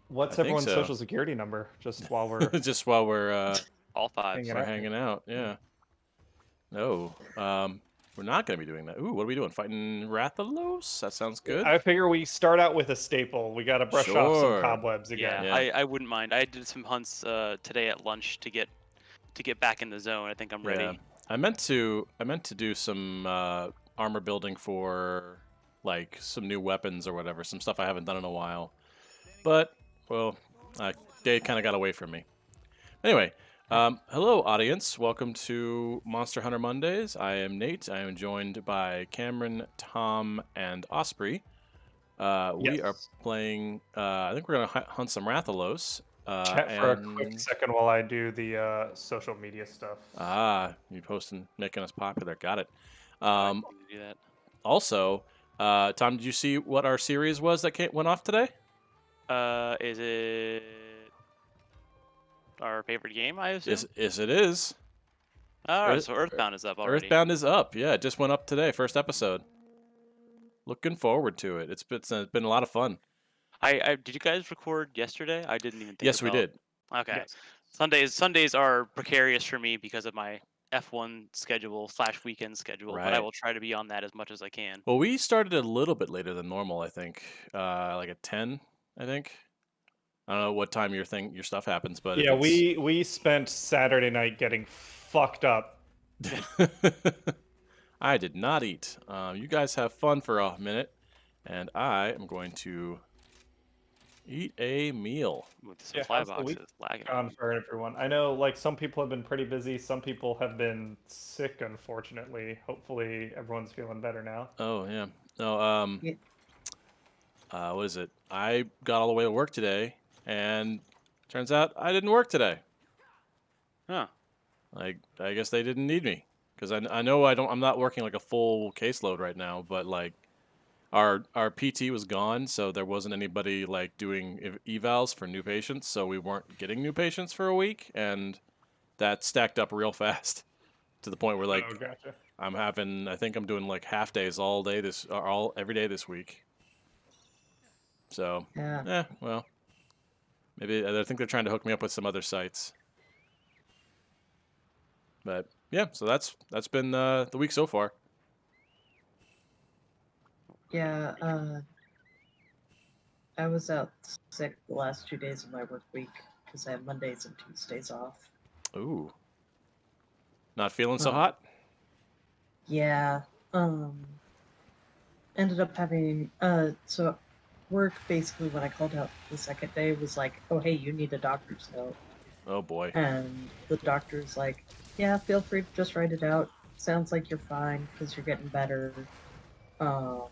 What's everyone's social security number? Just while we're all five. hanging out. Yeah. No. We're not going to be doing that. Ooh, what are we doing? Fighting Rathalos? That sounds good. I figure we start out with a staple. We got to brush off some cobwebs again. Yeah, I wouldn't mind. I did some hunts today at lunch to get back in the zone. I think I'm ready. Yeah. I meant to do some armor building for like some new weapons or whatever, some stuff I haven't done in a while. But well, they kind of got away from me. Anyway, hello audience. Welcome to Monster Hunter Mondays. I am Nate. I am joined by Cameron, Tom, and Osprey. We are playing. I think we're gonna hunt some Rathalos. Chat for a quick second while I do the social media stuff. You posting, making us popular. Got it. Do that. Also, Tom, did you see what our series was that went off today? Is it our favorite game? I assume. Yes, it is. All right, so Earthbound is up already. Earthbound is up. Yeah, it just went up today. First episode. Looking forward to it. It's been a lot of fun. Did you guys record yesterday? I didn't even think. Yes, we did. Okay. Yes. Sundays are precarious for me because of my F1 schedule / weekend schedule, but I will try to be on that as much as I can. Well, we started a little bit later than normal, I think. Like at 10, I think. I don't know what time your stuff happens, but yeah, we spent Saturday night getting fucked up. I did not eat. You guys have fun for a minute, and I am going to eat a meal. With the supply boxes lagging. On for everyone. I know, like, some people have been pretty busy. Some people have been sick, unfortunately. Hopefully, everyone's feeling better now. Oh yeah. No. What is it? I got all the way to work today, and turns out I didn't work today. Huh. Like, I guess they didn't need me. Because I know I'm not working like a full caseload right now, but like our PT was gone, so there wasn't anybody like doing evals for new patients, so we weren't getting new patients for a week, and that stacked up real fast to the point where like gotcha. I think I'm doing like half days every day this week. So well, maybe I think they're trying to hook me up with some other sites, but. Yeah, so that's been the week so far. Yeah, I was out sick the last 2 days of my work week because I have Mondays and Tuesdays off. Ooh. Not feeling so hot? Yeah. Ended up having so work basically when I called out the second day was like, oh hey, you need a doctor's note. Oh boy. And the doctor's like, yeah, feel free to just write it out. Sounds like you're fine because you're getting better. So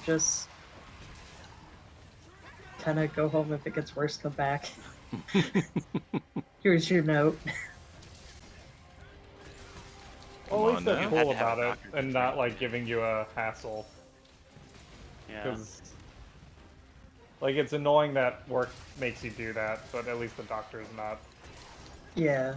just kind of go home. If it gets worse, come back. Here's your note. Well, at least they're cool about it and not like giving you a hassle. Yeah. Because like it's annoying that work makes you do that, but at least the doctor's not. Yeah.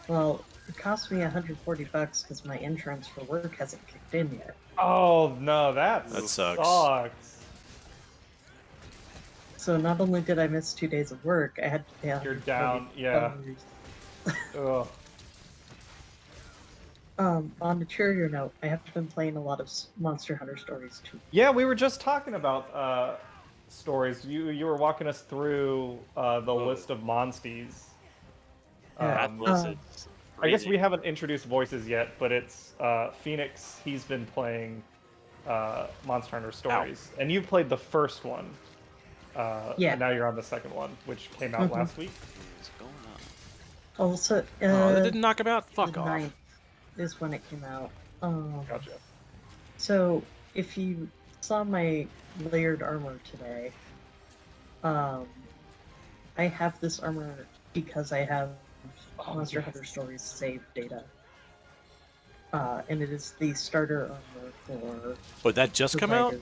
Well, it cost me $140 because my insurance for work hasn't kicked in yet. Oh no, that sucks. So not only did I miss 2 days of work, I had to pay $140. You're down, yeah. Ugh. On a cheerier note, I have been playing a lot of Monster Hunter stories too. Yeah, we were just talking about stories. You were walking us through the list of monsties. I guess we haven't introduced voices yet, but it's Phoenix. He's been playing Monster Hunter Stories, and you played the first one. Yeah. And now you're on the second one, which came out last week. What's going on? Also, they didn't knock him out. Fuck the off. 9th is when it came out. Gotcha. So if you saw my layered armor today, I have this armor because I have Monster Hunter Stories save data. And it is the starter armor for... Would that just come out?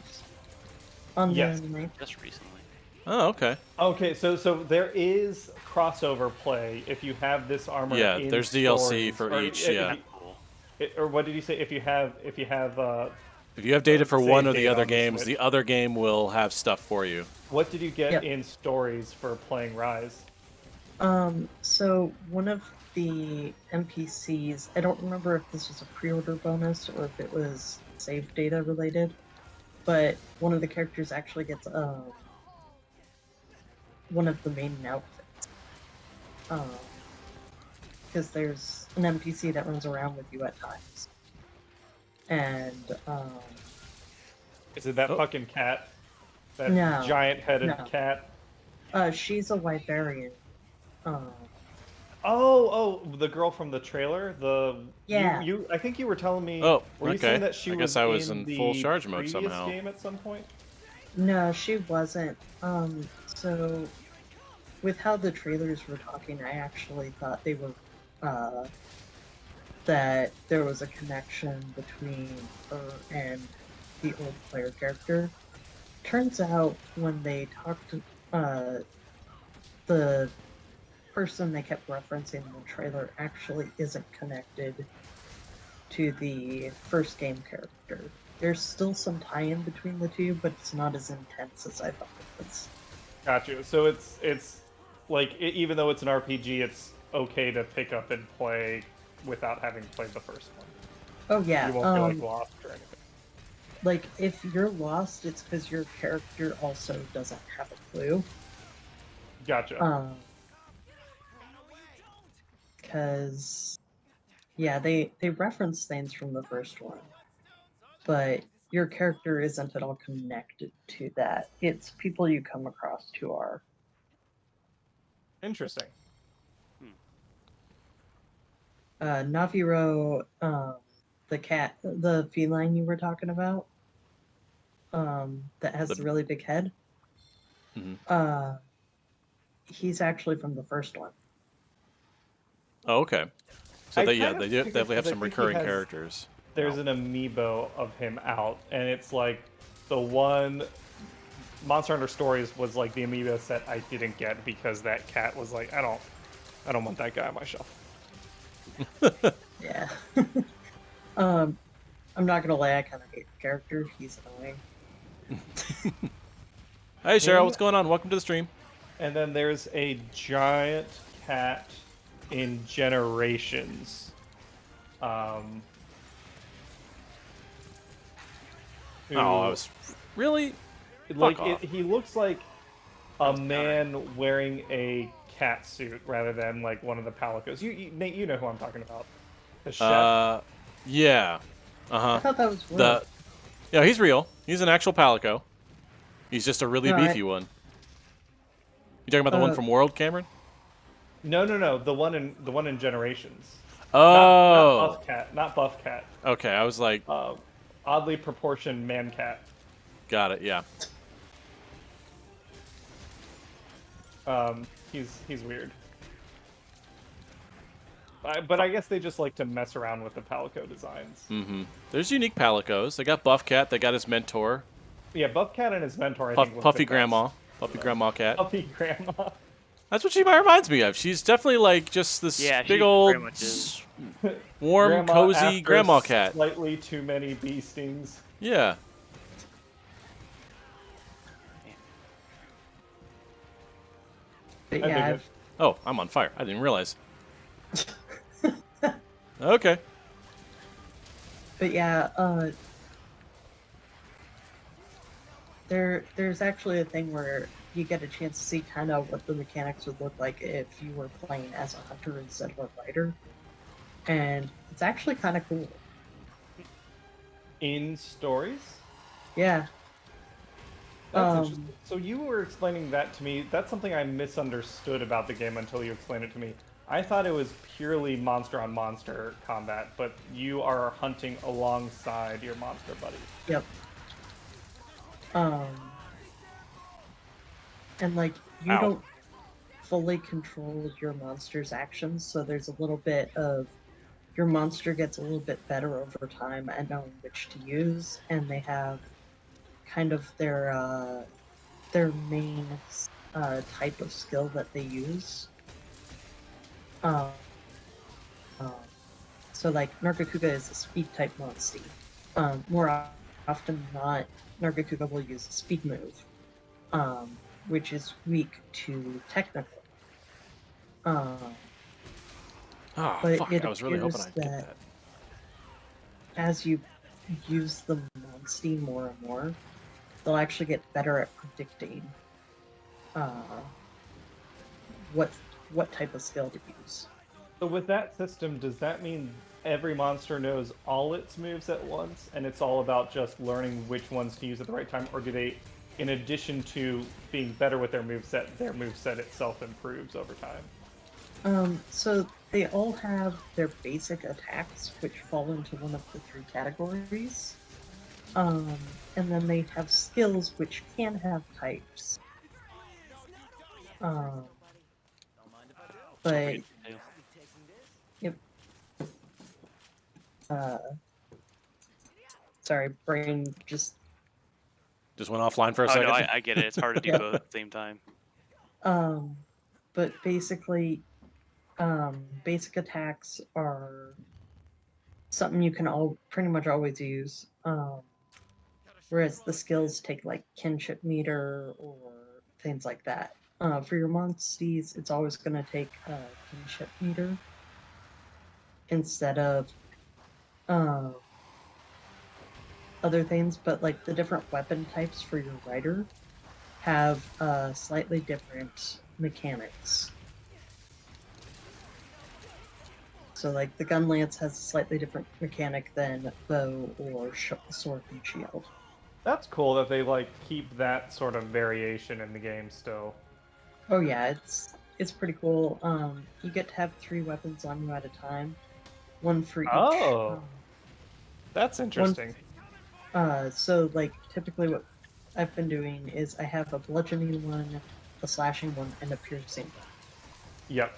On the 9th. Just recently. Oh, okay. Okay, so there is crossover play if you have this armor. Yeah, Stories, there's DLC for each. Yeah. Or what did you say? If you have If you have data for Save one or the data other on the games, Switch. the other game will have stuff for you. What did you get Yep. in stories for playing Rise? So one of the NPCs, I don't remember if this was a pre-order bonus or if it was save data related, but one of the characters actually gets one of the main outfits. Because there's an NPC that runs around with you at times. And Is it that Oh. fucking cat? That No, giant-headed no. cat? She's a Wyverian. Oh, the girl from the trailer. Yeah. You. I think you were telling me. Oh, Were you okay. saying that she I guess was I was in in the full charge mode previous somehow. game at some point? No, she wasn't. So with how the trailers were talking, I actually thought they were that there was a connection between her and the old player character. Turns out when they talked to the person they kept referencing in the trailer actually isn't connected to the first game character. There's still some tie-in between the two, but it's not as intense as I thought it was. Gotcha. So it's like even though it's an RPG, it's okay to pick up and play without having played the first one. Oh yeah. You won't be like lost or anything. Like if you're lost, it's because your character also doesn't have a clue. Gotcha. Because yeah, they reference things from the first one, but your character isn't at all connected to that. It's people you come across who are. Interesting. Naviro, the cat, the feline you were talking about, that has the really big head. Mhm. He's actually from the first one. Oh, okay. So I they kind of they figured definitely have because I some think he recurring has- characters. There's an amiibo of him out, and it's like the one Monster Hunter Stories was like the amiibo set I didn't get because that cat was like, I don't want that guy on my shelf. Yeah. I'm not gonna lie, I kind of hate the character. He's annoying. Hey Cheryl, what's going on? Welcome to the stream. And then there's a giant cat in Generations. Oh, I was really like off. he looks like a man wearing a cat suit rather than like one of the palicos. Nate, you know who I'm talking about. The chef. Yeah. I thought that was real. Yeah, he's real. He's an actual palico. He's just a really beefy one. You talking about the one from World, Cameron? No. The one in Generations. Oh. Not buff cat. Okay, I was like. Oddly proportioned man cat. Got it. Yeah. He's weird. But I guess they just like to mess around with the palico designs. Mm-hmm. There's unique palicos. They got Buff Cat. They got his mentor. Yeah, Buff Cat and his mentor. I think Puffy Grandma. Puffy Grandma Cat. Puffy Grandma. That's what she reminds me of. She's definitely like just this big old, warm, cozy grandma cat. Slightly too many bee stings. Yeah. But yeah, oh, I'm on fire. I didn't realize. Okay. But yeah, there's actually a thing where you get a chance to see kind of what the mechanics would look like if you were playing as a hunter instead of a fighter, and it's actually kind of cool. In stories? Yeah. That's interesting. So you were explaining that to me. That's something I misunderstood about the game until you explained it to me. I thought it was purely monster on monster combat, but you are hunting alongside your monster buddies. Yep. And like you don't fully control your monster's actions, so there's a little bit of your monster gets a little bit better over time at knowing which to use, and they have kind of their main type of skill that they use. So like Nargacuga is a speed type monster. More often than not, Nargacuga will use a speed move, which is weak to technical. Oh, But fuck. it I was really hoping appears I'd get that. as you use the Monstie more and more, they'll actually get better at predicting what type of skill to use. So with that system, does that mean every monster knows all its moves at once, and it's all about just learning which ones to use at the right time, or do they, in addition to being better with their moveset itself improves over time? So they all have their basic attacks, which fall into one of the 3 categories. And then they have skills which can have types. But yep. Sorry, brain just went offline for a second. No, I get it. It's hard to do both at the same time. But basically, basic attacks are something you can pretty much always use. Whereas the skills take like kinship meter or things like that. For your monsties, it's always going to take kinship meter instead of other things. But like the different weapon types for your rider have slightly different mechanics. So like the gun lance has a slightly different mechanic than bow or sword and shield. That's cool that they like keep that sort of variation in the game still. Oh yeah, it's pretty cool. You get to have 3 weapons on you at a time, one for each. Oh, that's interesting. So like typically what I've been doing is I have a bludgeoning one, a slashing one, and a piercing one. Yep.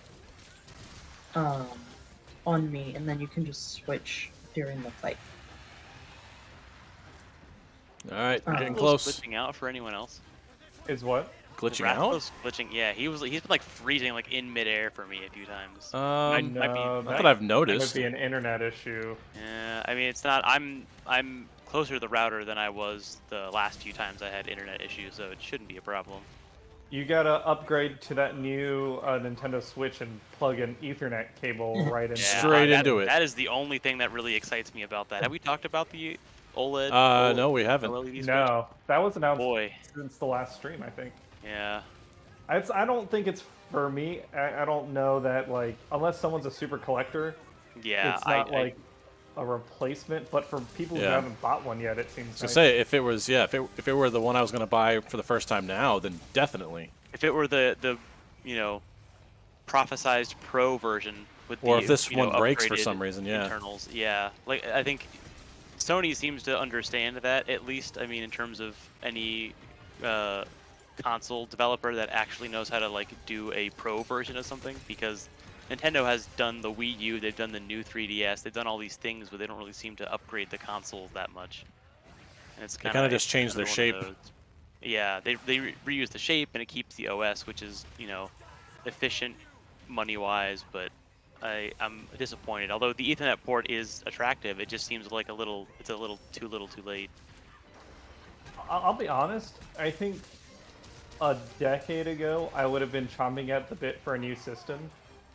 On me, and then you can just switch during the fight. All right, we're getting Rascal's close. Glitching out for anyone else? Is what? Glitching out? Rascal's glitching. Yeah, he's been like freezing like in midair for me a few times. No, not that I've noticed. That would be an internet issue. Yeah, I mean it's not. I'm closer to the router than I was the last few times I had internet issues, so it shouldn't be a problem. You gotta upgrade to that new Nintendo Switch and plug an Ethernet cable right into Straight into it. That is the only thing that really excites me about that. Have we talked about the OLED? No, we haven't. No, that was announced Boy. since the last stream, I think. Yeah. I don't think it's for me. I don't know that, like, unless someone's a super collector, Yeah, it's not like a replacement. But for people who haven't bought one yet, it seems. To say if it was if it were the one I was going to buy for the first time now, then definitely. If it were the prophesized Pro version with or if this one breaks for some reason, internals, like I think Sony seems to understand that, at least. I mean, in terms of any console developer that actually knows how to like do a Pro version of something, because Nintendo has done the Wii U, they've done the new 3DS, they've done all these things, but they don't really seem to upgrade the consoles that much. And it's kind of just change their shape. Yeah, they reuse the shape and it keeps the OS, which is efficient money-wise, but I'm disappointed. Although the Ethernet port is attractive, it just seems like it's a little too late. I'll be honest. I think a decade ago I would have been chomping at the bit for a new system,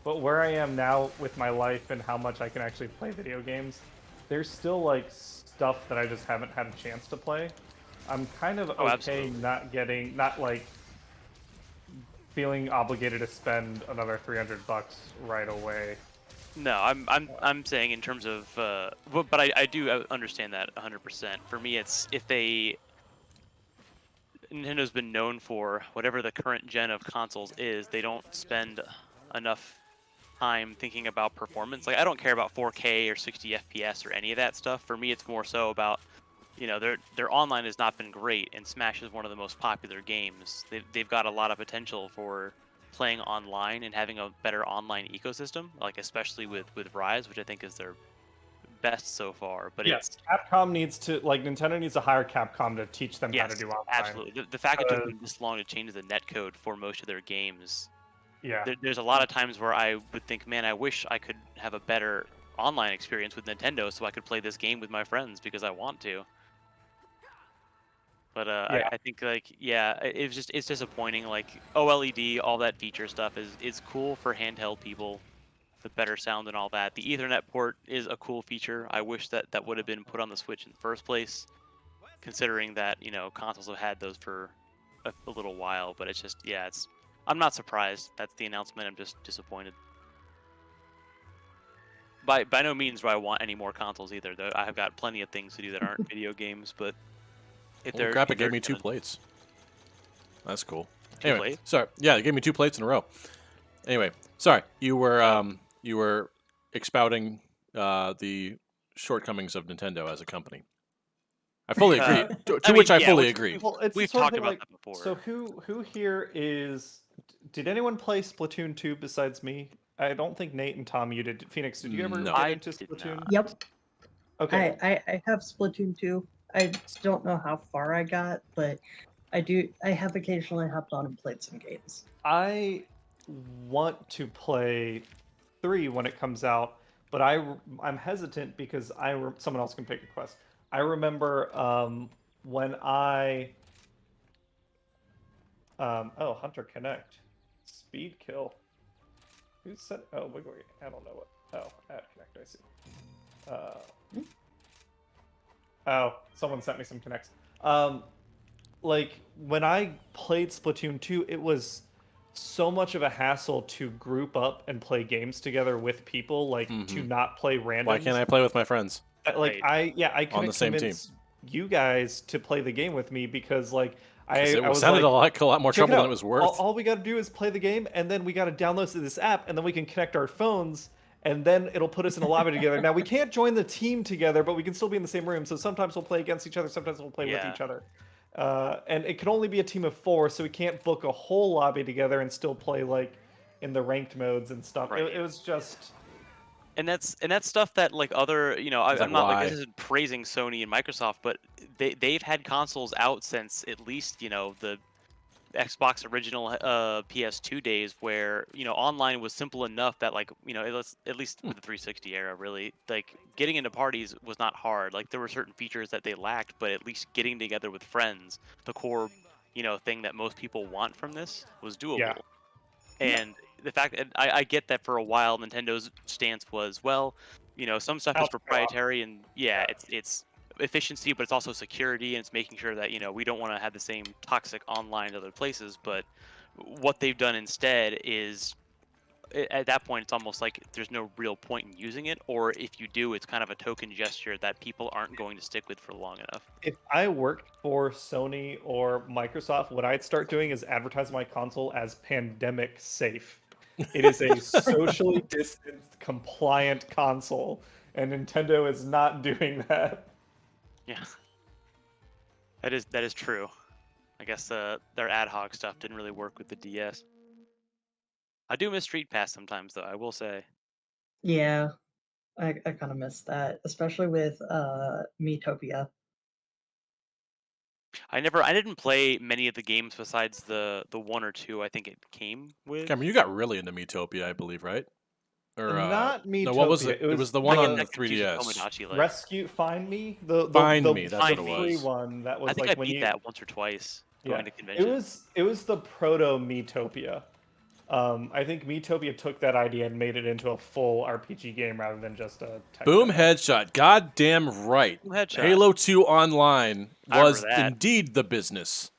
but where I am now with my life and how much I can actually play video games, there's still like stuff that I just haven't had a chance to play. I'm kind of okay not like feeling obligated to spend another $300 right away. No, I'm saying in terms of, but I do understand that 100%. For me, it's Nintendo's been known for whatever the current gen of consoles is, they don't spend enough time thinking about performance. Like I don't care about 4K or 60 FPS or any of that stuff. For me, it's more so about their online has not been great, and Smash is one of the most popular games. They've got a lot of potential for playing online and having a better online ecosystem, like especially with Rise, which I think is their best so far. But yes, Capcom needs to, like, Nintendo needs to hire Capcom to teach them how to do online. Absolutely. The fact it took them this long to change the netcode for most of their games. Yeah. There's a lot of times where I would think, man, I wish I could have a better online experience with Nintendo so I could play this game with my friends because I want to. But Yeah. I think like it's disappointing. Like OLED, all that feature stuff is cool for handheld people with better sound and all that. The Ethernet port is a cool feature. I wish that would have been put on the Switch in the first place, considering that consoles have had those for a little while. But it's just I'm not surprised. That's the announcement. I'm just disappointed. By no means do I want any more consoles either. Though I have got plenty of things to do that aren't video games. But if Well, they're Grappa if they're gave me 2 gonna- plates. That's cool. Two Anyway, plates? sorry. Yeah, they gave me 2 plates in a row. Anyway, sorry. You were expounding the shortcomings of Nintendo as a company. I fully agree. To which I fully agree. Well, it's the We've sort of talked thing, about like, that before. So who here is? Did anyone play Splatoon 2 besides me? I don't think Nate and Tom, you did. Phoenix, did you ever No. get I into did Splatoon? not. Yep. Okay. I have Splatoon 2. I don't know how far I got, but I have occasionally hopped on and played some games. I want to play 3 when it comes out, but I'm hesitant because someone else can pick a quest. I remember when oh, Hunter Connect, speed kill. Who said? Oh, wait, I don't know what. Oh, add Connect. I see. Oh, someone sent me some Connects. Like when I played Splatoon 2, it was so much of a hassle to group up and play games together with people, like to not play randoms. Why can't I play with my friends? Like Right. I couldn't On the same team. convince you guys to play the game with me because like It I was sounded like, a lot more check trouble than out. it was worth. All we got to do is play the game, and then we got to download this app, and then we can connect our phones, and then it'll put us in a lobby together. Now we can't join the team together, but we can still be in the same room. So sometimes we'll play against each other, sometimes we'll play with each other. And it can only be a team of 4, so we can't book a whole lobby together and still play like in the ranked modes and stuff. Right. It was just. And that's stuff that like other It's I'm like, not why? like this isn't praising Sony and Microsoft, but they've had consoles out since at least the Xbox original PS2 days, where online was simple enough that like it was, at least with the 360 era, really like getting into parties was not hard. Like there were certain features that they lacked, but at least getting together with friends, the core thing that most people want from this, was doable. Yeah. And the fact that I get that for a while Nintendo's stance was, well, some stuff is proprietary, and it's efficiency, but it's also security, and it's making sure that we don't want to have the same toxic online in other places. But what they've done instead is, at that point, it's almost like there's no real point in using it, or if you do, it's kind of a token gesture that people aren't going to stick with for long enough. If I worked for Sony or Microsoft, what I'd start doing is advertise my console as pandemic safe. It is a socially distanced, compliant console, and Nintendo is not doing that. Yeah, that is true. I guess their ad hoc stuff didn't really work with the DS. I do miss Street Pass sometimes, though, I will say. Yeah, I kind of miss that, especially with Miitopia. I didn't play many of the games besides the 1 or 2 I think it came with. Cameron, you got really into Miitopia, I believe, right? Or Not Miitopia. no, what was it? It was the one I get on the that confused with 3DS. Tomodachi Life. Rescue Find Me, the Find Me, that's what it free was. one that was I think like I when beat you that once or twice going to it conventions. was the proto Miitopia. I think Miitopia took that idea and made it into a full RPG game rather than just a tech Boom demo. headshot. Goddamn right. Boom headshot. Halo 2 Online I remember was that. indeed the business.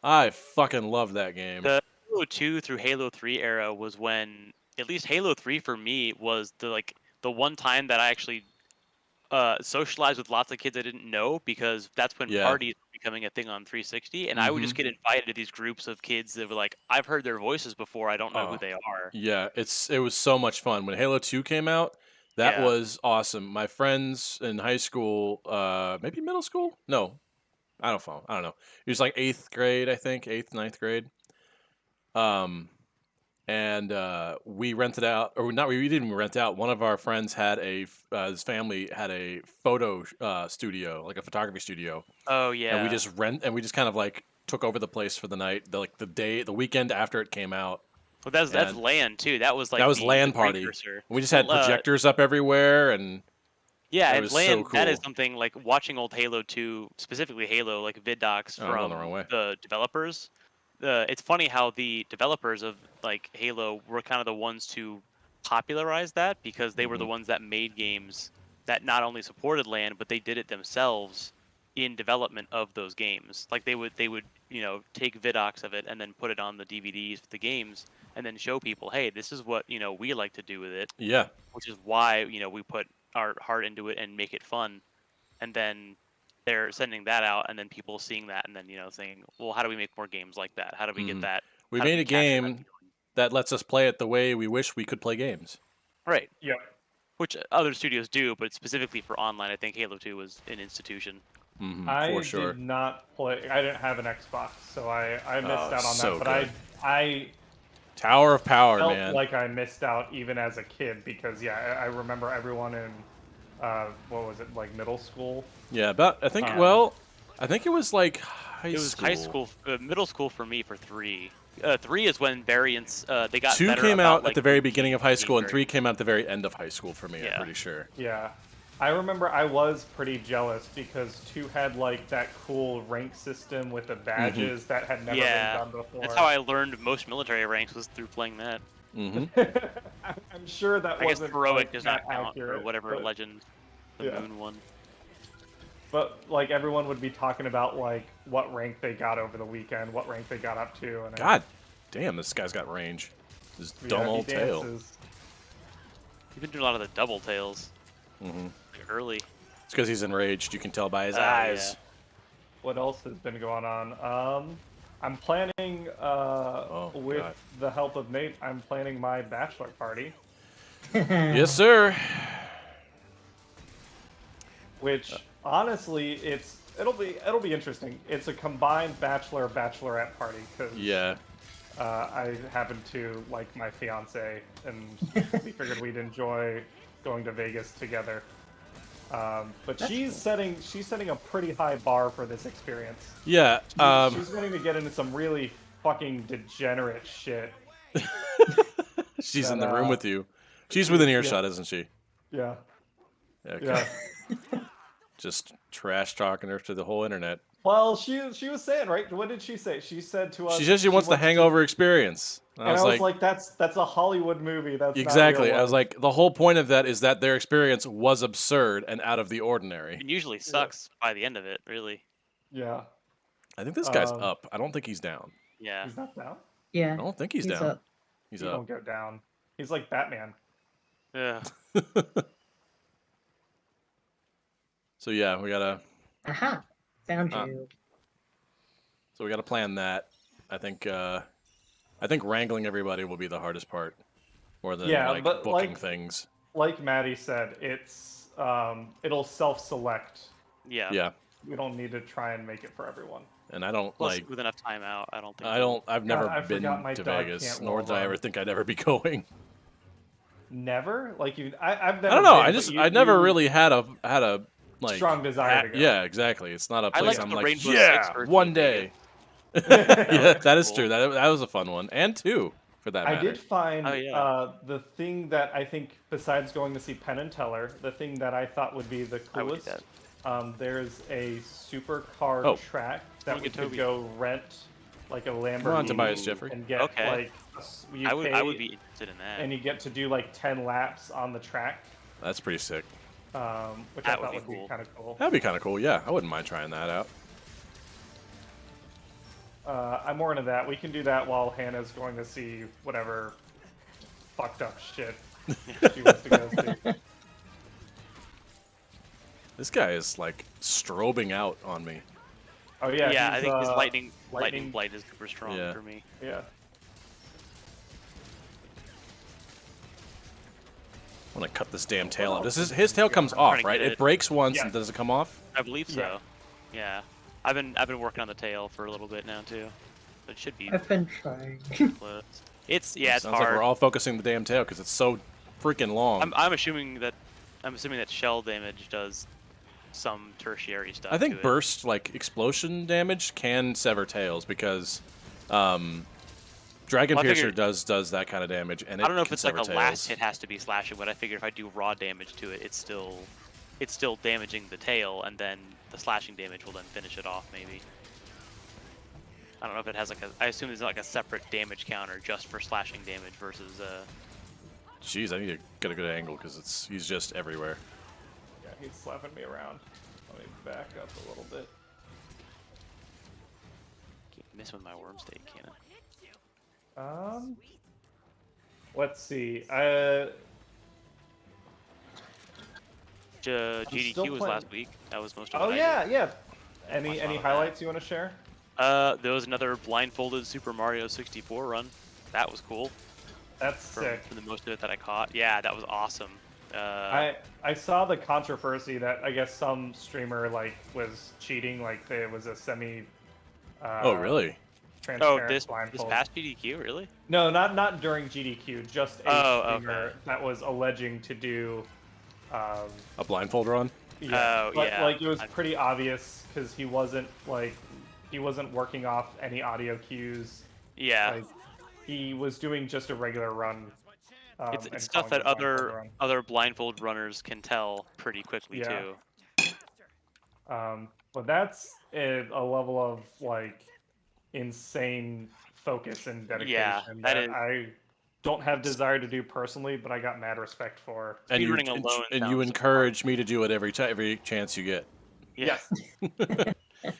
I fucking love that game. The Halo 2 through Halo 3 era was when, at least Halo 3 for me, was the one time that I actually socialized with lots of kids I didn't know, because that's when parties were becoming a thing on 360, and I would just get invited to these groups of kids that were like, I've heard their voices before, I don't know who they are. Yeah, it was so much fun. When Halo 2 came out, that was awesome. My friends in high school, maybe middle school? No. I don't know. It was like 8th grade, I think, 8th, 9th grade. And we rented out, or not, we didn't rent out. One of our friends had his family had a photo studio, like a photography studio. Oh yeah. And we just kind of like took over the place for the night, the weekend after it came out. Well, that's LAN too. That was like that was the LAN party. precursor. We just had projectors up everywhere, and Yeah, It and was land, so that is cool. something like watching old Halo 2, specifically Halo, like vid docs Oh, I'm going from the wrong way. the developers. It's funny how the developers of like Halo were kind of the ones to popularize that because they were the Mhm. ones that made games that not only supported land, but they did it themselves in development of those games. Like they would take vidocs of it and then put it on the DVDs for the games and then show people, hey, this is what we like to do with it, Yeah. which is why we put our heart into it and make it fun. And then they're sending that out, and then people seeing that, and then saying, well, how do we make more games like that? How do we get Mhm. that? We How do made we a capture that game feeling? that lets us play it the way we wish we could play games. Right. Yep. Which other studios do, but specifically for online, I think Halo 2 was an institution. For I sure. did not play. I didn't have an Xbox, so I missed Oh, out on so that. But good. I Tower of Power, felt man. like I missed out even as a kid because I remember everyone in what was it, like middle school? Yeah, but I think Um, I think it was like high It was school. high school, middle school for me for 3. 3 is when variants, they got 2 better came about, out at like, the very making beginning of high game school, and 3 variants. came out at the very end of high school for me. I'm Yeah. pretty sure. Yeah. I remember I was pretty jealous because 2 had like that cool rank system with the badges that had never Yeah, been done before. that's how I learned most military ranks, was through playing that. I'm sure that I guess wasn't heroic like, does that not count, or accurate, whatever but, legend, the yeah. moon one. But like everyone would be talking about like what rank they got over the weekend, what rank they got up to, and God damn, this guy's got range. His dumb he old tail. dances. You've been doing a lot of the double tails early. It's because he's enraged. You can tell by his Yeah. eyes. What else has been going on? I'm planning, with God. the help of Nate, I'm planning my bachelor party, Yes, sir. which honestly, it'll be interesting. It's a combined bachelorette party because Yeah. I happen to like my fiance, and we figured we'd enjoy going to Vegas together. But she's setting a pretty high bar for this experience. Yeah. She's going to get into some really fucking degenerate shit. She's in that, the room with you. She's within earshot, isn't she? Yeah. Okay. Yeah. Just trash talking her to the whole internet. Well, she was saying, right? What did she say? She said to us. She says she wants the hangover experience. And I was like, that's a Hollywood movie. That's exactly. Not real I was life. like, the whole point of that is that their experience was absurd and out of the ordinary. It usually sucks by the end of it, really. Yeah. I think this guy's up. I don't think he's down. Yeah. He's not down. Yeah. I don't think he's down. Up. He's He up. don't go down. He's like Batman. Yeah. So yeah, we gotta. Aha! Found you. So we gotta plan that. I think wrangling everybody will be the hardest part, more than like but booking things. Like Maddie said, it's it'll self-select. Yeah. Yeah. We don't need to try and make it for everyone. And I don't Plus, like. with enough time out, I don't think. I've never I been forgot my to dog Vegas, can't nor did I roll ever on. think I'd ever be going. Never? Like I've never. I don't know. been, I never really had a like strong desire to go. Yeah, exactly. It's not a place liked I'm the like, Rainbow yeah, Six version one of day. Vegas. Yeah, that is Cool. true. That was a fun one, and 2 for that I matter. did find Oh, yeah. the thing that I think, besides going to see Penn and Teller, the thing that I thought would be the I would do coolest. There's a supercar Oh. track that Look we at could Toby. go rent, like a Lamborghini, Come on, Tobias Jeffrey. and get Okay. like you I would pay, be interested in that. and you get to do like 10 laps on the track, That's pretty sick. which That I would thought be would cool. be kind of cool. That'd be kind of cool. Yeah, I wouldn't mind trying that out. I'm more into that. We can do that while Hannah's going to see whatever fucked up shit she wants to go see. This guy is like strobing out on me. Oh yeah, Yeah, I he's, think his lightning lightning- blight is super strong Yeah. for me. Yeah. I want to cut this damn tail off. His tail comes off, trying to right? get It it. breaks once Yeah. and does it come off? I believe so. Yeah. Yeah. I've been working on the tail for a little bit now too. So it should be I've been trying. close. It's it's Sounds hard. like we're all focusing the damn tail because it's so freaking long. I'm assuming that shell damage does some tertiary stuff. I think to it. burst, like explosion damage, can sever tails because Dragon Well, I Piercer figured- does that kind of damage, and it I don't know if can it's like sever a last tails. hit has to be slashing, but I figure if I do raw damage to it, it's still it's still damaging the tail, and then the slashing damage will then finish it off, maybe. I don't know if it has like a. I assume there's like a separate damage counter just for slashing damage versus. Jeez, I need to get a good angle because he's just everywhere. Yeah, he's slapping me around. Let me back up a little bit. Can't miss with my worm stake, can I? Let's see. GDQ was last week. That was most of it. Oh yeah, yeah. Any highlights you want to share? There was another blindfolded Super Mario 64 run. That was cool. That's sick. For the most of it that I caught. Yeah, that was awesome. I saw the controversy that I guess some streamer like was cheating, like there was a semi. Oh really? Transparent this blindfold. past GDQ, really? No, not during GDQ. Just a streamer okay. that was alleging to do. A blindfold run? Yeah, but yeah. like it was pretty obvious because he wasn't working off any audio cues. Yeah. Like, he was doing just a regular run. It's stuff that other blindfold runners can tell pretty quickly too. But that's a level of like insane focus and dedication that I don't have desire to do personally, but I got mad respect for. And you encourage me to do it every chance you get. Yeah. Yes.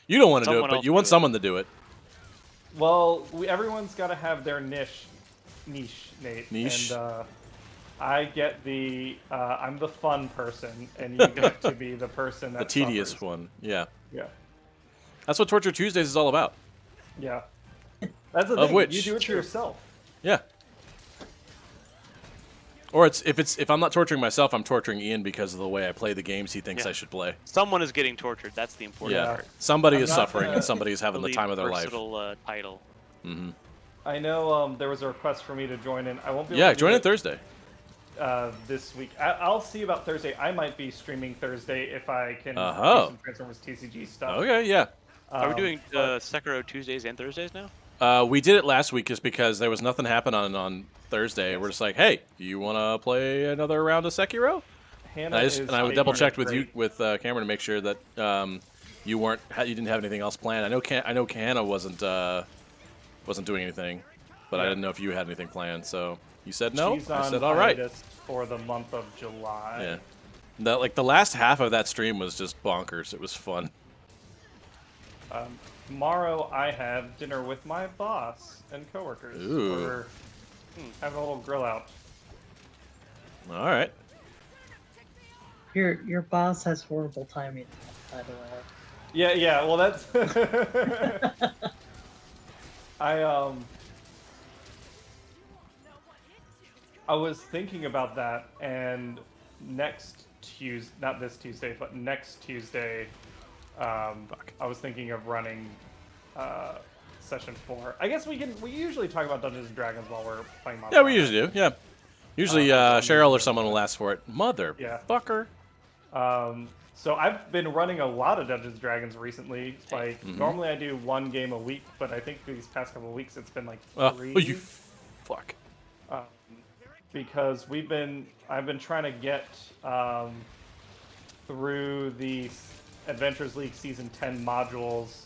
You don't want to do it, but you want someone to do it. Well, everyone's got to have their niche, Nate. Niche. And I get the I'm the fun person, and you get to be the person that the tedious suffers. one. Yeah. Yeah. That's what Torture Tuesdays is all about. Yeah. That's the Of thing. which- You do it to yourself. Yeah. Or if I'm not torturing myself, I'm torturing Ian because of the way I play the games he thinks I should play. Someone is getting tortured. That's the important part. Somebody I'm is not suffering gonna- and somebody is having the time of their life. Versatile title. Mm-hmm. I know there was a request for me to join in. I won't be able to do join in it, Thursday. this week. I'll see about Thursday. I might be streaming Thursday if I can do some Transformers TCG stuff. Okay, yeah. Are we doing Sekiro Tuesdays and Thursdays now? We did it last week just because there was nothing happening on Thursday. We're just like, hey, do you want to play another round of Sekiro? And I double checked with Cameron to make sure that you didn't have anything else planned. I know Kahana wasn't doing anything, but I didn't know if you had anything planned. So you said no. She's I on said all right. hiatus for the month of July. Yeah. The last half of that stream was just bonkers. It was fun. Tomorrow I have dinner with my boss and coworkers. Ooh. We're having a little grill out. All right. Your boss has horrible timing, by the way. Yeah. Well, that's I was thinking about that, and next Tuesday, not this Tuesday, but next Tuesday, I was thinking of running session 4. I guess we usually talk about Dungeons and Dragons while we're playing Monster. Yeah, we usually do. Yeah. Usually Cheryl or someone will ask for it. Motherfucker. So I've been running a lot of Dungeons and Dragons recently. Like normally I do 1 game a week, but I think these past couple of weeks it's been like 3. Oh, you fuck. Because I've been trying to get through the Adventures League Season 10 modules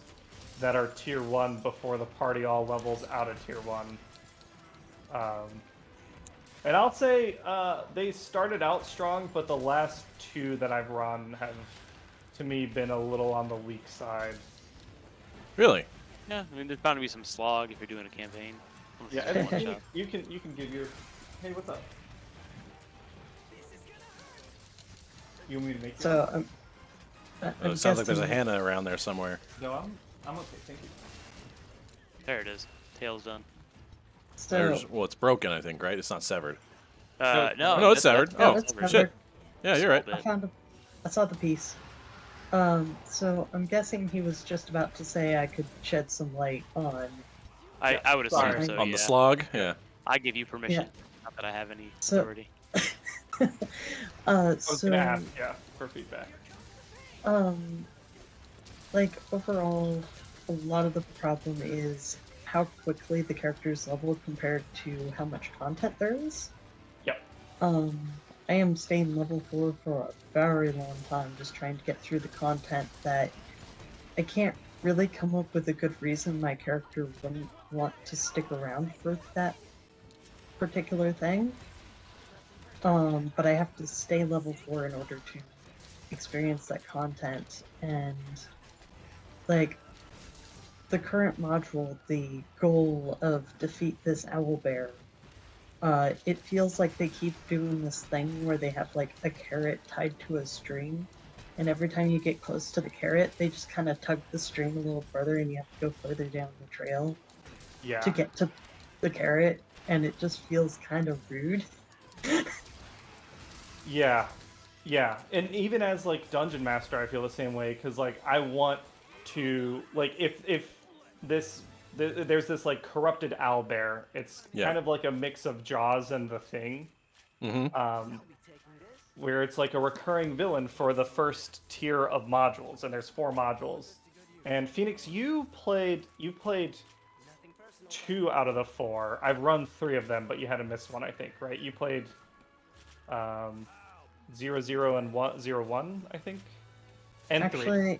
that are Tier 1 before the party all levels out of Tier 1. And I'll say they started out strong, but the last 2 that I've run have, to me, been a little on the weak side. Really? Yeah, I mean, there's bound to be some slog if you're doing a campaign. Yeah, and you can give your... Hey, what's up? You want me to make So, it sounds like there's a Hannah around there somewhere. No, I'm okay, thank you. There it is. Tail's done. So, Well, it's broken, I think, right? It's not severed. No, No, it's severed. that's Oh, it's severed. shit. Yeah, you're right. I saw the piece. So I'm guessing he was just about to say I could shed some light on. I would assume Sorry. so, On yeah. the slog? Yeah. I give you permission. Yeah. Not that I have any So- authority. I was So, gonna ask, for feedback. like overall, a lot of the problem is how quickly the characters level compared to how much content there is. Yep. I am staying level 4 for a very long time, just trying to get through the content that I can't really come up with a good reason my character wouldn't want to stick around for that particular thing. But I have to stay level 4 in order to experience that content, and like the current module, the goal of defeat this owlbear, it feels like they keep doing this thing where they have like a carrot tied to a string, and every time you get close to the carrot, they just kind of tug the string a little further, and you have to go further down the trail Yeah. to get to the carrot, and it just feels kind of rude. Yeah, yeah, and even as like dungeon master, I feel the same way because like I want to like if there's this like corrupted owlbear. It's Yeah. kind of like a mix of Jaws and The Thing, Mm-hmm. where it's like a recurring villain for the first tier of modules, and there's 4 modules. And Phoenix, you played 2 out of the 4. I've run 3 of them, but you had to miss one, I think, right? You played 0, 0, and 1, 0, 1, I think, and 3. Actually,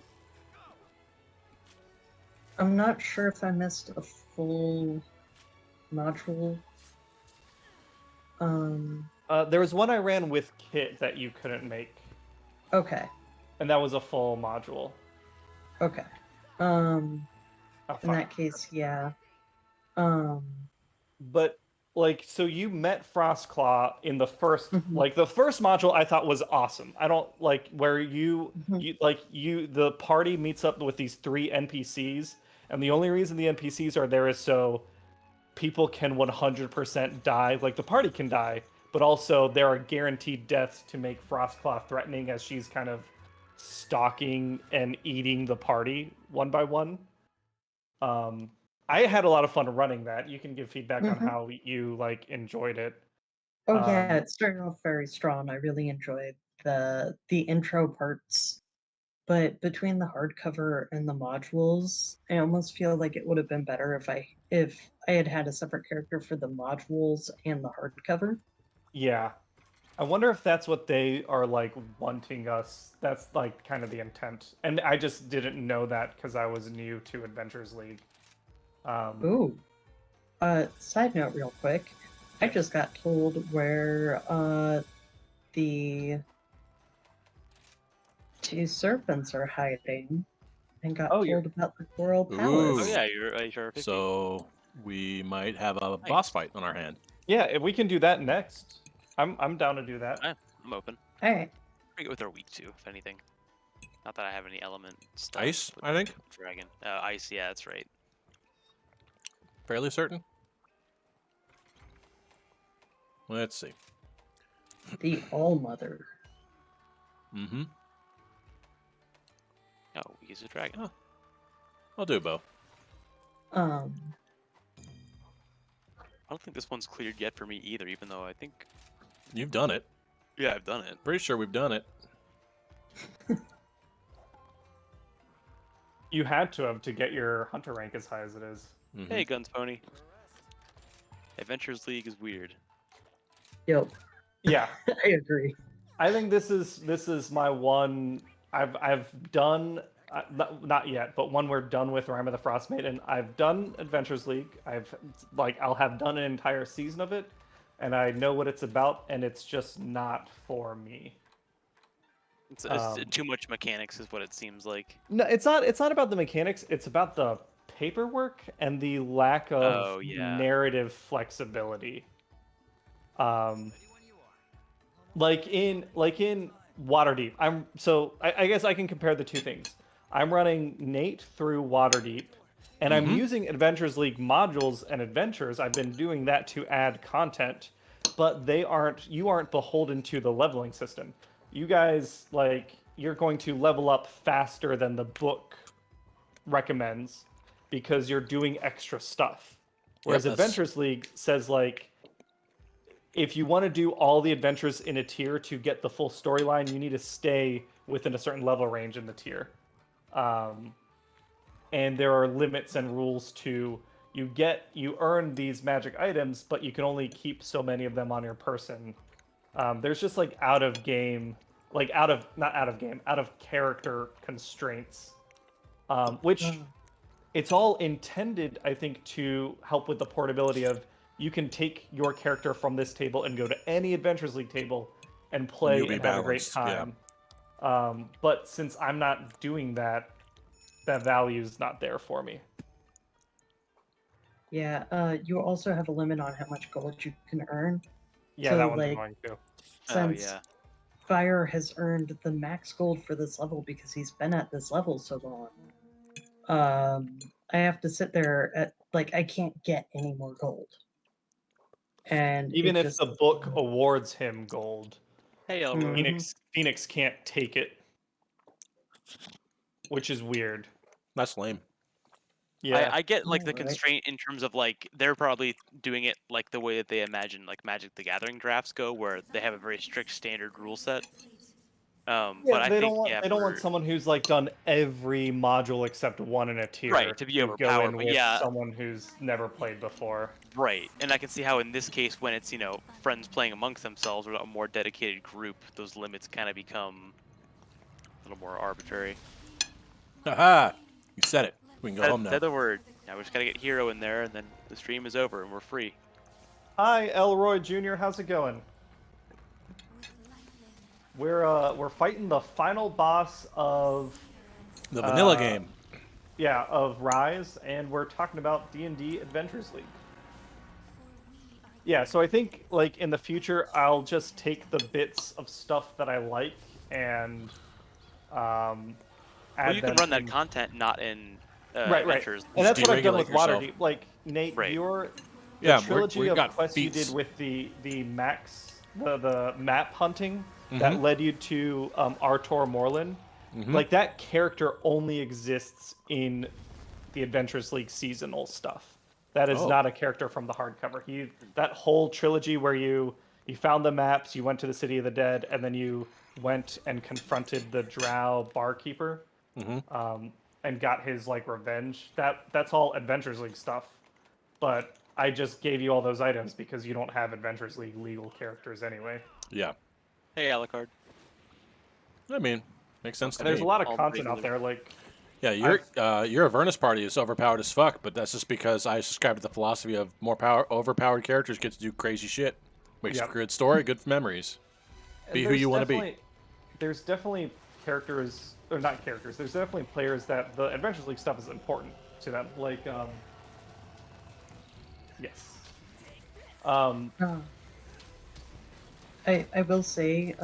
I'm not sure if I missed a full module. There was one I ran with Kit that you couldn't make, Okay. and that was a full module. Okay. Oh, In fine. that case, yeah. But like, so you met Frostclaw in the first, Mhm. like the first module. I thought was awesome. I don't like where Mhm. the party meets up with these 3 NPCs, and the only reason the NPCs are there is so people can 100% die. Like the party can die, but also there are guaranteed deaths to make Frostclaw threatening as she's kind of stalking and eating the party one by one. I had a lot of fun running that. You can give feedback on Mhm. how you like enjoyed it. Oh yeah, Um, it started off very strong. I really enjoyed the intro parts, but between the hardcover and the modules, I almost feel like it would have been better if I had had a separate character for the modules and the hardcover. yeah, I wonder if that's what they are like wanting us. That's like kind of the intent, and I just didn't know that because I was new to Adventures League. Ooh. Side note real quick. I Yes. just got told where the 2 serpents are hiding, and got Oh, you're told about the Coral Ooh. Palace. Oh yeah, you're 50. So we might have a boss fight on our hand. yeah. If we can do that next, I'm down to do that. I'm open. Alright. I go with our week 2, if anything. Not that I have any element stuff. Ice, with I think. Dragon. Ice, yeah, that's right. Fairly certain. Let's see. The All-Mother. Mm-hmm. No, we use a dragon. Oh. I'll do both. Um, I don't think this one's cleared yet for me either, even though I think... You've done it. Yeah, I've done it. Pretty sure we've done it. You had to have to get your hunter rank as high as it is. Mhm. Hey, Guns Pony. Adventures League is weird. Yep. Yeah, I agree. I think this is my one. I've done not yet, but when we're done with Rime of the Frost Maiden, I've done Adventures League. I'll have done an entire season of it, and I know what it's about, and it's just not for me. It's too much mechanics is what it seems like. No, it's not. It's not about the mechanics. It's about the paperwork and the lack of narrative flexibility. Like in Waterdeep, I guess I can compare the 2 things. I'm running Nate through Waterdeep, and I'm using Adventures League modules and adventures. I've been doing that to add content, but you aren't beholden to the leveling system. You guys you're going to level up faster than the book recommends because you're doing extra stuff. Whereas Adventures League says if you want to do all the adventures in a tier to get the full storyline, you need to stay within a certain level range in the tier. And there are limits and rules to you earn these magic items, but you can only keep so many of them on your person There's just like out of character constraints, which it's all intended, I think, to help with the portability of you can take your character from this table and go to any Adventures League table and play You'll be and have a great balanced, yeah. time. But since I'm not doing that, that value's not there for me. Yeah, you also have a limit on how much gold you can earn. Yeah, So, that one's like, annoying too. Since yeah. Fire has earned the max gold for this level because he's been at this level so long, I have to sit there at, like, I can't get any more gold. And Even it if just, the book awards him gold, Hey, Elroy. Phoenix can't take it, which is weird. That's lame. Yeah, I get like the Alright. constraint in terms of like they're probably doing it like the way that they imagine like Magic the Gathering drafts go, where they have a very strict standard rule set. But I they think don't want someone who's like done every module except one in a tier Right, to be go overpowered, in but with yeah. someone who's never played before. Right, and I can see how in this case, when it's friends playing amongst themselves or a more dedicated group, those limits kind of become a little more arbitrary. Haha! You said it. We can go home now. Said the word. Now we just gotta get Hero in there, and then the stream is over, and we're free. Hi, Elroy Jr. How's it going? We're fighting the final boss of The vanilla game. yeah, of Rise, and we're talking about D&D Adventures League. Yeah, so I think like in the future I'll just take the bits of stuff that I like and add Well, you can them run that in- content not in right, Adventures. and that's what I've done deregulate with yourself. Waterdeep. Like Nate, Right. the Yeah, trilogy we of got quests you feats. did with the map hunting Mm-hmm. that led you to Artor Morlin, like that character only exists in the Adventures League seasonal stuff. That is Oh. not a character from the hardcover. That whole trilogy where you found the maps, you went to the City of the Dead, and then you went and confronted the Drow barkeeper, and got his like revenge. That's all Adventures League stuff. But I just gave you all those items because you don't have Adventures League legal characters anyway. Yeah. Hey, Alucard. I mean, makes sense to And there's me. a lot of All content out regular. there. Like Yeah, your Avernus party is overpowered as fuck, but that's just because I subscribe to the philosophy of overpowered characters get to do crazy shit. Makes Yep. for good story, good memories. Be who there's you want to be. definitely- There's definitely characters, or not characters. There's definitely players that the Adventures League stuff is important to them. Like, yes. I will say,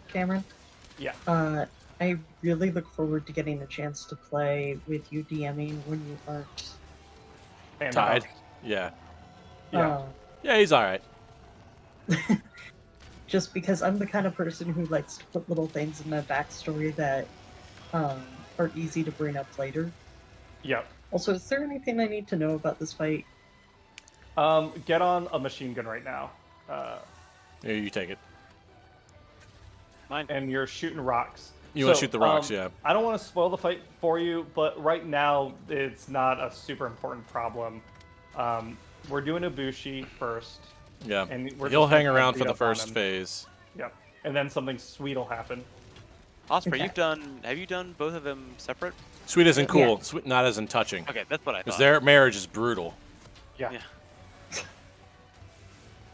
Cameron, Yeah. I really look forward to getting a chance to play with you DMing when you aren't. And, Tied. Yeah. Yeah. Yeah, he's all right. Just because I'm the kind of person who likes to put little things in my backstory that are easy to bring up later. Yep. Also, is there anything I need to know about this fight? Get on a machine gun right now. Here, you take it. Mine. And you're shooting rocks. You want to shoot the rocks, yeah. I don't want to spoil the fight for you, but right now it's not a super important problem. We're doing Ibushi first. Yeah. And we're He'll just hang gonna around beat for the up on first him. phase. Yep. And then something sweet will happen. Osprey, Okay. have you done both of them separate? Sweet isn't cool. Yeah. Sweet, not as in touching. Okay, that's what I Because thought. their marriage is brutal. Yeah. Yeah.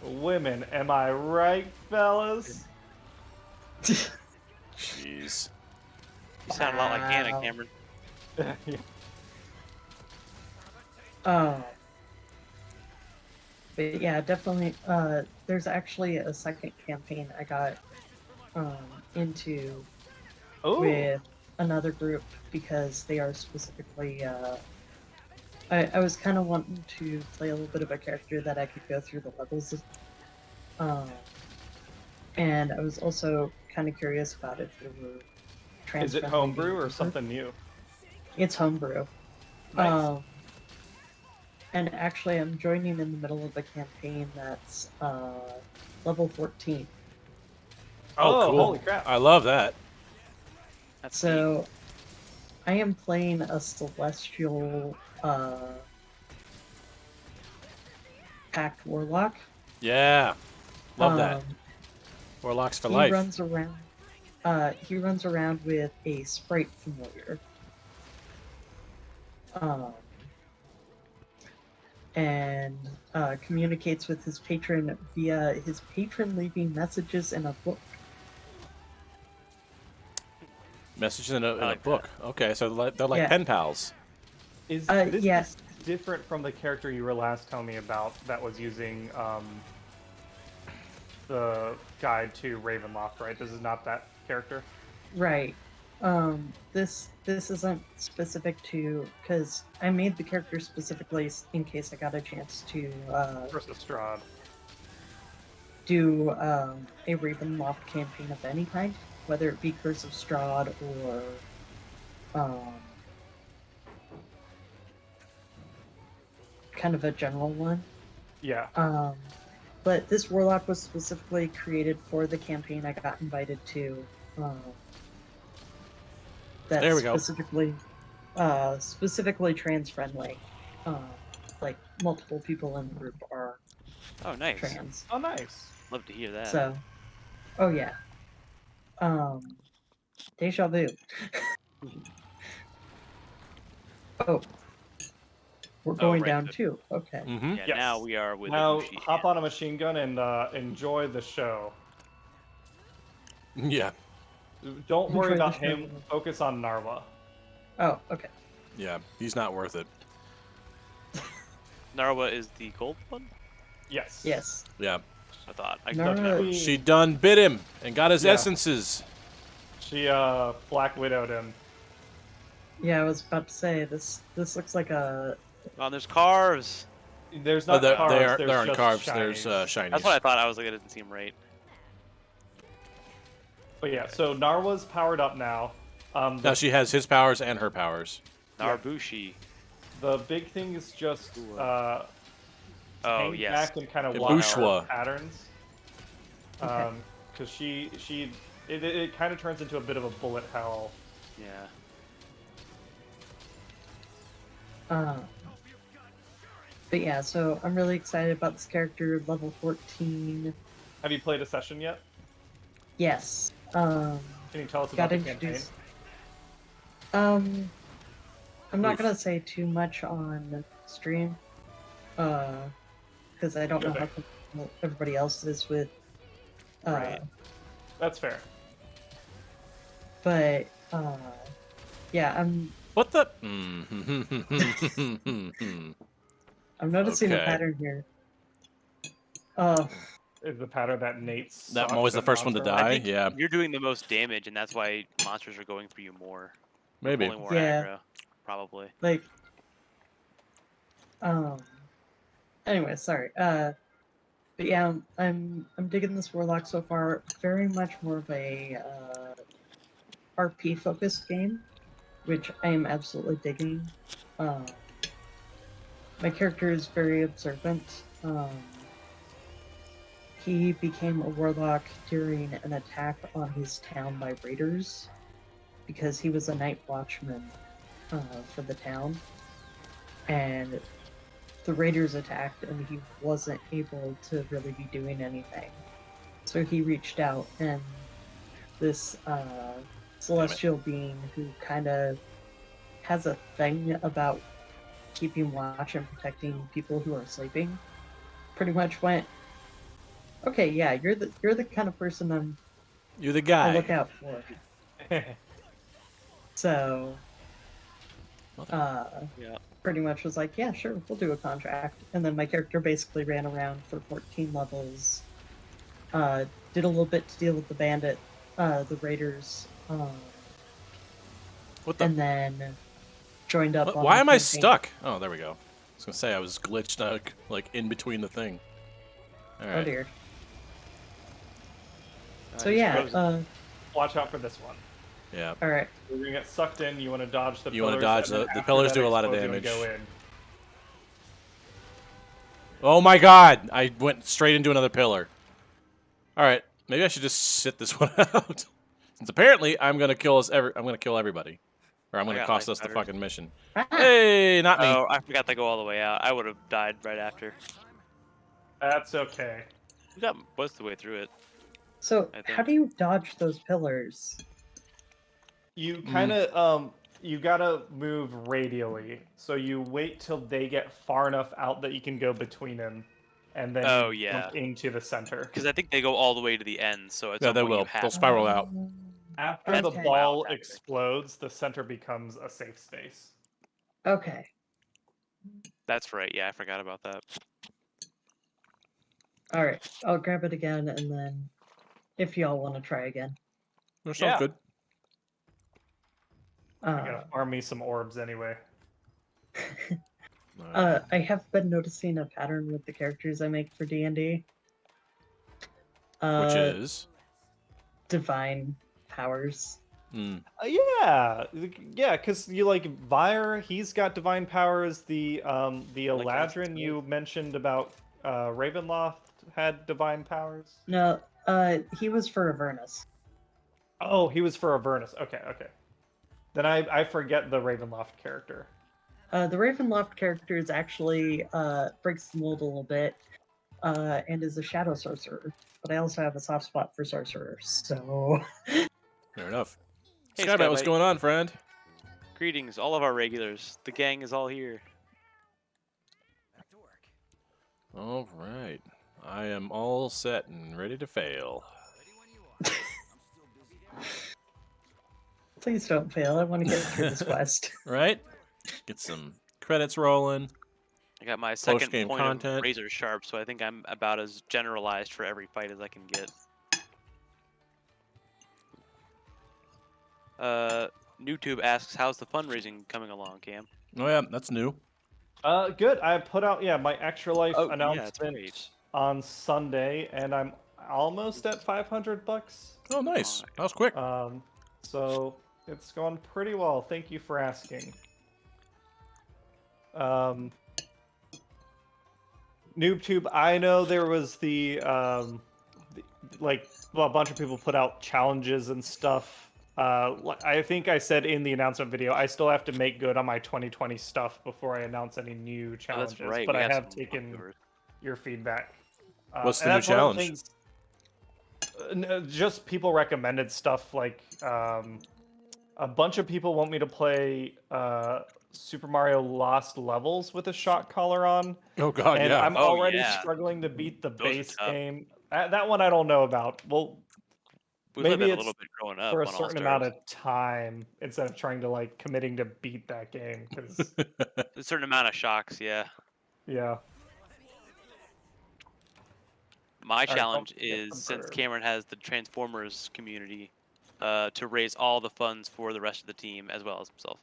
Women, am I right, fellas? Jeez. You sound a lot like Hannah, Wow. Cameron. Yeah. But yeah, definitely. There's actually a second campaign I got into Oh. with another group because they are specifically. I was kind of wanting to play a little bit of a character that I could go through the levels of. And I was also kind of curious about if there were. Is it trans-friendly homebrew or games. something new? It's homebrew. Nice. And actually, I'm joining in the middle of a campaign that's level 14. Oh, cool. holy crap. I love that. That's So, I am playing a celestial pact warlock. Yeah. Love that. Warlocks for he life. runs around. He runs around with a sprite familiar. And communicates with his patron via his patron leaving messages in a book. Messages in a like book. Okay, so they're like Yeah. pen pals. Is yeah. this different from the character you were last telling me about that was using the guide to Ravenloft, right? This is not that character? Right. This isn't specific to, because I made the character specifically in case I got a chance to Versus Strahd. do a Ravenloft campaign of any kind, whether it be Curse of Strahd or kind of a general one. Yeah. But this Warlock was specifically created for the campaign I got invited to. That's There we go. specifically trans friendly. Like multiple people in the group are Oh, nice. trans. Oh, nice. Love to hear that. So, oh yeah. Deja vu. Oh, we're going right, down good. too. Okay. Mm-hmm. Yeah, Yes. now we are with Now Ibushi. hop on a machine gun and enjoy the show. Yeah. Don't worry Enjoy the about show. him. Focus on Narva. Oh, okay. Yeah. He's not worth it. Narwa is the gold one? Yes. Yes. Yeah. I thought. I Narwa- thought never. She done bit him and got his Yeah. essences. She Black Widowed him. Yeah, I was about to say this looks like a Oh, there's cars. There's Oh, not there carbs. aren't There's just carbs. shinies. There's shinies. That's what I thought. I was like, it didn't seem right. But yeah, so Narwa's powered up now. Now she has his powers and her powers. Yeah. Narbushi. The big thing is just Oh, hang yes. back and kind of The watch Bushwa. her patterns. Okay. Because it kind of turns into a bit of a bullet hell. Yeah. But yeah, so I'm really excited about this character, level 14. Have you played a session yet? Yes. Can you tell us about Got the campaign? introduced. I'm not Oof. gonna say too much on stream, because I don't know Okay. how comfortable everybody else is with. Right. That's fair. But yeah, I'm What the? noticing a Okay. pattern here. Is the pattern that Nate's That I'm always the first one to die. I think Yeah, you're doing the most damage, and that's why monsters are going for you more. maybe. Pulling more Yeah. aggro, probably. Like, anyway, sorry. But yeah, I'm digging this Warlock so far. Very much more of a RP focused game, which I am absolutely digging. My character is very observant. He became a warlock during an attack on his town by raiders because he was a night watchman for the town, and the raiders attacked and he wasn't able to really be doing anything. So he reached out, and this celestial being who kind of has a thing about keeping watch and protecting people who are sleeping pretty much went, okay, yeah, you're the kind of person You're the I guy. look out for. So Yeah. pretty much was like, yeah, sure, we'll do a contract. And then my character basically ran around for 14 levels, did a little bit to deal with the bandit, the raiders, What the? and then joined up on Why the am I campaign. stuck? Oh, there we go. I was gonna say I was glitched like in between the thing. All Oh right. dear. So he's yeah, frozen. Watch out for this one. Yeah. all right. You're gonna get sucked in. You want to dodge the You wanna pillars. dodge and then the after pillars that do a lot of explosion, damage. Go in. Oh my God! I went straight into another pillar. All right. Maybe I should just sit this one out. Since apparently I'm gonna kill I'm gonna kill everybody, or I'm gonna got cost life us the patterns. fucking mission. Ah, Hey, not me. Oh, I forgot to go all the way out. I would have died right after. That's okay. We got most of the way through it. So, I how think. do you dodge those pillars? You kind of you gotta move radially. So you wait till they get far enough out that you can go between them, and then Oh, you yeah. jump into the center. Because I think they go all the way to the end, so at Yeah, some they point you will. have They'll to. spiral out. After That's the Okay. ball wild tactic. explodes, the center becomes a safe space. Okay. That's right. Yeah, I forgot about that. All right. I'll grab it again, and then if y'all want to try again. That sounds Yeah. good. I gotta farm me some orbs anyway. Alright. I have been noticing a pattern with the characters I make for D&D. Which is? Divine powers. Yeah, because you like Vyre, he's got divine powers. The Like Eladrin you mentioned about Ravenloft had divine powers. No, he was for Avernus. Oh, he was for Avernus. Okay. Then I forget the Ravenloft character. The Ravenloft character is actually breaks the mold a little bit, and is a shadow sorcerer. But I also have a soft spot for sorcerers, so Fair enough. Hey, Skybite, what's Skybite. going on, friend? Greetings, all of our regulars. The gang is all here. All right. I am all set and ready to fail. please don't fail. I want to get through this quest. Right? Get some credits rolling. I got my second Post-game point content. of razor sharp, so I think I'm about as generalized for every fight as I can get. NewTube asks, how's the fundraising coming along, Cam? Oh yeah, that's new. Good. I put out my Extra Life Oh, yeah, that's announcement great. on Sunday, and I'm almost at $500. Oh, nice. That was quick. So it's going pretty well. Thank you for asking. NoobTube, I know there was like a bunch of people put out challenges and stuff. I think I said in the announcement video, I still have to make good on my 2020 stuff before I announce any new Oh, challenges. that's right. But we I had have some taken viewers. your feedback. What's and the new that's one of challenge? just people recommended stuff like a bunch of people want me to play Super Mario Lost Levels with a shock collar on. Oh god, And yeah. I'm Oh, already yeah. struggling to beat the Those are base tough. game. That one I don't know about. Well, We played maybe that a it's little bit growing up for a on certain All amount Stars. of time instead of trying to like committing to beat that game. Because A certain amount of shocks, yeah. yeah, My right, challenge don't forget is, the since bird. Cameron has the Transformers community, to raise all the funds for the rest of the team as well as himself.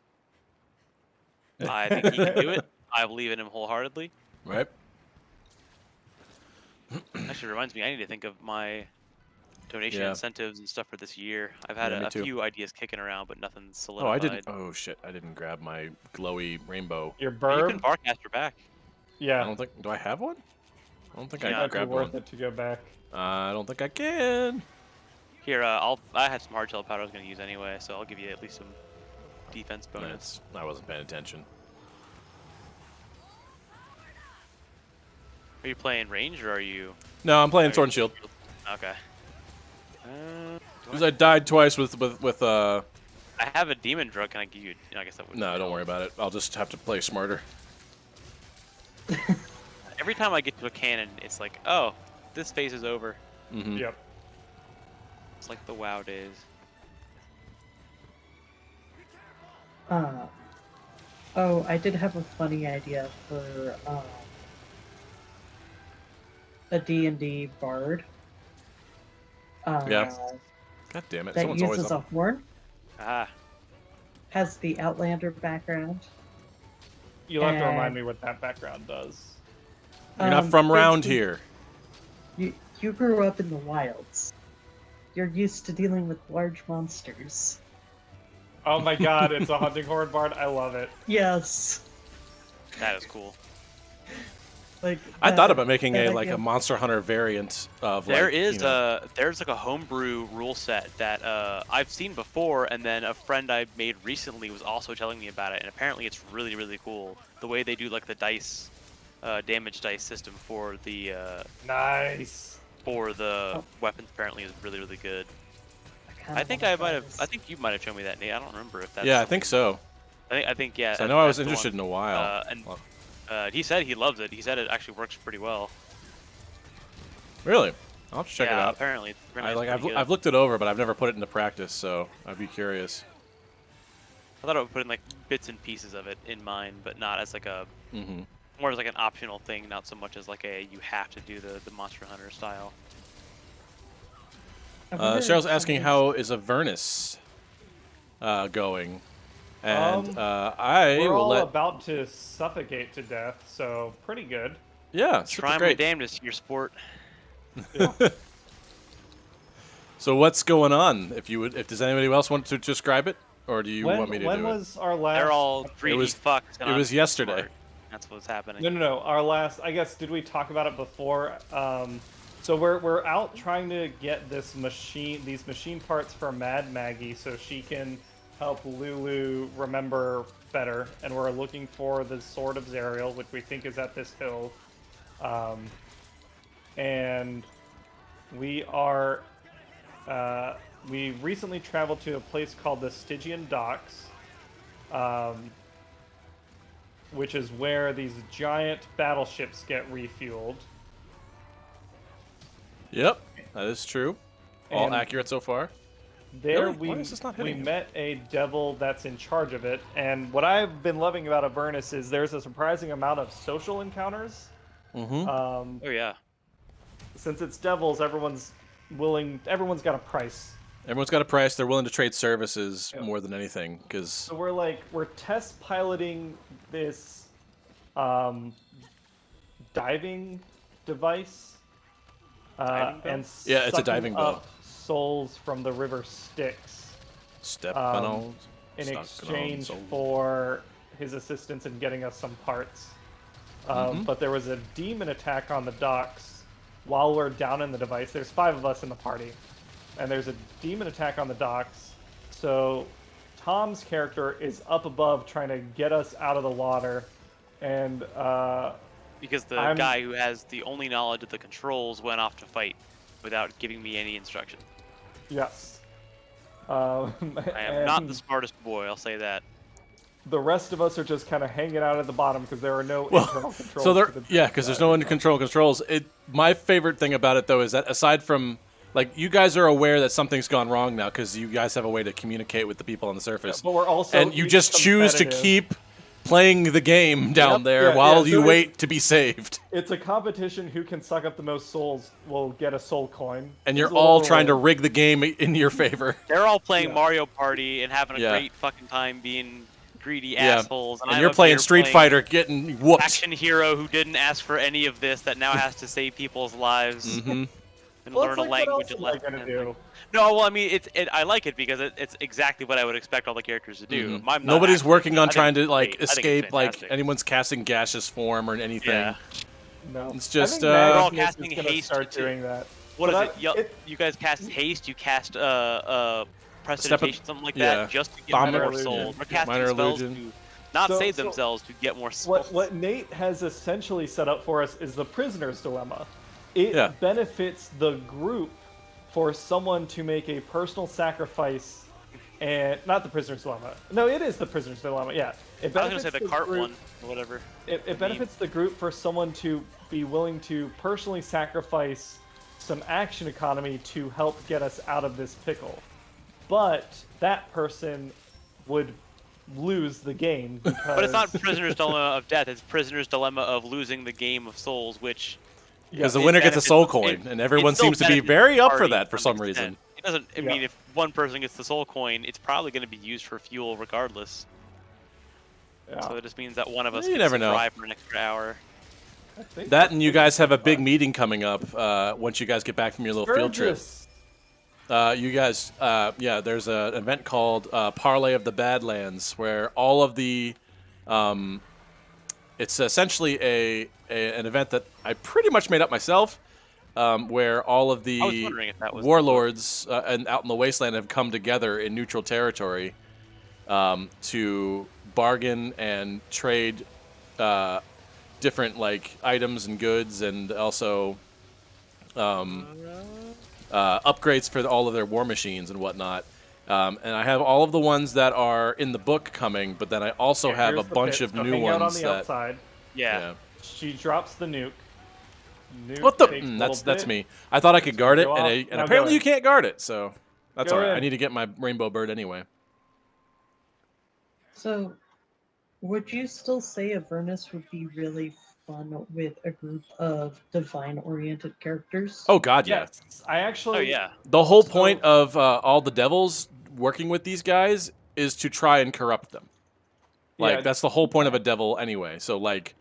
I think he can do it. I believe in him wholeheartedly. Right? Actually, reminds me, I need to think of my donation Yeah. incentives and stuff for this year. I've had Yeah, me a too. few ideas kicking around, but nothing's Oh, solidified. I didn't. Oh shit, I didn't grab my glowy rainbow. Your You bird. can Barcaster back. Yeah, I don't think. Do I have one? I don't think Yeah. I might be grabbed worth one. it to go back. I don't think I can. Here, I had some hardshell powder I was going to use anyway, so I'll give you at least some defense bonus. I wasn't paying attention. Are you playing range or are you? No, I'm playing are Sword you- and Shield. Okay. Because I died twice with I have a demon drug. Can I give you? I guess that would. No, don't worry about it. I'll just have to play smarter. Every time I get to a cannon, it's like, oh, this phase is over. Mm-hmm. Yep. It's like the WoW days. Oh, I did have a funny idea for a D&D bard. Yeah. God damn it! That Someone's always uses a up. horn, Ah, has the Outlander background. You'll have to And- remind me what that background does. You're not from around basically, here. You grew up in the wilds. You're used to dealing with large monsters. Oh my god, it's a hunting horn bard. I love it. Yes. that is cool. Like I that- thought about making that a like idea- a Monster Hunter variant of There like, is you know, there's like a homebrew rule set that I've seen before, and then a friend I made recently was also telling me about it, and apparently it's really, really cool. The way they do like the dice, damage dice system for the Nice. for the weapons apparently is really, really good. kinda I think wanna I try might have. this. I think you might have shown me that, Nate. I don't remember if that's. Yeah, I think so. I think yeah. So I know I was that's the interested one. in a while. And he said he loves it. He said it actually works pretty well. Really? I'll have to check it out. Apparently it's I've pretty good. I've looked it over, but I've never put it into practice, so I'd be curious. I thought I would put in like bits and pieces of it in mine, but not as like a more as like an optional thing, not so much as like a you have to do the Monster Hunter style. I wonder Cheryl's if asking somebody's- how is Avernus going, and I We're will all let. about to suffocate to death, so pretty good. Yeah, super Try my great. damnedest, your sport. So what's going on? If does anybody else want to describe it, or do you want me to when do it? was our last? They're all greedy was- fucks. and it I'm was yesterday. smart. That's what's happening. No. Our last. I guess did we talk about it before? So we're out trying to get these machine parts for Mad Maggie, so she can help Lulu remember better. And we're looking for the Sword of Zariel, which we think is at this hill. And we are. We recently traveled to a place called the Stygian Docks, which is where these giant battleships get refueled. Yep, that is true. All And accurate so far. There Really? Why is this not we hitting him? met a devil that's in charge of it, and what I've been loving about Avernus is there's a surprising amount of social encounters. Oh yeah. Since it's devils, everyone's got a price. Everyone's got a price. They're willing to trade services Yeah. more than anything, because So we're test piloting this diving device, Diving bow? and Yeah, it's a sucking diving bow. up souls from the river Styx step in stuck on exchange soul. for his assistance in getting us some parts. But there was a demon attack on the docks while we're down in the device. There's 5 of us in the party, and there's a demon attack on the docks. So Tom's character is up above trying to get us out of the water, and Because the I'm- guy who has the only knowledge of the controls went off to fight without giving me any instruction. yes. I am not and the smartest boy, I'll say that. the rest of us are just kind of hanging out at the bottom because there are no Well, internal controls. so there, to the yeah, because there's no under control controls. My favorite thing about it though is that aside from like you guys are aware that something's gone wrong now because you guys have a way to communicate with the people on the surface, But we're also and you each just choose to competitive. keep playing the game down Yep, there yeah, while yeah, you so wait to be saved. It's a competition who can suck up the most souls will get a soul coin. And you're It's a all little- trying to rig the game in your favor. They're all playing Yeah. Mario Party and having a Yeah. great fucking time being greedy Yeah. assholes. And I'm you're up playing here Street playing Fighter, getting whooped. action hero who didn't ask for any of this that now has to save people's lives hmm and Well, learn it's a like, what language else and am I lesson gonna and, do? like- No, well, I mean, I like it because it's exactly what I would expect all the characters to do. I'm not Nobody's actually- working I on think trying to it's like great. I think it's escape like fantastic. anyone's casting gaseous form or anything. Yeah. No. It's I just, think we're all Maximus is casting gonna haste start to- doing that. What is But it? You guys cast haste. You cast prestidigitation, something like yeah. that, just to get Minor more illusion. souls. We're casting Minor spells illusion. to not So- save so themselves to get more souls. What Nate has essentially set up for us is the prisoner's dilemma. It Yeah. benefits the group for someone to make a personal sacrifice, and not the prisoner's dilemma. No, it is the prisoner's dilemma. Yeah, it I was gonna say benefits the cart group. one or whatever. It benefits the group for someone to be willing to personally sacrifice some action economy to help get us out of this pickle. But that person would lose the game because But it's not prisoner's dilemma of death. It's prisoner's dilemma of losing the game of souls, which Because the it winner gets a benefits- soul coin, it- and everyone it still seems to be benefits very the up for party that for to some extent. reason. It doesn't. I mean, if one person gets the soul coin, it's probably going to be used for fuel regardless. Yeah, So it just means that one of us You can never know. survive for an extra hour. I think That and you guys have a big meeting coming up once you guys get back from your little field trip. Sturgis. You guys, yeah, there's an event called Parlay of the Badlands where all of the, it's essentially an event that I pretty much made up myself, where all of I was the wondering if that was warlords and out in the wasteland have come together in neutral territory to bargain and trade different like items and goods, and also upgrades for all of their war machines and whatnot. And I have all of the ones that are in the book coming, but then I also have a Here's the bunch pit. of So new hang out on ones the that. outside. Yeah. She drops the nuke. Nuke What the? takes a That's little bit. me. I thought I could It's guard it, gonna go and, off. and Now apparently go you in. can't guard it. So that's Go all right. I in. need to get my rainbow bird anyway. So, would you still say Avernus would be really fun with a group of divine-oriented characters? Oh God, yeah. Yes, I actually. Oh yeah. The whole So- point of all the devils working with these guys is to try and corrupt them. Like Yeah. that's the whole point of a devil anyway. So like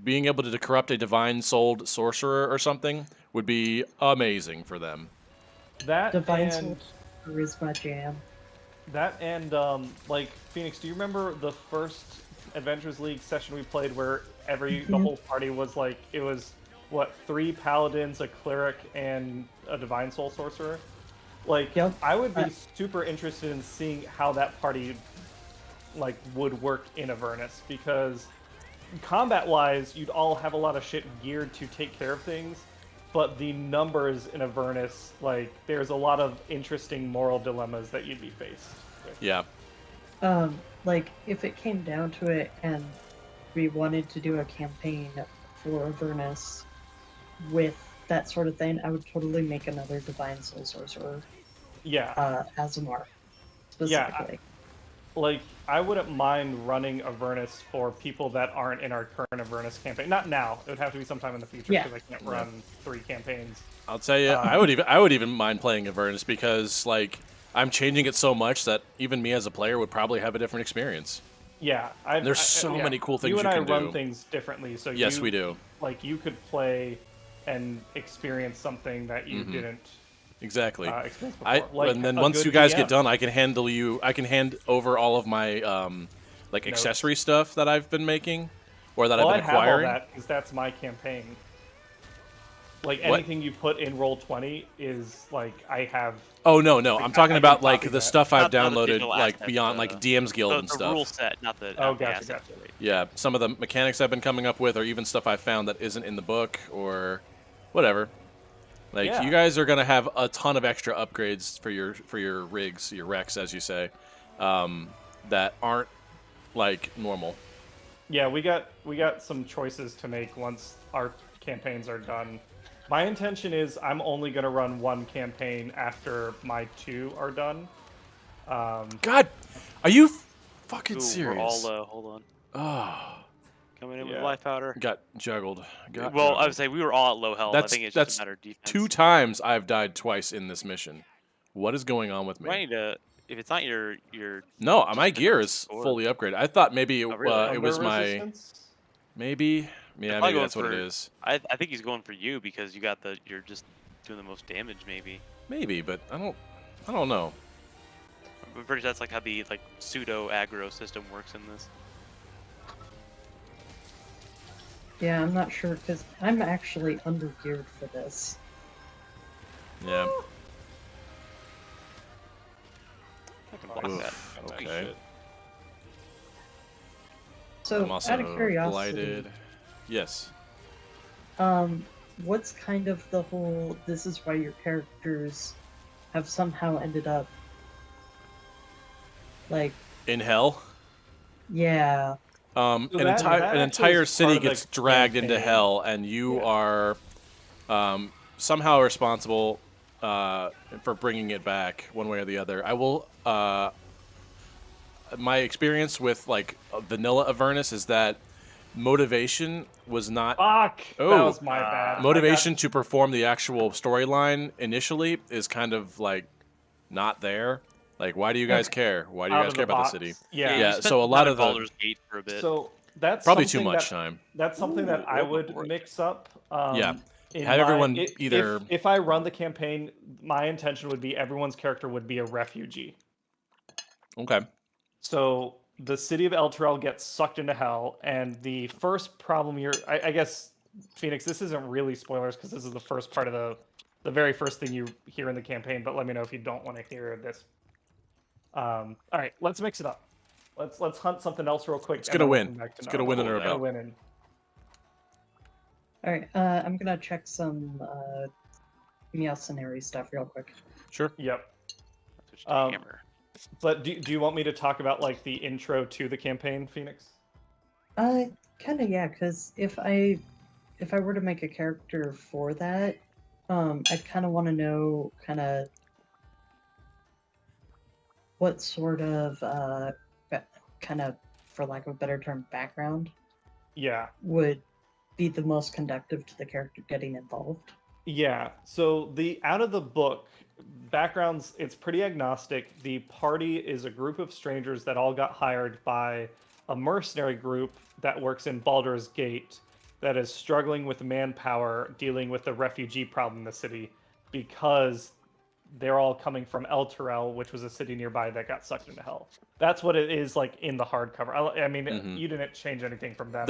being able to corrupt a divine-souled sorcerer or something would be amazing for them. That Divine and Soul is my jam. like Phoenix, do you remember the first Adventures League session we played where the whole party was like it was what 3 paladins, a cleric, and a divine soul sorcerer? Like Yep. I would be super interested in seeing how that party like would work in Avernus because combat-wise, you'd all have a lot of shit geared to take care of things, but the numbers in Avernus, like, there's a lot of interesting moral dilemmas that you'd be faced with. Yeah. Like, if it came down to it and we wanted to do a campaign for Avernus with that sort of thing, I would totally make another Divine Soul Sorcerer Yeah. Azamar, specifically. Like, I wouldn't mind running Avernus for people that aren't in our current Avernus campaign. Not now. It would have to be sometime in the future Yeah. because I can't run 3 campaigns. I'll tell you, I would even mind playing Avernus because like I'm changing it so much that even me as a player would probably have a different experience. Yeah. There's so many cool things you and you I can run do. things differently, so Yes, we do. Like, you could play and experience something that you didn't Exactly. experience before. And then a once good you guys DM. get done, I can hand over all of my like Notes. accessory stuff that I've been making or that Well, I've been I have all acquiring. that because that's my campaign. Like What? anything you put in Roll20 is like I have. Oh no, I'm I talking can about like copy the that. stuff I've Not the downloaded digital like assets, beyond like DM's Guild and the stuff. rule set, not the Oh, not the gotcha, assets. gotcha. Yeah, some of the mechanics I've been coming up with, or even stuff I found that isn't in the book, or whatever. Like Yeah. you guys are gonna have a ton of extra upgrades for your rigs, your Rex, as you say, that aren't like normal. Yeah, we got some choices to make once our campaigns are done. My intention is I'm only gonna run 1 campaign after my 2 are done. God, are you fucking Ooh, serious? we're all low. Hold on. Oh, Coming in with Yeah. life powder. got juggled. Well, I would say we were all at low health. I That's- think it's that's just a matter of defense. 2 times I've died twice in this mission. What is going on with You might me? need to, if it's not your No, my just gear a is sword. fully upgraded. I thought maybe Oh, really? it was Thunder my resistance? maybe. Yeah, probably maybe going that's what it for- is. I think he's going for you because you got you're just doing the most damage maybe. Maybe, but I don't know. I'm pretty sure that's like how the pseudo aggro system works in this. Yeah, I'm not sure, because I'm actually under-geared for this. Yeah. I can block that. Oof, Sweet okay. shit. So, I'm also out of curiosity, blighted. Yes. what's kind of the whole, this is why your characters have somehow ended up, like, In hell, yeah, So an that actually entire is city part of the gets dragged into campaign. hell, and you are somehow responsible for bringing it back one way or the other. I will. My experience with like vanilla Avernus is that motivation was not Fuck! That Oh. was my bad. motivation to perform the actual storyline initially is kind of like not there. Like, why do you guys care? Why do you Out guys of care about box. the city? Yeah. Yeah, you spent so a some lot time of in the- Baldur's Gate for a bit. So that's Probably too something much that, time. That's something that I would mix up. Yeah. in Have everyone if- either- If I run the campaign, my intention would be everyone's character would be a refugee. Okay. So the city of Elturel gets sucked into hell, and the first problem I guess, Phoenix, this isn't really spoilers because this is the first part of the very first thing you hear in the campaign, but let me know if you don't want to hear this. All right, let's mix it up. Let's hunt something else real quick. Let's and get a then we'll win. come back to Let's get a win under our Get a belt. win in. alright, I'm gonna check some me out scenario stuff real quick. Sure. Yep. Switch to Um, hammer. But do you want me to talk about like the intro to the campaign, Phoenix? Kind of, yeah. Because if I were to make a character for that, I'd kind of want to know kind of what sort of kind of, for lack of a better term, background Yeah. would be the most conductive to the character getting involved. Yeah. So the out of the book backgrounds, it's pretty agnostic. The party is a group of strangers that all got hired by a mercenary group that works in Baldur's Gate that is struggling with manpower dealing with the refugee problem in the city because they're all coming from El Terrell, which was a city nearby that got sucked into hell. That's what it is like in the hardcover. I mean, you didn't change anything from that.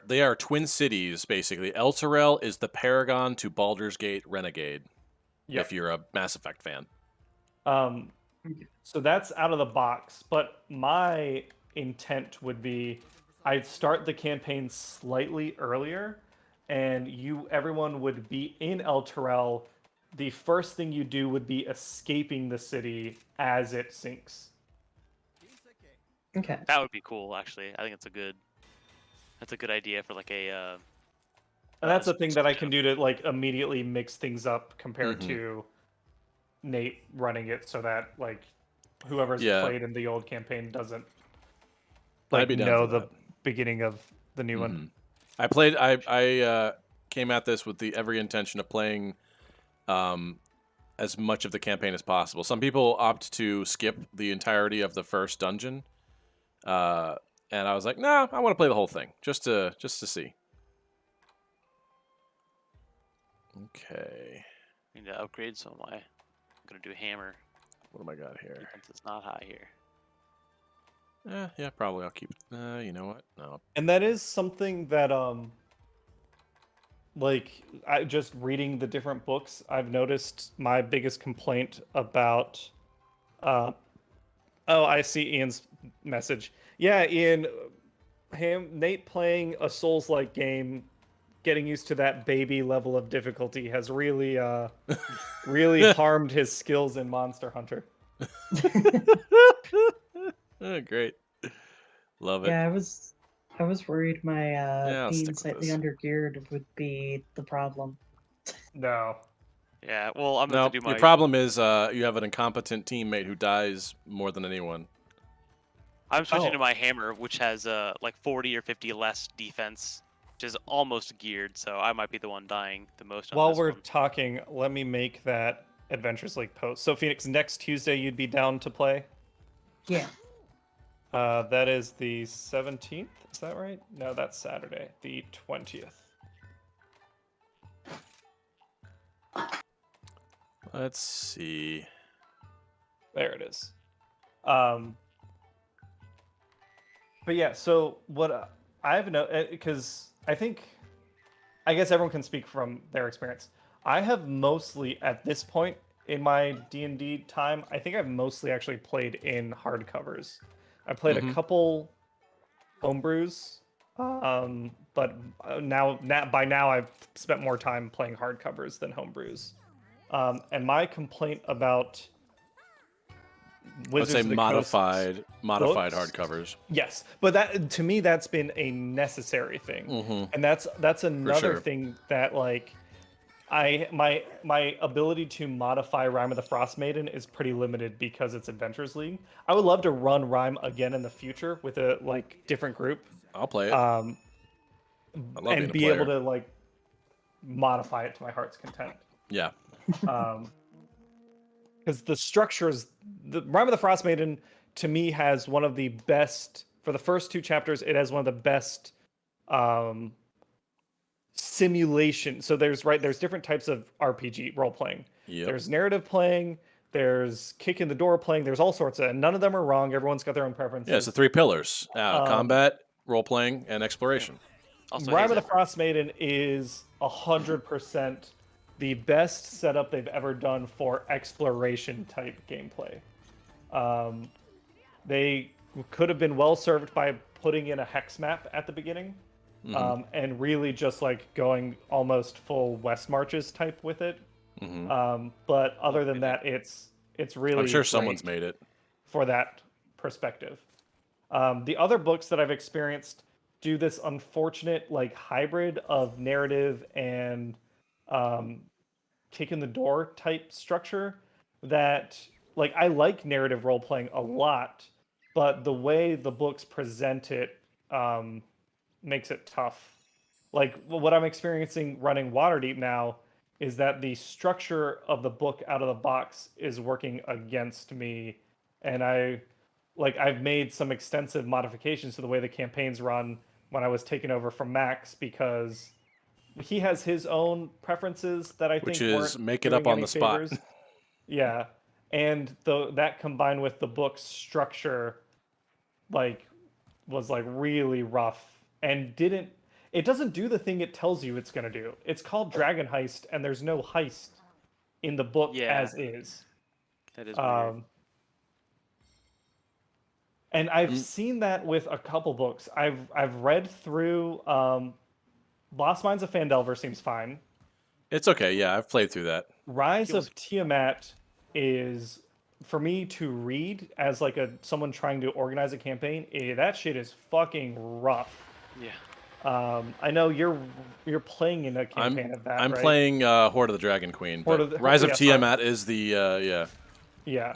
They are twin cities basically. El Terrell is the paragon to Baldur's Gate Renegade. Yep. If you're a Mass Effect fan. So that's out of the box. But my intent would be, I'd start the campaign slightly earlier, and everyone would be in El Terrell. The first thing you do would be escaping the city as it sinks. Okay. That would be cool, actually. I think that's a good idea for like a. And that's a thing that I can do to like immediately mix things up compared to Nate running it, so that like whoever's played in the old campaign doesn't like know the beginning of the new one. I came at this with the every intention of playing as much of the campaign as possible. Some people opt to skip the entirety of the first dungeon, and I was like, no, I want to play the whole thing just to see. Okay. I need to upgrade, so I'm gonna do hammer. What am I got here? Defense is not high here. Yeah, probably I'll keep. You know what? No. And that is something that like I just reading the different books, I've noticed my biggest complaint about. Oh, I see Ian's message. Yeah, Ian, Nate playing a Souls-like game, getting used to that baby level of difficulty has really really harmed his skills in Monster Hunter. Oh, great. Love it. Yeah, I was worried my being stick with slightly this. undergeared would be the problem. No. Yeah, well, I'm No, gonna do my. your problem is you have an incompetent teammate who dies more than anyone. I'm switching to my hammer, which has like 40 or 50 less defense, which is almost geared. So I might be the one dying the most. On While this we're one. talking, let me make that Adventures League post. So Phoenix, next Tuesday you'd be down to play? Yeah. That is the 17th. Is that right? No, that's Saturday, the 20th. Let's see. There it is. But yeah, so what I have because I guess everyone can speak from their experience. I have mostly, at this point in my D&D time, I think I've mostly actually played in hardcovers. I played a couple homebrews, but by now I've spent more time playing hardcovers than homebrews. And my complaint about Wizards I'd of say the modified books? hardcovers. Yes, but that to me that's been a necessary thing, and that's another thing that like my ability to modify Rime of the Frost Maiden is pretty limited because it's Adventures League. I would love to run Rime again in the future with a like different group. I'll play it. I love and be able to like modify it to my heart's content. Yeah. Because the structures, the Rime of the Frost Maiden to me has one of the best, for the first two chapters, it has one of the best simulation. So there's different types of RPG role playing. Yep. There's narrative playing, there's kick in the door playing, there's all sorts of, and none of them are wrong. Everyone's got their own preferences. Yeah, it's the three pillars: combat, role playing, and exploration. Also, Rime of the Frost Maiden is 100% the best setup they've ever done for exploration type gameplay. They could have been well served by putting in a hex map at the beginning, and really just like going almost full West Marches type with it. But other than that, it's really I'm sure great someone's made it. for that perspective. The other books that I've experienced do this unfortunate like hybrid of narrative and kick in the door type structure that like I like narrative role playing a lot, but the way the books present it makes it tough. Like what I'm experiencing running Waterdeep now is that the structure of the book out of the box is working against me, and I've made some extensive modifications to the way the campaigns run when I was taking over from Max because he has his own preferences that I think Which is weren't make it doing up on any the spot. favors. Yeah, and that combined with the book's structure, like, was like really rough and it doesn't do the thing it tells you it's gonna do. It's called Dragon Heist, and there's no heist in the book Yeah. as is. That is weird. And I've seen that with a couple books. I've read through Lost Mines of Phandelver seems fine. It's okay. Yeah, I've played through that. Rise of Tiamat is for me to read as like someone trying to organize a campaign. That shit is fucking rough. Yeah. I know you're playing in a campaign of that. I'm right? playing Horde of the Dragon Queen, Horde but of the- Rise of yeah, sorry. Tiamat is the yeah. Yeah.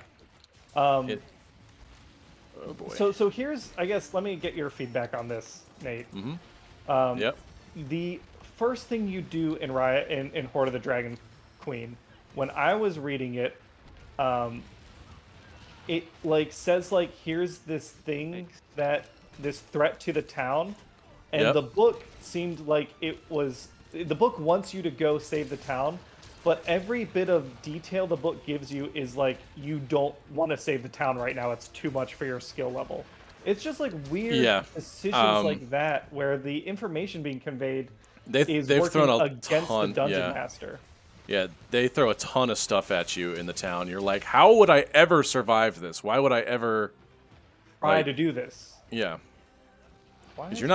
Oh boy. So here's, I guess, let me get your feedback on this, Nate. Yep. The first thing you do in Riot in Horde of the Dragon Queen, when I was reading it, it like says like here's this thing this threat to the town, and Yep. the book seemed like the book wants you to go save the town, but every bit of detail the book gives you is like you don't want to save the town right now. It's too much for your skill level. It's just like weird decisions like that where the information being conveyed is they've working thrown a against ton, the dungeon yeah. master. Yeah, they throw a ton of stuff at you in the town. You're like, how would I ever survive this? Why would I ever Try to do this. Yeah, Why because is you're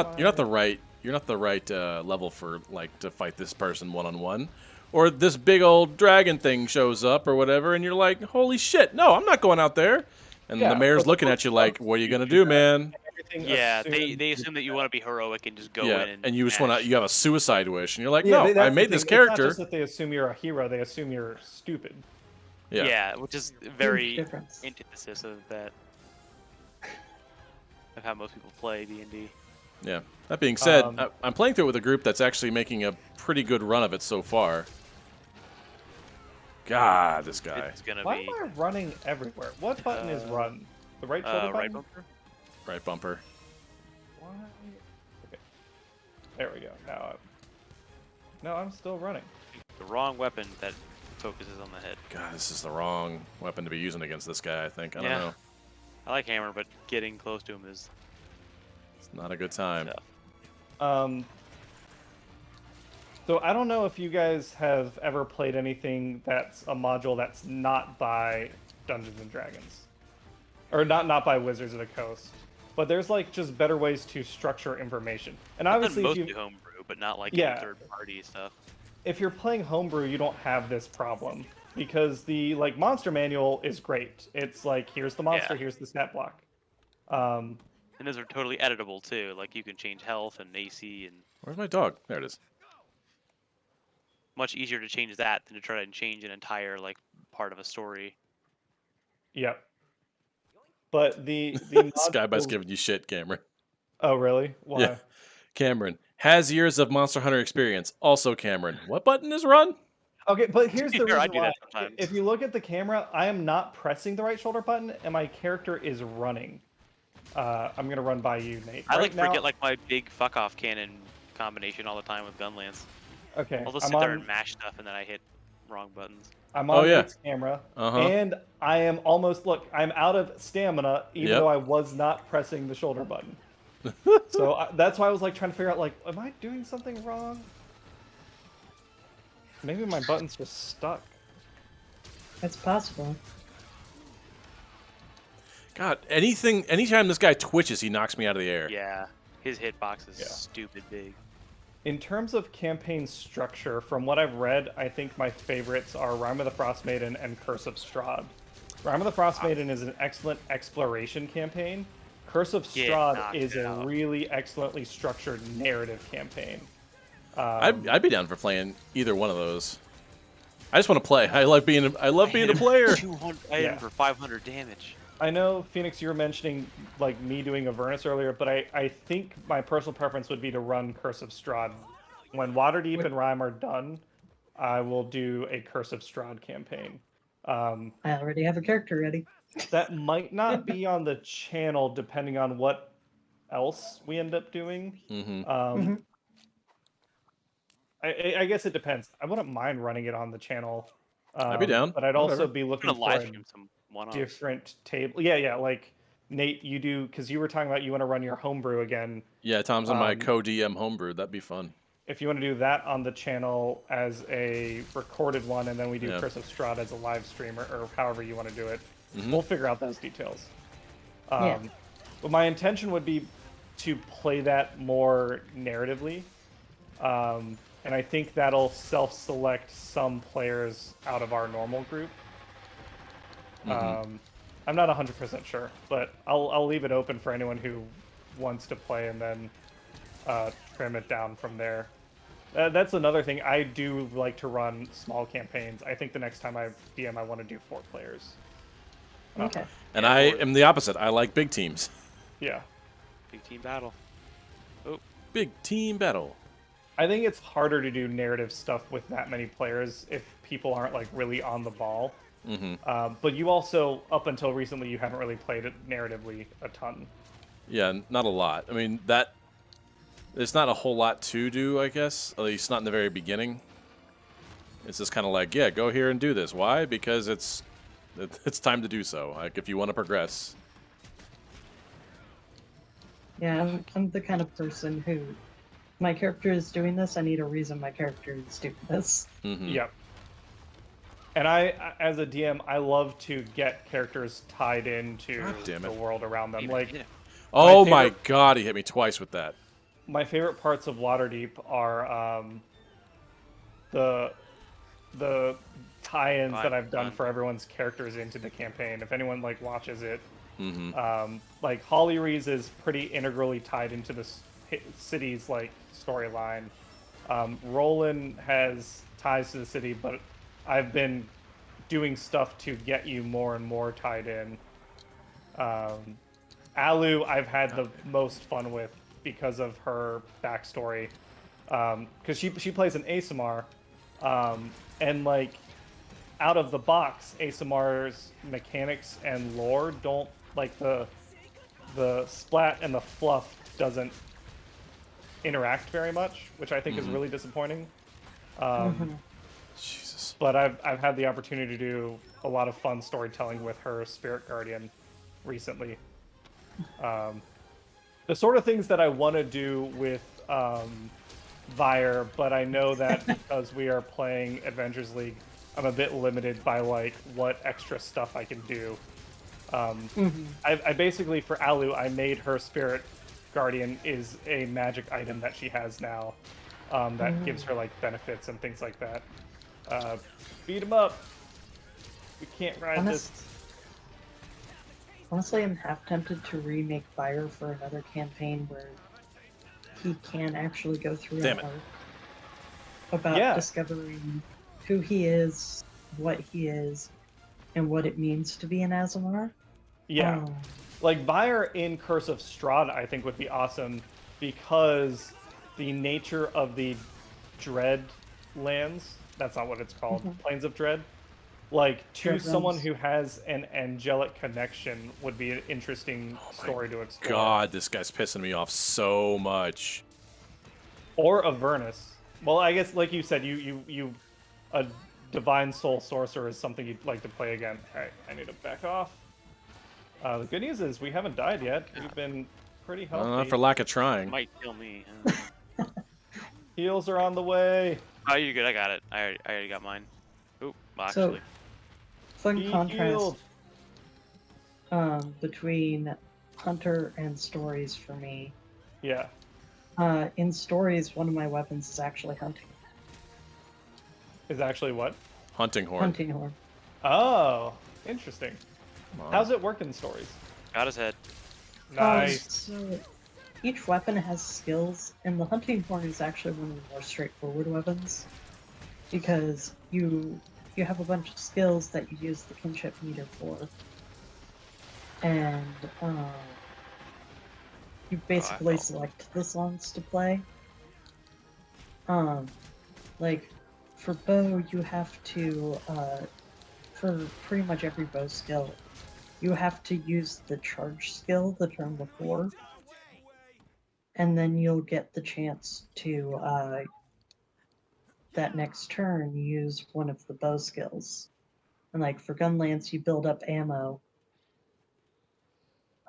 not the right level for like to fight this person one-on-one, or this big old dragon thing shows up or whatever, and you're like, holy shit, no, I'm not going out there. And Yeah, the mayor's but the looking book at you like, loves what are you you gonna to do, do that. man? Everything Yeah, assumed- they assume that you want to be heroic and just go Yeah, in and you just want to, you have a suicide wish, and you're like, Yeah, no, that's I the made this thing. It's not character. just that they assume you're a hero; they assume you're stupid. Yeah. which is very difference. antithesis of that. Of how most people play D&D. Yeah. That being said, I'm playing through it with a group that's actually making a pretty good run of it so far. God, this guy. It's gonna Why be am I running everywhere? What button is run? The right shoulder button? right bumper. Right bumper. Why? Okay. There we go. No, I'm still running. The wrong weapon that focuses on the head. God, this is the wrong weapon to be using against this guy, I think. I don't know. I like hammer, but getting close to him is It's not a good time. tough. So I don't know if you guys have ever played anything that's a module that's not by Dungeons and Dragons, or not by Wizards of the Coast. But there's like just better ways to structure information. And I've done obviously, if mostly homebrew, but not like Yeah. third-party stuff. if you're playing homebrew, you don't have this problem because the like monster manual is great. It's like here's the monster, Yeah. here's the stat block. And those are totally editable too. Like you can change health and AC, and Where's my dog? There it is. much easier to change that than to try to change an entire like part of a story. Yep. But the Skybite's module- giving you shit, Cameron. Oh really? Why? Yeah. Cameron has years of Monster Hunter experience. Also, Cameron, what button is run? Okay, but here's the Sure, I reason do why. that sometimes. If you look at the camera, I am not pressing the right shoulder button, and my character is running. I'm gonna run by you, Nate. I Right like now- forget like my big fuck off cannon combination all the time with Gunlance. Okay, I'll just I'm sit there on, and mash stuff, and then I hit wrong buttons. I'm Oh, on yeah. Nate's camera, Uh-huh. and I am almost I'm out of stamina, even Yep. though I was not pressing the shoulder button. So that's why I was like trying to figure out like, am I doing something wrong? Maybe my button's just stuck. It's possible. God, anytime this guy twitches, he knocks me out of the air. Yeah, his hitbox is Yeah. stupid big. In terms of campaign structure, from what I've read, I think my favorites are Rime of the Frost Maiden and Curse of Strahd. Rime of the Frost Maiden is an excellent exploration campaign. Curse of Get Strahd knocked is a out. really excellently structured narrative campaign. I'd be down for playing either one of those. I just want to play. I love being a player. 200 item Yeah. for 500 damage. I know, Phoenix, you were mentioning like me doing Avernus earlier, but I think my personal preference would be to run Curse of Strahd. When Waterdeep and Rime are done, I will do a Curse of Strahd campaign. I already have a character ready. That might not be on the channel depending on what else we end up doing. Mm-hmm. I guess it depends. I wouldn't mind running it on the channel. I'd be down. But I'd Whatever. also be I'm looking gonna for live a stream some one-offs. different table. Yeah, like Nate, you do, because you were talking about you want to run your homebrew again. Yeah, Tom's on my co-DM homebrew. That'd be fun. If you want to do that on the channel as a recorded one, and then we do Yeah. Curse of Strahd as a live stream, or however you want to do it, Mhm. we'll figure out those details. Yeah. But my intention would be to play that more narratively. And I think that'll self-select some players out of our normal group. Mhm. I'm not 100% sure, but I'll leave it open for anyone who wants to play and then trim it down from there. That's another thing. I do like to run small campaigns. I think the next time I DM, I want to do 4 players. Okay. And I am the opposite. I like big teams. Yeah. Big team battle. Big team battle. I think it's harder to do narrative stuff with that many players if people aren't like really on the ball. Mm-hmm. But you also, up until recently, you haven't really played it narratively a ton. Yeah, not a lot. I mean, there's not a whole lot to do, I guess. At least not in the very beginning. It's just kind of like, yeah, go here and do this. Why? Because it's time to do so. Like, if you want to progress. Yeah, I'm the kind of person who, my character is doing this, I need a reason my character is doing this. Mm-hmm. Yep. And I, as a DM, I love to get characters tied into God damn the it. world around them. Like, Oh My my favorite- god, he hit me twice with that. my favorite parts of Waterdeep are the tie-ins that I've done for everyone's characters into the campaign. If anyone like watches it, Mm-hmm. like Hollyrees is pretty integrally tied into the city's like storyline. Roland has ties to the city, but I've been doing stuff to get you more and more tied in. Alu, I've had the most fun with because of her backstory. Because she plays an ASMR, and like out of the box, ASMR's mechanics and lore don't like the splat and the fluff doesn't interact very much, which I think is really disappointing. Jesus. But I've had the opportunity to do a lot of fun storytelling with her Spirit Guardian recently. The sort of things that I want to do with Vire, but I know that because we are playing Adventures League, I'm a bit limited by like what extra stuff I can do. I basically, for Alu, I made her Spirit Guardian is a magic item that she has now that gives her like benefits and things like that. Beat him up. We can't ride this. Honestly, I'm half tempted to remake Fire for another campaign where he can actually go through Damn an it. arc about Yeah. discovering who he is, what he is, and what it means to be an Azamar. Yeah. Like Vire in Curse of Strahd, I think would be awesome because the nature of the Dread lands, that's not what it's called, Plains of Dread, like to Dread someone realms. who has an angelic connection would be an interesting story to explore. God, this guy's pissing me off so much. Or Avernus. Well, I guess like you said, you a Divine Soul Sorcerer is something you'd like to play again. Alright, I need to back off. The good news is we haven't died yet. We've been pretty healthy. Not for lack of trying. Might kill me. Heals are on the way. Oh, you're good. I got it. I already got mine. Oop, well, So- actually. Fun Be contrast healed. between Hunter and Stories for me. Yeah. In stories, one of my weapons is actually hunting. Is actually what? Hunting horn. Hunting horn. Oh, interesting. Come on. How's it work in stories? Got his head. Nice. So each weapon has skills, and the hunting horn is actually one of the more straightforward weapons because you have a bunch of skills that you use the kinship meter for, and you basically select the songs to play. Like for bow, you have to for pretty much every bow skill, you have to use the charge skill the turn before, and then you'll get the chance to that next turn use one of the bow skills. And like for gun lance, you build up ammo.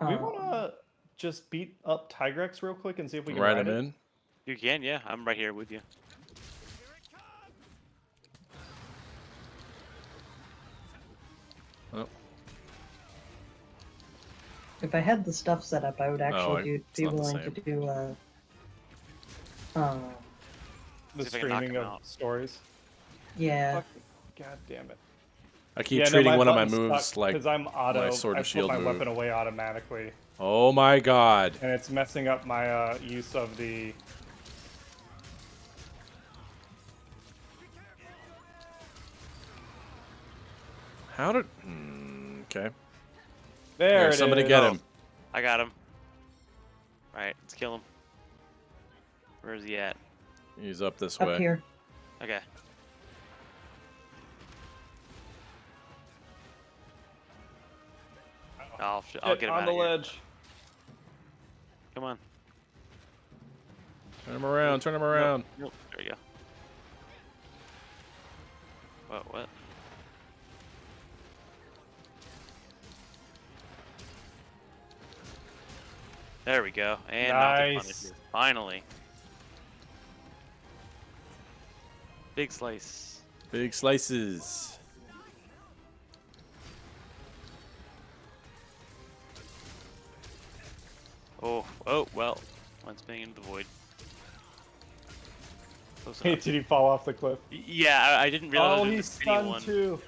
We want to just beat up Tigrex real quick and see if we can Ride ride him it. in. You can, yeah. I'm right here with you. Oh, If I had the stuff set up, I would actually it's be not the willing to same. do The See if I can knock streaming him of out. stories. yeah. Fuck, God damn it. I keep Yeah, treating no, one of my button's moves stuck like 'cause I'm auto. my sword I and put shield my move. weapon away automatically, Oh my god. and it's messing up my use of the. How did... okay. There it somebody is. get him. I got him. Alright, let's kill him. Where is he at? He's up this Up way. here. Okay. I'll get him on out the of here. ledge. Come on. Turn him around, turn him around. Nope. There you go. What? There we go. And mounted Nice. punishment. Finally. Big slice. Big slices. Oh, well. One's being into the void. Close Hey, enough. did he fall off the cliff? Yeah, I didn't realize Oh, there he's was a skinny stunned one. too.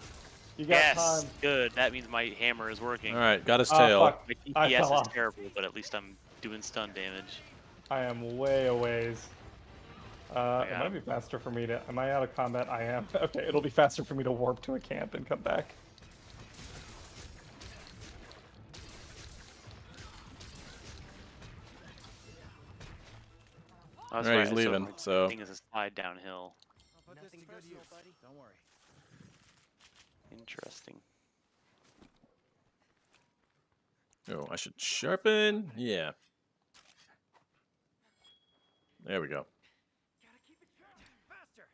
You got Yes, time. good. That means my hammer is working. Alright, got his Oh, tail. fuck. My I DPS fell is off. terrible, but at least I'm doing stun damage. I am way a ways. It got might him. be faster for me to. Am I out of combat? I am. Okay, it'll be faster for me to warp to a camp and come back. Oh, that's Alright, right, he's leaving, my so- thing is a slide downhill. Nothing to good use. Don't worry. Interesting. Oh, I should sharpen. Yeah. There we go. Gotta keep it sharp. Faster.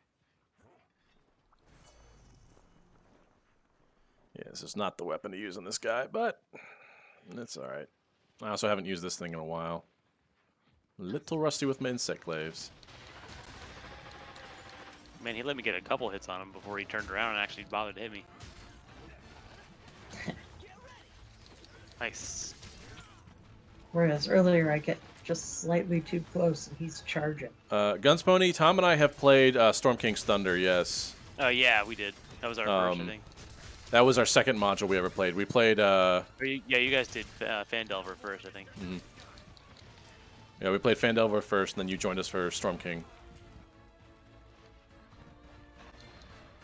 Yeah, this is not the weapon to use on this guy, but it's alright. I also haven't used this thing in a while. Little rusty with my insect glaives. Man, he let me get a couple hits on him before he turned around and actually bothered to hit me. Nice. Whereas earlier I get just slightly too close and he's charging. Gunspony, Tom and I have played Storm King's Thunder, yes. Oh, yeah, we did. That was our first, I think. That was our second module we ever played. We played, Or yeah, you guys did Fandelver first, I think. yeah, we played Fandelver first, and then you joined us for Storm King.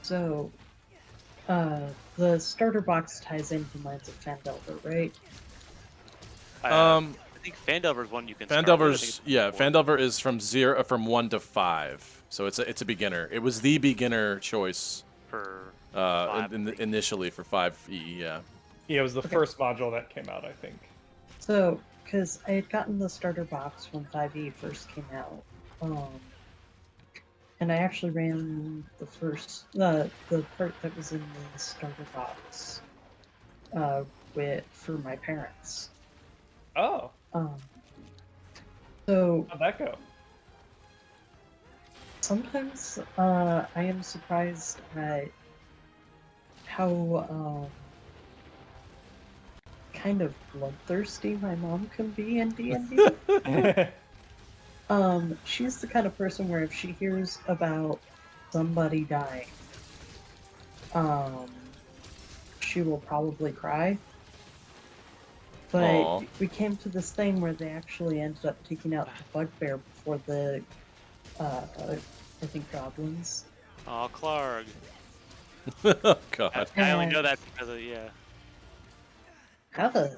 So, the starter box ties into Mines of Fandelver, right? I think Fandelver is one you can start with. I think Fandelver's it's yeah, 4. Fandelver is from 1 to 5, so it's a beginner. It was the beginner choice For 5, initially for 5e. Yeah. Yeah, it was the first module that came out, I think. So, because I had gotten the starter box when 5e first came out, and I actually ran the part that was in the starter box for my parents. Oh, So how'd that go? sometimes I am surprised at how kind of bloodthirsty my mom can be in D&D. She's the kind of person where if she hears about somebody dying, um, she will probably cry. But Aw. we came to this thing where they actually ended up taking out the bugbear before the, I think, goblins. Oh, Clark. Oh God. I only know And- that because of, yeah. How the...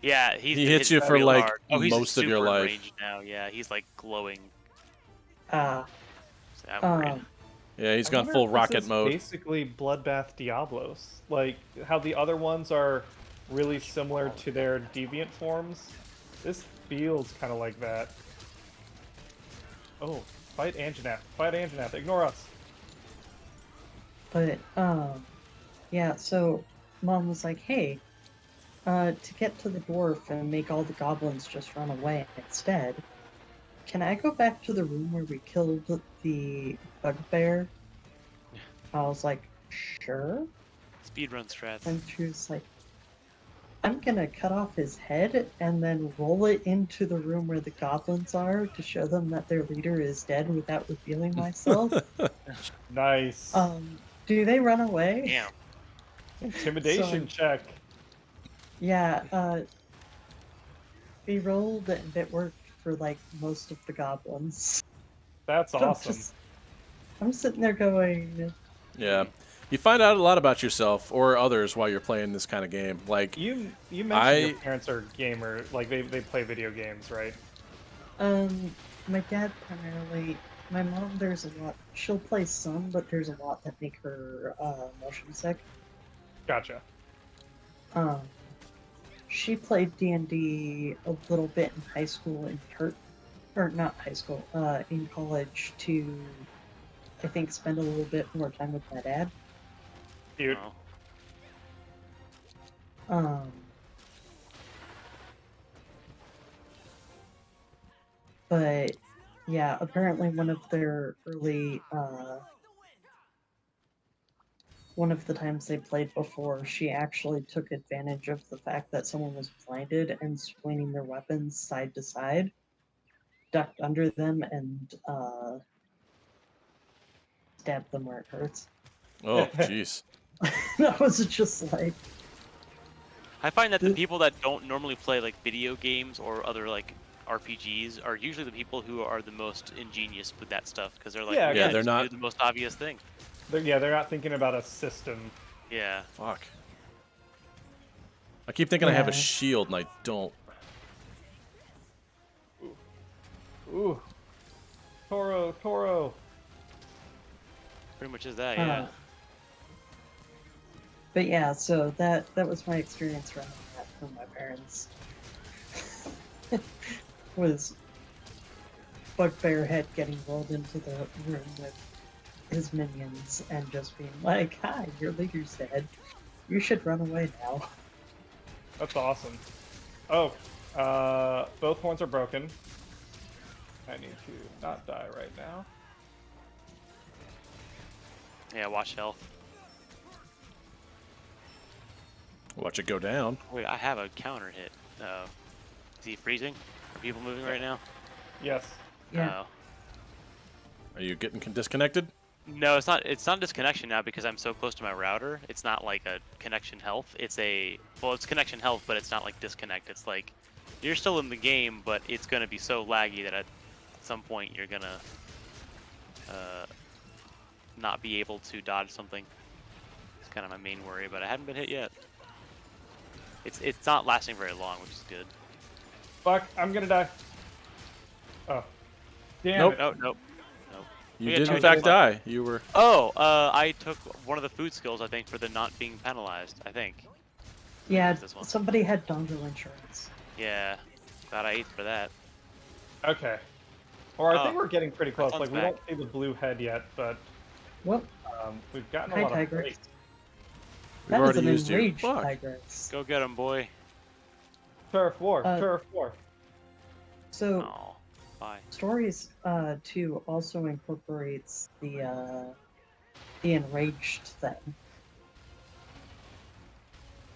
Yeah, he's He been hits hit you for, real like, hard. Oh, he's most of your super life. ranged now. Yeah, he's like glowing. Ah, So I'm worried. Yeah, he's I gone wonder full if this rocket is mode. Basically, Bloodbath Diablos, like how the other ones are really similar to their deviant forms. This feels kind of like that. Oh, fight Anjanath! Fight Anjanath! Ignore us. but, yeah, so Mom was like, hey, to get to the dwarf and make all the goblins just run away instead, can I go back to the room where we killed the bugbear? I was like, sure. Speedrun strats. And she was like, I'm gonna cut off his head and then roll it into the room where the goblins are to show them that their leader is dead without revealing myself. Nice. Do they run away? Damn. Intimidation so- check. Yeah, we rolled and it worked for like most of the goblins. That's I'm awesome. I'm sitting there going, Yeah. You find out a lot about yourself or others while you're playing this kind of game. Like, You mentioned your parents are gamer, like they play video games, right? my dad primarily. My mom, there's a lot. She'll play some, but there's a lot that make her motion sick. Gotcha. She played D&D a little bit in high school or not high school, in college to, I think, spend a little bit more time with my dad. Dude, Oh. But yeah, apparently one of their early, one of the times they played before, she actually took advantage of the fact that someone was blinded and swinging their weapons side to side, ducked under them, and stabbed them where it hurts. oh, jeez. That was just like, I find that the people that don't normally play like video games or other like RPGs are usually the people who are the most ingenious with that stuff because they're like, Yeah, "We're yeah, gonna they're just not- do the most obvious thing." they're not thinking about a system. Yeah. Fuck. I keep thinking I have a Yeah. shield and I don't. Ooh. Toro. Pretty much is that. uh, Yeah. but yeah, so that was my experience running that from my parents. Was Bugbear head getting rolled into the room with his minions and just being like, "Hi, your leader's dead. You should run away now." That's awesome. Oh, both horns are broken. I need to not die right now. Yeah. Watch health. Watch it go down. Wait, I have a counter hit. Is he freezing? Are people moving right now? Yes. Yeah. Oh. Are you getting disconnected? No, it's not. It's not disconnection now because I'm so close to my router. It's not like a connection health. It's connection health, but it's not like disconnect. It's like you're still in the game, but it's gonna be so laggy that at some point you're gonna not be able to dodge something. It's kind of my main worry, but I haven't been hit yet. It's not lasting very long, which is good. Fuck, I'm gonna die. Oh. Damn Nope. it. Oh, nope. You We got did two in fact hits left. die. You were. Oh, I took one of the food skills, I think, for the not being penalized, I think. Yeah, This one. somebody had dongle insurance. Yeah. Glad I ate for that. Okay. Or I Oh, think we're getting pretty close. one's Like, we back. don't see the blue head yet, but Well, we've gotten a hi, lot of Tiger. plates. We've That is already an used you. enraged Fuck. tigress. Go get him, boy. Turf war, Uh, turf war. So Oh, bye. Stories 2 also incorporates the enraged thing.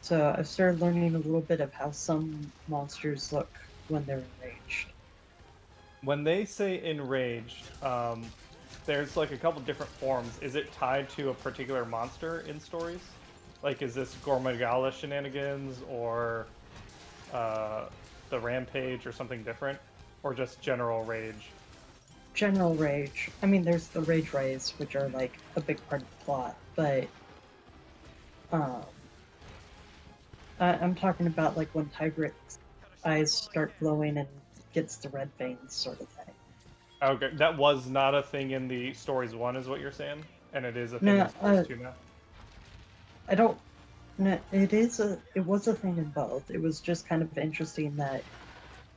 So I've started learning a little bit of how some monsters look when they're enraged. When they say enraged, there's like a couple different forms. Is it tied to a particular monster in stories? Like, is this Gormagala shenanigans or the Rampage or something different? Or just general rage? General rage. I mean, there's the rage rays, which are like a big part of the plot, but um, I'm talking about like when Tigrett's eyes start glowing and gets the red veins, sort of thing. Okay, that was not a thing in the Stories 1, is what you're saying? And it is a thing No, in Stories 2 now? I don't. No, it was a thing in both. It was just kind of interesting that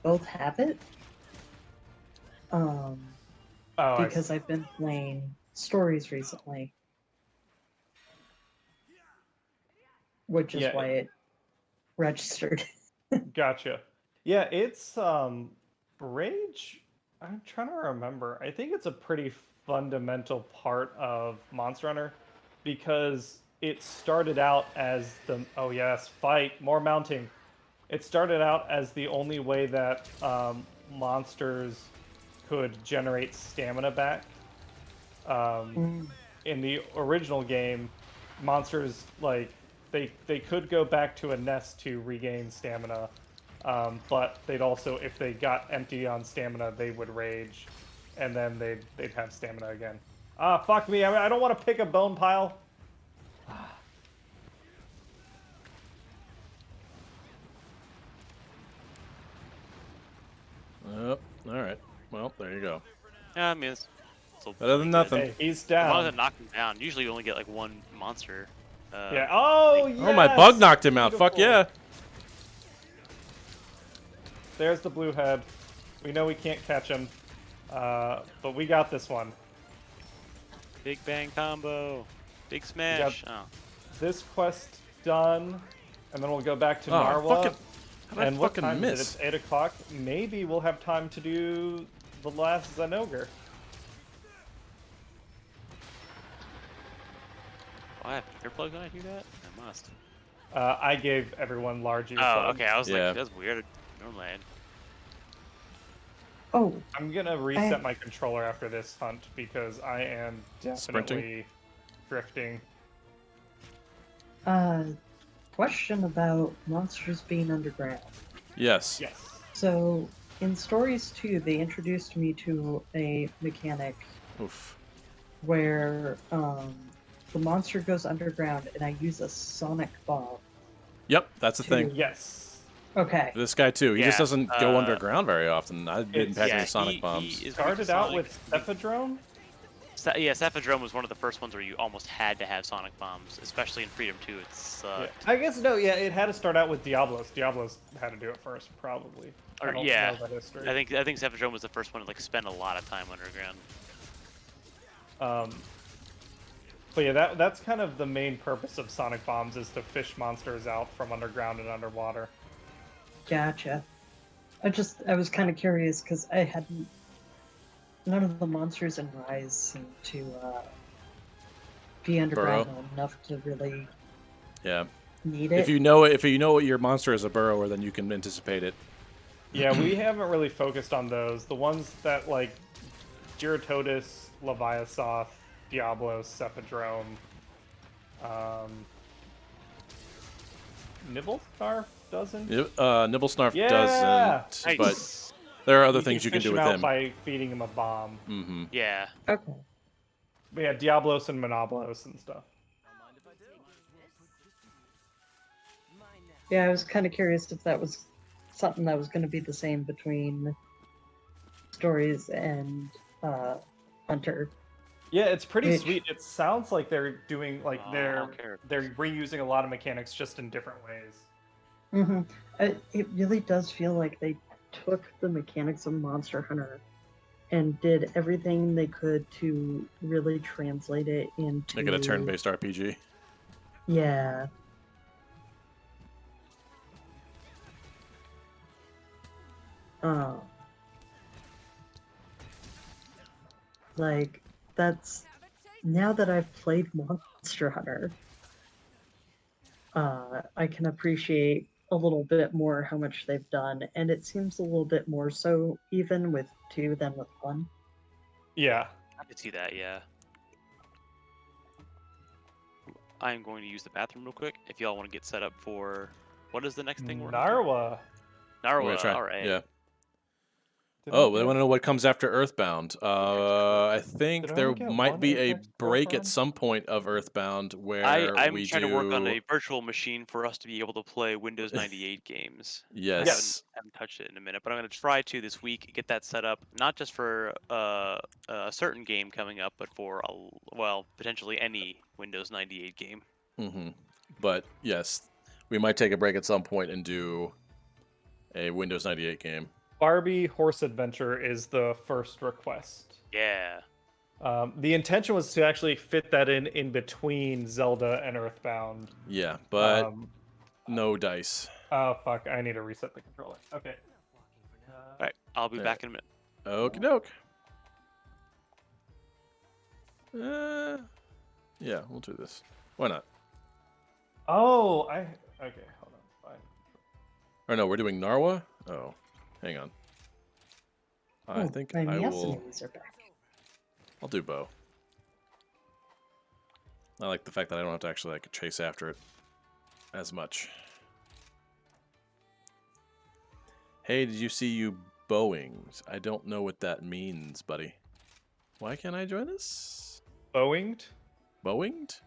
both have it. Oh, I see. Because I've been playing stories recently, which is Yeah, why it registered. Gotcha. Yeah, it's rage. I'm trying to remember. I think it's a pretty fundamental part of Monster Hunter because it started out as the oh yes, fight, more mounting. It started out as the only way that monsters could generate stamina back. Mm. In the original game, monsters like they could go back to a nest to regain stamina, but they'd also, if they got empty on stamina, they would rage, and then they'd have stamina again. Ah, fuck me! I don't want to pick a bone pile. Oh, all right. Well, there you go. Yeah, I mean, it's still Better than plenty good. nothing. Hey, he's As long as down. it knocked him down. Usually you only get like one monster. Yeah. Oh yes. Oh, my bug knocked him out. Fuck Beautiful. yeah. There's the blue head. We know we can't catch him, but we got this one. Big bang combo. Big smash. Oh. This quest done, and then we'll go back to Oh, Narwa. fucking, how did And I what fucking time miss? is it? It's 8 o'clock. Maybe we'll have time to do the last Zinogre. Oh, I have earplugs when I do that? I must. I gave everyone large Oh, earplugs. okay. I was Yeah. like, that's weird. Normally I'd... Oh, I'm gonna reset my controller after this hunt because I am definitely Sprinting? drifting. question about monsters being underground. Yes. Yes. So, in Stories 2, they introduced me to a mechanic Oof. where the monster goes underground and I use a sonic bomb. Yep, that's the thing. Yes. Okay. This guy too. He just Yeah, doesn't go underground very often. I didn't It's- pack yeah, any sonic he bombs. is Started weak out to with sonic. Cephadrome. Yeah, Cephadrome was one of the first ones where you almost had to have sonic bombs, especially in Freedom 2. It sucked. Yeah. I guess no. Yeah, it had to start out with Diablos. Diablos had to do it first, probably. I Or don't yeah, know that history. I think Cephadrome was the first one to like spend a lot of time underground. But yeah, that's kind of the main purpose of sonic bombs is to fish monsters out from underground and underwater. Gotcha. I was kind of curious because none of the monsters in Rise seem to be underground enough to really Yeah. need it. If you know what your monster is a burrower, then you can anticipate it. Yeah, we haven't really focused on those. The ones that like Gyrototus, Leviathoth, Diablos, Cephadrome, Nibblescarf doesn't. Nibblesnarf Yeah! doesn't, Nice. but there are other things you can fish do him with out him. by feeding him a bomb. Mm-hmm. Yeah. Okay. But yeah, Diablos and Monoblos and stuff. Yeah, I was kind of curious if that was something that was going to be the same between Stories and Hunter. Yeah, it's pretty Which- sweet. It sounds like they're doing like Oh, they're characters. reusing a lot of mechanics just in different ways. Mm-hmm. It really does feel like they took the mechanics of Monster Hunter and did everything they could to really translate it into... Make it a turn-based RPG. Yeah. Like, that's... Now that I've played Monster Hunter, I can appreciate a little bit more how much they've done, and it seems a little bit more so even with 2 than with 1. Yeah. I could see that, yeah. I'm going to use the bathroom real quick. If y'all want to get set up for what is the next thing we're going to do? Narwa. We're gonna Narwa, try. all right. Yeah. Did Oh, I they get- want to know what comes after Earthbound. I think Did I there only get might one be a Apex so break at far? some point of Earthbound where I'm we trying to work on do. a virtual machine for us to be able to play Windows 98 games. I Yes. haven't touched it in a minute, but I'm going to try to this week get that set up, not just for a certain game coming up, but for well, potentially any Windows 98 game. Mm-hmm. But yes, we might take a break at some point and do a Windows 98 game. Barbie Horse Adventure is the first request. Yeah. The intention was to actually fit that in between Zelda and Earthbound. Yeah, but Um, no dice. oh fuck! I need to reset the controller. Okay. All right, I'll be Yeah. back in a minute. Okie doke. Yeah, we'll do this. Why not? Oh, okay. Hold on. Fine. Or no, we're doing Narwa? Oh, hang on. I Oh, think my I will. Yasunis are back. I'll do bow. I like the fact that I don't have to actually like chase after it as much. Hey, did you see you bowing? I don't know what that means, buddy. Why can't I join this? Boinged. Bowinged?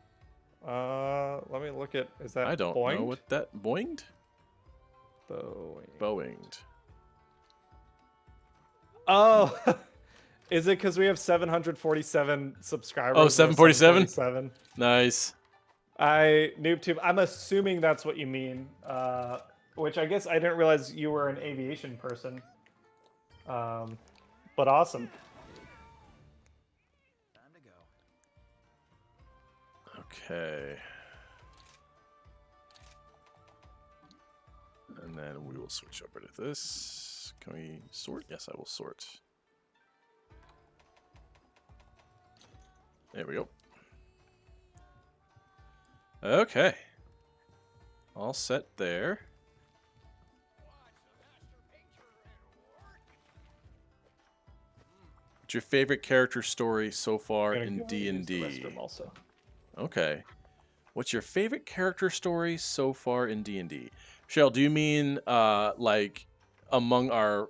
Let me look at. Is that I don't boinged? know what that boinged. Boinged. Bowinged. Oh, is it because we have 747 subscribers? Oh, or 747? 747? Nice. NoobTube, I'm assuming that's what you mean. Which I guess I didn't realize you were an aviation person. But awesome. Time to go. Okay. And then we will switch over to this. Can we sort? Yes, I will sort. There we go. Okay. All set there. What's your favorite character story so far I'm gonna in go use the D&D? restroom also. Okay. What's your favorite character story so far in D&D? Cheryl, do you mean like among our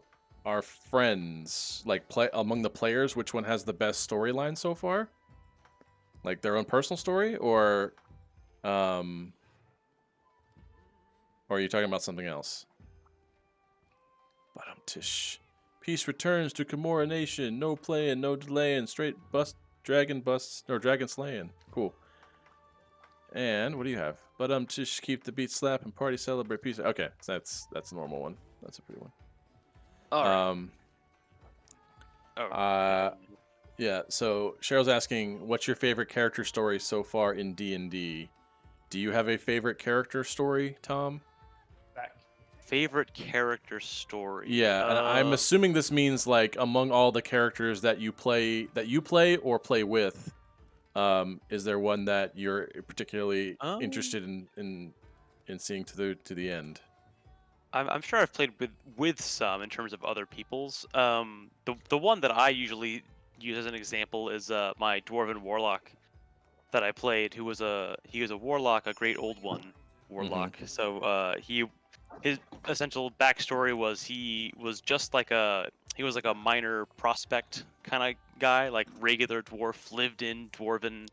friends, like play among the players, which one has the best storyline so far? Like their own personal story, or are you talking about something else? Tish. Peace returns to Kimura Nation. No playing, no delaying. Straight dragon slaying. Cool. And what do you have? Tish, keep the beat slap and party celebrate peace. Okay, so that's a normal one. That's a pretty one. All right. Yeah. So Cheryl's asking, what's your favorite character story so far in D&D? Do you have a favorite character story, Tom? Back. Favorite character story. Yeah, and I'm assuming this means like among all the characters that you play or play with, is there one that you're particularly interested in seeing to the end? I'm sure I've played with some in terms of other people's. The one that I usually use as an example is my Dwarven Warlock that I played, he was a warlock, a great old one warlock. So his essential backstory was he was like a minor prospect kind of guy, like regular dwarf, lived in dwarven,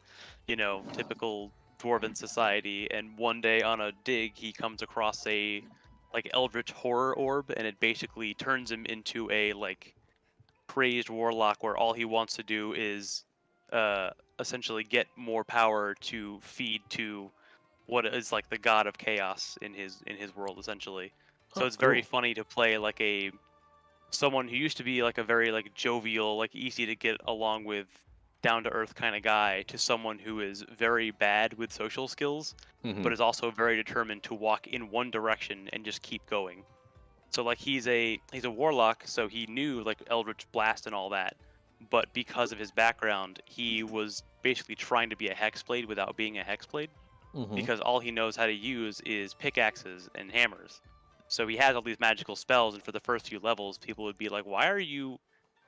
typical dwarven society, and one day on a dig he comes across a like eldritch horror orb, and it basically turns him into a like crazed warlock where all he wants to do is essentially get more power to feed to what is like the god of chaos in his world essentially. So it's very funny to play like someone who used to be like a very like jovial, like easy to get along with, down to earth kind of guy, to someone who is very bad with social skills, but is also very determined to walk in one direction and just keep going. So like he's a warlock, so he knew like Eldritch Blast and all that, but because of his background, he was basically trying to be a hexblade without being a hexblade, because all he knows how to use is pickaxes and hammers. So he has all these magical spells, and for the first few levels, people would be like, "Why are you?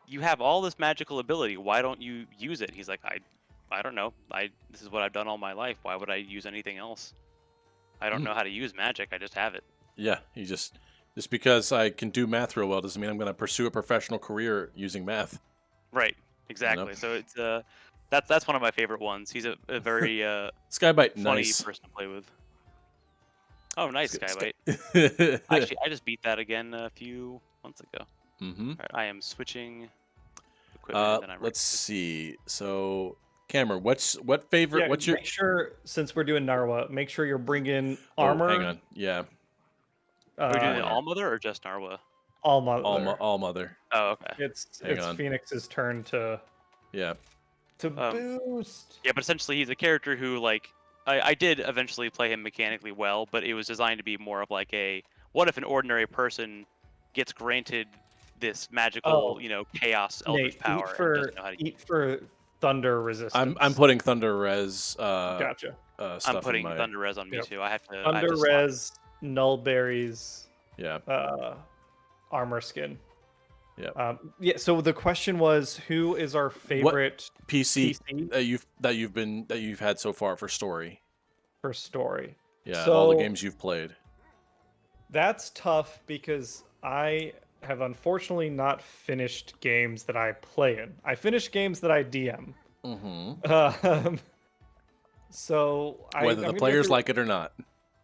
You have all this magical ability. Why don't you use it?" He's like, I don't know. This is what I've done all my life. Why would I use anything else? I don't know how to use magic. I just have it." Yeah, just because I can do math real well doesn't mean I'm going to pursue a professional career using math. Right. Exactly. So it's that's one of my favorite ones. He's a very Skybite, funny nice. person to play with. Oh, nice, Skybite. Skybite. Actually, I just beat that again a few months ago. Mm-hmm. All right, I am switching equipment. And then I'm Let's see. So, Cameron, what favorite? Yeah, what's your? make sure, since we're doing Narwa, make sure you're bringing Oh, armor. hang on. Yeah. Are we doing the yeah. All Mother or just Narwa? All mother. All mother. Oh, okay. It's Hang on. Phoenix's turn to Yeah. boost. Yeah, but essentially he's a character who, like, I did eventually play him mechanically well, but it was designed to be more of like a, what if an ordinary person gets granted this magical, chaos eldritch Nate, power and doesn't know how to eat for thunder resistance. I'm putting Thunder Res. Gotcha. Stuff I'm putting in my, Thunder Res on me Yep. too. I have to Thunder slot it. res, null berries, Yeah. armor skin. Yeah. Yeah. So the question was, who is our favorite PC, PC that you've had so far for story? for story? Yeah. All the So- games you've played. That's tough because I have unfortunately not finished games that I play in. I finished games that I DM. Mm-hmm. So Whether the players like it or not.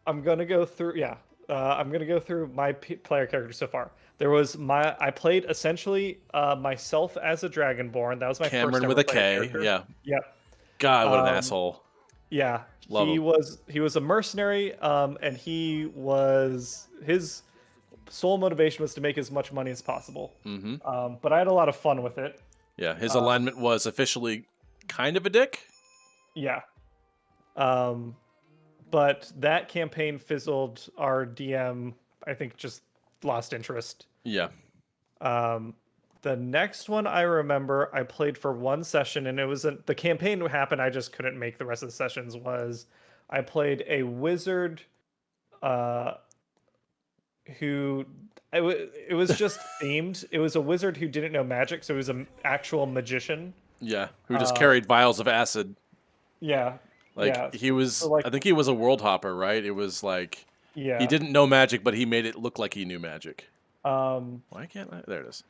I'm gonna go through. Yeah, I'm gonna go through my player characters so far. There was I played essentially myself as a Dragonborn. That was my Cameron first with a ever player K. character. Yeah. Yep. God, what an asshole. Yeah. Love he him. was a mercenary. And his sole motivation was to make as much money as possible. Mm-hmm. But I had a lot of fun with it. Yeah. His alignment was officially kind of a dick. Yeah. But that campaign fizzled. Our DM, I think, just lost interest. Yeah. The next one I remember I played for one session, and it was the campaign happened. I just couldn't make the rest of the sessions. Was I played a wizard, who it was just themed. It was a wizard who didn't know magic, so he was an actual magician. Yeah. Who just carried vials of acid. Yeah. Like yeah. he was, So, like- I think he was a world hopper, right? It was like Yeah. he didn't know magic, but he made it look like he knew magic. Why can't I? There it is.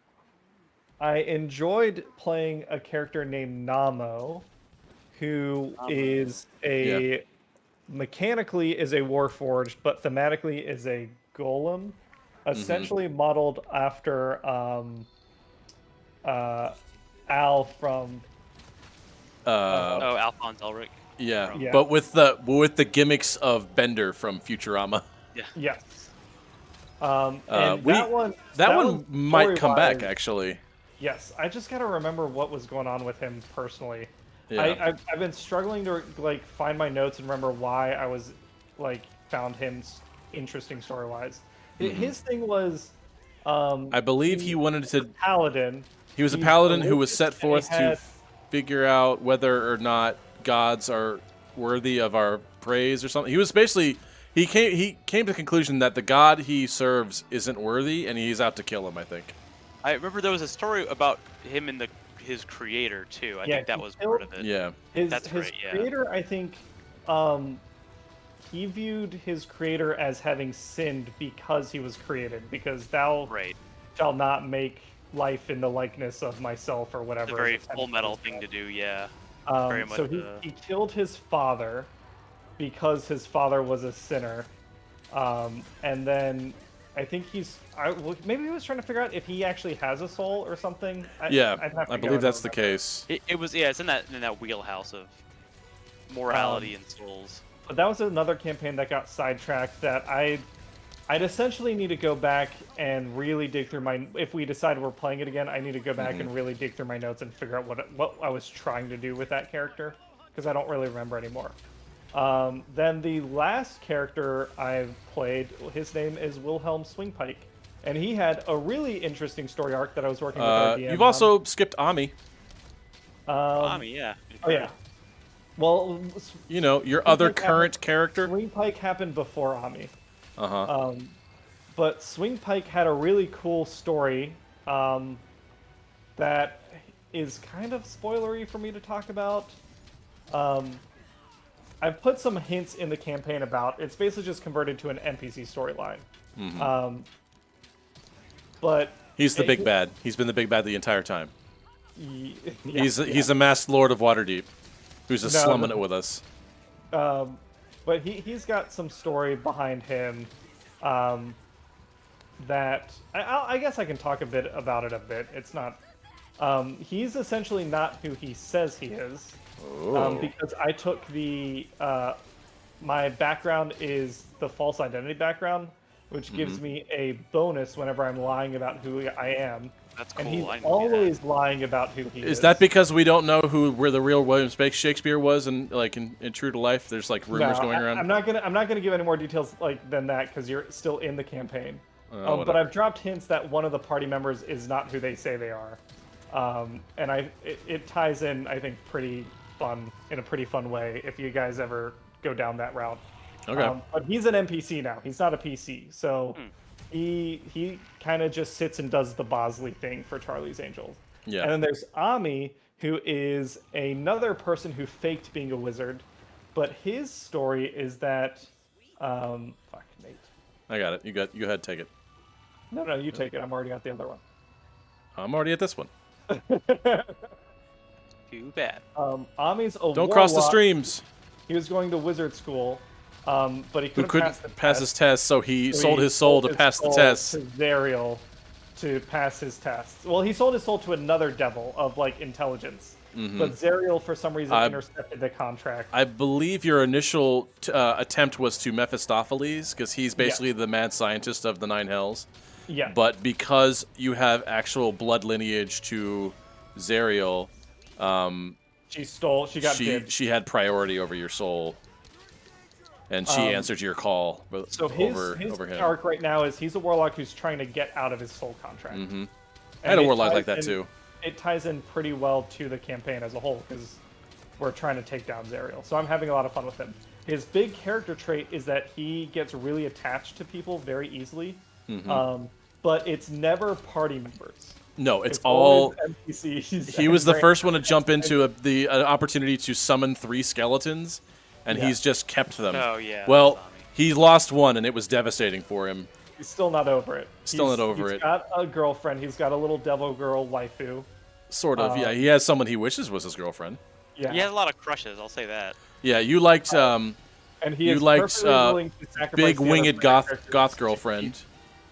I enjoyed playing a character named Namo, who is mechanically is a warforged, but thematically is a golem, essentially modeled after Al from Alphonse Elric. Yeah, Yeah. but with the gimmicks of Bender from Futurama. yes. And That that one might come back story-wise- actually. Yes, I just gotta remember what was going on with him personally. Yeah. I've been struggling to like find my notes and remember why I was like found him interesting story wise. His thing was, I believe he wanted to. paladin. He was a He's paladin who was religious, set and he forth to had- figure out whether or not gods are worthy of our praise or something. He was basically he came to the conclusion that the god he serves isn't worthy, and he's out to kill him. I think. I remember there was a story about him and his creator too. I think that he was killed- part of it. Yeah. His right, yeah. creator, I think, he viewed his creator as having sinned because he was created, because thou Right. shall not make life in the likeness of myself or whatever. It's a very is Full Metal thing to do. Yeah. very much So he killed his father because his father was a sinner, and then I think maybe he was trying to figure out if he actually has a soul or something. Yeah, I'd have to I go believe and that's the remember. case. It was it's in that wheelhouse of morality and souls. But that was another campaign that got sidetracked that I'd essentially need to go back and really dig through if we decide we're playing it again, I need to go back and really dig through my notes and figure out what I was trying to do with that character, because I don't really remember anymore. Then the last character I've played, his name is Wilhelm Swingpike, and he had a really interesting story arc that I was working with our DM You've on. also skipped Ami. Ami, yeah. Oh yeah. Well, You know, your other Swingpike current character. Swingpike happened before Ami. Uh-huh. but Swing Pike had a really cool story that is kind of spoilery for me to talk about. I've put some hints in the campaign about it's basically just converted to an NPC storyline. But He's the big bad. He's been the big bad the entire time. Yeah, He's a masked lord of Waterdeep, who's just slumming it with us. But he's got some story behind him that I guess I can talk a bit about it a bit. It's not. He's essentially not who he says he is, because I took the my background is the false identity background, which gives me a bonus whenever I'm lying about who I am. That's cool. And he's I didn't see always lying about who he is. Is that because we don't know where the real William Shakespeare was in true to life? There's like rumors going around. I'm not gonna give any more details than that because you're still in the campaign. But I've dropped hints that one of the party members is not who they say they are, and it ties in I think in a pretty fun way if you guys ever go down that route. Okay. But he's an NPC now. He's not a PC, so he kind of just sits and does the Bosley thing for Charlie's Angels. Yeah. And then there's Ami, who is another person who faked being a wizard, but his story is that fuck, Nate. I got it. You go ahead, take it. No, you take it. I'm already at the other one. I'm already at this one. Too bad. Ami's a Don't cross the warlock. streams. He was going to wizard school, but he Who couldn't pass his test, so he sold his soul to pass the test. To Zariel to pass his test. Well, he sold his soul to another devil of intelligence, but Zariel for some reason intercepted the contract. I believe your initial attempt was to Mephistopheles, because he's basically the mad scientist of the Nine Hells. Yeah. But because you have actual blood lineage to Zariel, she had priority over your soul, and she answered your call over him. Arc right now is he's a warlock who's trying to get out of his soul contract. I had a warlock like that too. It ties in pretty well to the campaign as a whole because we're trying to take down Zariel. So I'm having a lot of fun with him. His big character trait is that he gets really attached to people very easily, but it's never party members. No, it's all NPCs. He was the first one to jump into the opportunity to summon 3 skeletons, and he's just kept them. Oh, yeah. Well, he lost one, and it was devastating for him. He's still not over it. He's got a girlfriend. He's got a little devil girl waifu. Sort of, yeah. He has someone he wishes was his girlfriend. Yeah. He has a lot of crushes, I'll say that. Yeah, you liked and he big winged goth girlfriend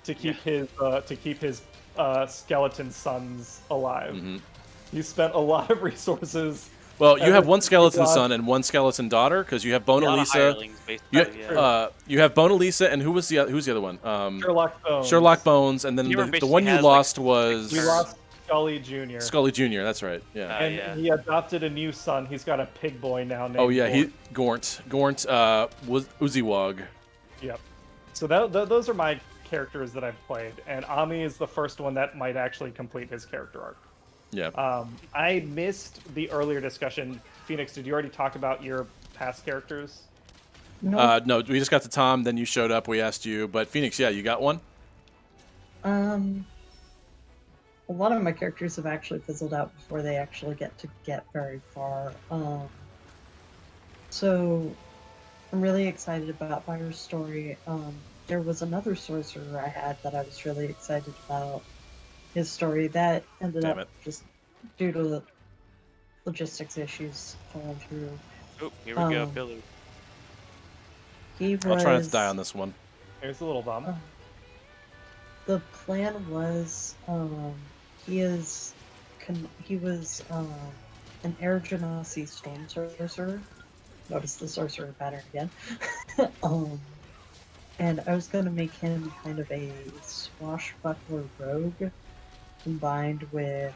to keep his skeleton sons alive. You spent a lot of resources. Well, you have one skeleton son and one skeleton daughter because you have Bona Lisa. You have Bona Lisa, and who's the other one? Sherlock Bones. Sherlock Bones, and then the one you lost was. We lost Scully Jr. Scully Jr. That's right. Yeah. And he adopted a new son. He's got a pig boy now named. Oh yeah, Gaunt was Uziwog. Yep. So those are my characters that I've played, and Ami is the first one that might actually complete his character arc. Yeah. I missed the earlier discussion. Phoenix, did you already talk about your past characters? No. No, we just got to Tom, then you showed up, we asked you. But Phoenix, yeah, you got one? A lot of my characters have actually fizzled out before they actually get very far. So I'm really excited about Fire's story. There was another sorcerer I had that I was really excited about. His story that ended up just due to logistics issues falling through. Oh, here we go, Billy. I'll try not to die on this one. Here's a little bomb. The plan was he was an Air Genasi storm sorcerer. Notice the sorcerer pattern again. And I was going to make him kind of a swashbuckler rogue combined with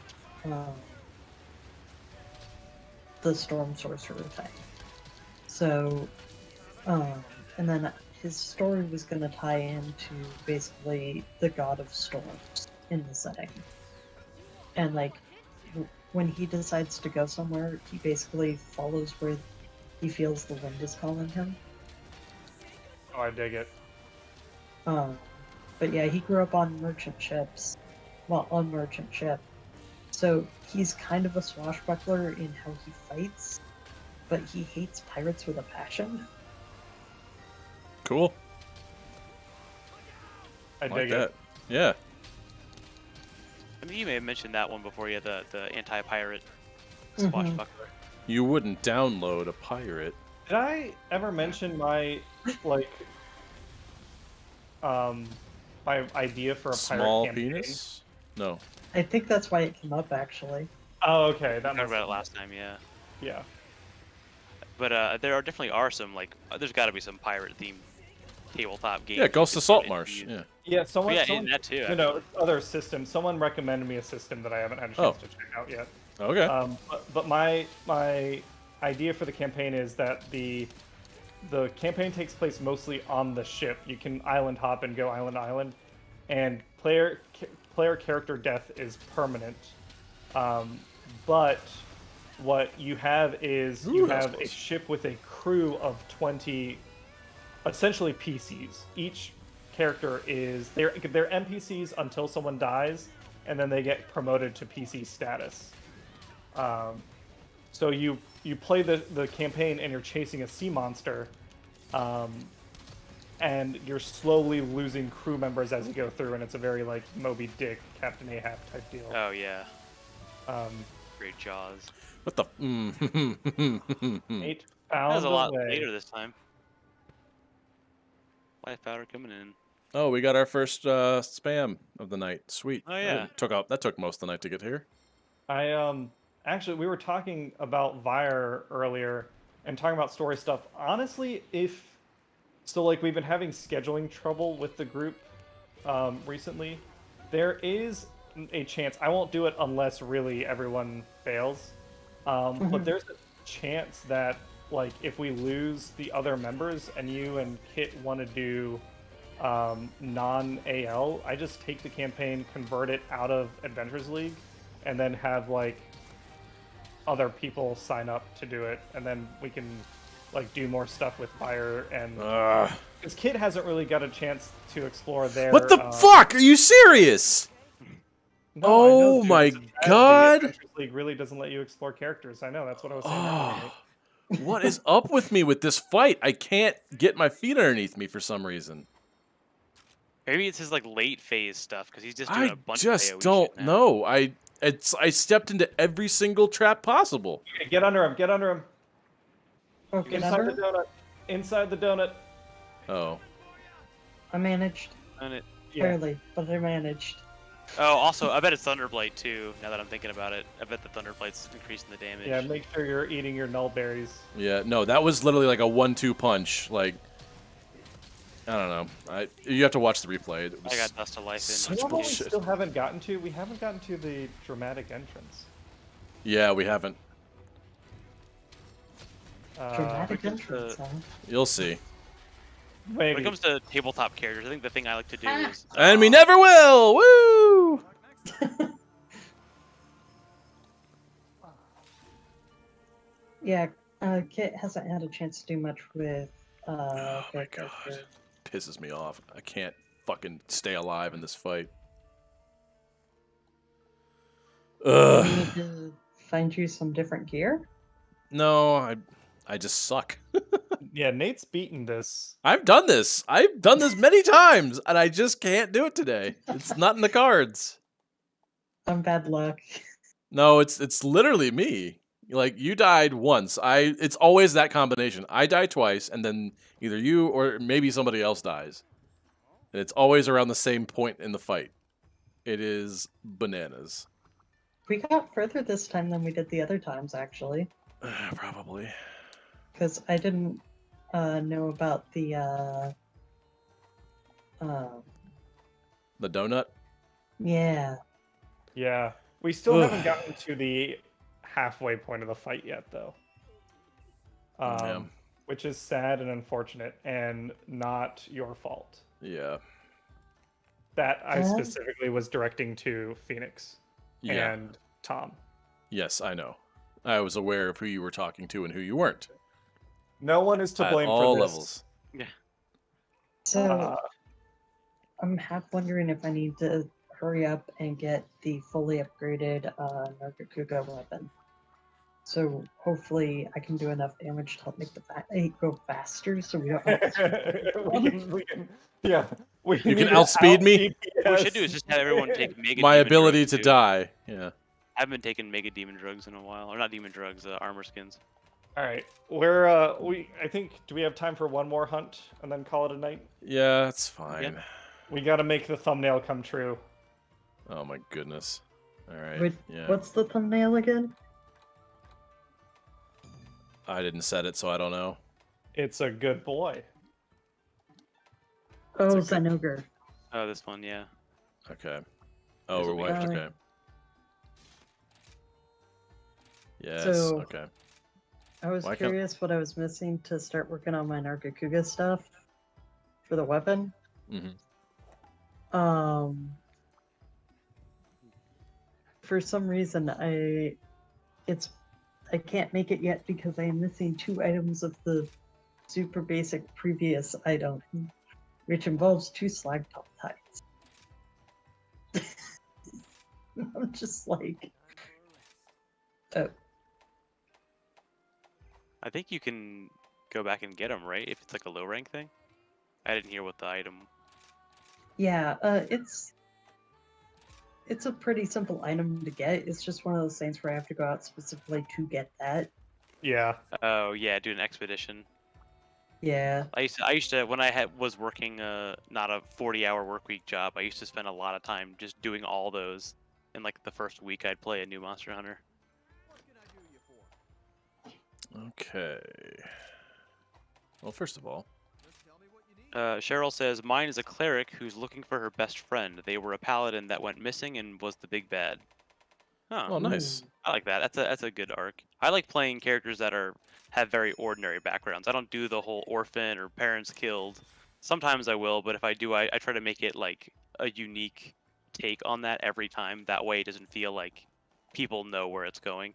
the storm sorcerer type. So, and then his story was going to tie into basically the god of storms in the setting. And when he decides to go somewhere, he basically follows where he feels the wind is calling him. Oh, I dig it. But yeah, he grew up on merchant ships. Well, on merchant ship. So he's kind of a swashbuckler in how he fights, but he hates pirates with a passion. Cool. I Like dig that. it. Yeah. I mean, you may have mentioned that one before. Yeah, the anti-pirate Mhm. swashbuckler. You wouldn't download a pirate. Did I ever mention my like my idea for a pirate Small campaign? penis? No. I think that's why it came up, actually. Oh, okay. We That talked must about it have- last time, yeah. Yeah. But there definitely are some like there's got to be some pirate themed tabletop games. Yeah, you Ghost could of throw Saltmarsh. into. Yeah. Yeah. But Someone. yeah, someone in that too. you Actually. know, other systems. Someone recommended me a system that I haven't had a chance to check out yet. Okay. But my idea for the campaign is that the campaign takes place mostly on the ship. You can island hop and go island to island, and player character death is permanent. But what you have is Ooh, you that was have a close. ship with a crew of 20, essentially PCs. Each character is they're NPCs until someone dies, and then they get promoted to PC status. So you play the campaign and you're chasing a sea monster, and you're slowly losing crew members as you go through, and it's a very like Moby Dick, Captain Ahab type deal. Oh yeah, Um, great Jaws. What the? Nate That was found a a lot way. later this time. Life powder coming in. Oh, we got our first spam of the night. Sweet. Oh, yeah. That took most of the night to get here. I actually we were talking about Vire earlier and talking about story stuff. Honestly, like we've been having scheduling trouble with the group recently. There is a chance I won't do it unless really everyone fails. But there's a chance that like if we lose the other members and you and Kit want to do non-AL, I just take the campaign, convert it out of Adventures League, and then have like other people sign up to do it, and then we can like do more stuff with Fire and because Kit hasn't really got a chance to explore their. What the fuck? Are you serious? No, I know, Oh dude, my it's bad. The God. Adventures League really doesn't let you explore characters. I know, that's what I was saying earlier. Nate. What is up with me with this fight? I can't get my feet underneath me for some reason. Maybe it's his like late phase stuff because he's just doing a I bunch just of AoE don't shit now. know. I stepped into every single trap possible. Okay, get under him. Get under him. Okay, Inside the donut. Inside the donut. Oh. I managed. And it, Yeah. Barely, but I managed. oh, also, I bet it's Thunderblade too. Now that I'm thinking about it, I bet the Thunderblade's increasing the damage. Yeah. Make sure you're eating your null berries. Yeah, no, that was literally like a 1-2 punch. Like, I don't know. You have to watch the replay. It was I got Dust to Life in. such You know what we bullshit. still haven't gotten to? We haven't gotten to the dramatic entrance. Yeah, we haven't. Dramatic we get the- entrance, huh? You'll see. When Maybe. it comes to tabletop characters, I think the thing I like to do is. And we never will! Woo! Yeah, Kit hasn't had a chance to do much with Oh my their god. character. Pisses me off. I can't fucking stay alive in this fight. We Ugh. need to find you some different gear. No, I just suck. Yeah, Nate's beaten this. I've done this. I've done this many times, and I just can't do it today. It's not in the cards. I'm bad luck. No, it's literally me. Like, you died once. It's always that combination. I die twice, and then either you or maybe somebody else dies. And it's always around the same point in the fight. It is bananas. We got further this time than we did the other times, actually, Probably. because I didn't know about the The donut? yeah. Yeah. We still Ugh. haven't gotten to the halfway point of the fight yet, though. Yeah. Which is sad and unfortunate, and not your fault. Yeah. That I Yeah. specifically was directing to Phoenix Yeah. and Tom. Yes, I know. I was aware of who you were talking to and who you weren't. No one is to At blame all for this. levels. So Uh, I'm half wondering if I need to hurry up and get the fully upgraded Nargacuga weapon. So hopefully I can do enough damage to help make the fight go faster, so we don't have yeah. We You can need to outspeed me? out-DPS. What we should do is just have everyone take mega My demon ability drugs, to too. die. Yeah. I haven't been taking mega demon drugs in a while, or not demon drugs, armor skins. All right, I think, do we have time for one more hunt and then call it a night? Yeah, it's fine. We got to make the thumbnail come true. Oh my goodness. All right. Wait, Yeah. what's the thumbnail again? I didn't set it, so I don't know. It's a good boy. Oh, a good- Zinogre. Oh, this one, yeah. Okay. Oh, This'll we're be white. good. Okay. Yes. So- Okay. I was Why can't- curious what I was missing to start working on my Nargacuga stuff for the weapon. Mm-hmm. For some reason I can't make it yet because I am missing 2 items of the super basic previous item, which involves 2 slag top tights. I'm just like, oh, I think you can go back and get them, right? If it's like a low rank thing. I didn't hear what the item. yeah, it's a pretty simple item to get. It's just one of those things where I have to go out specifically to get that. Yeah. Oh yeah, do an expedition. Yeah. I used to when I was working not a 40-hour work week job. I used to spend a lot of time just doing all those. In like the first week, I'd play a new Monster Hunter. Okay. Well, first of all, Cheryl says, mine is a cleric who's looking for her best friend. They were a paladin that went missing and was the big bad. Huh. oh, nice. I like that. That's a good arc. I like playing characters that have very ordinary backgrounds. I don't do the whole orphan or parents killed. Sometimes I will, but if I do, I try to make it like a unique take on that every time. That way it doesn't feel like people know where it's going.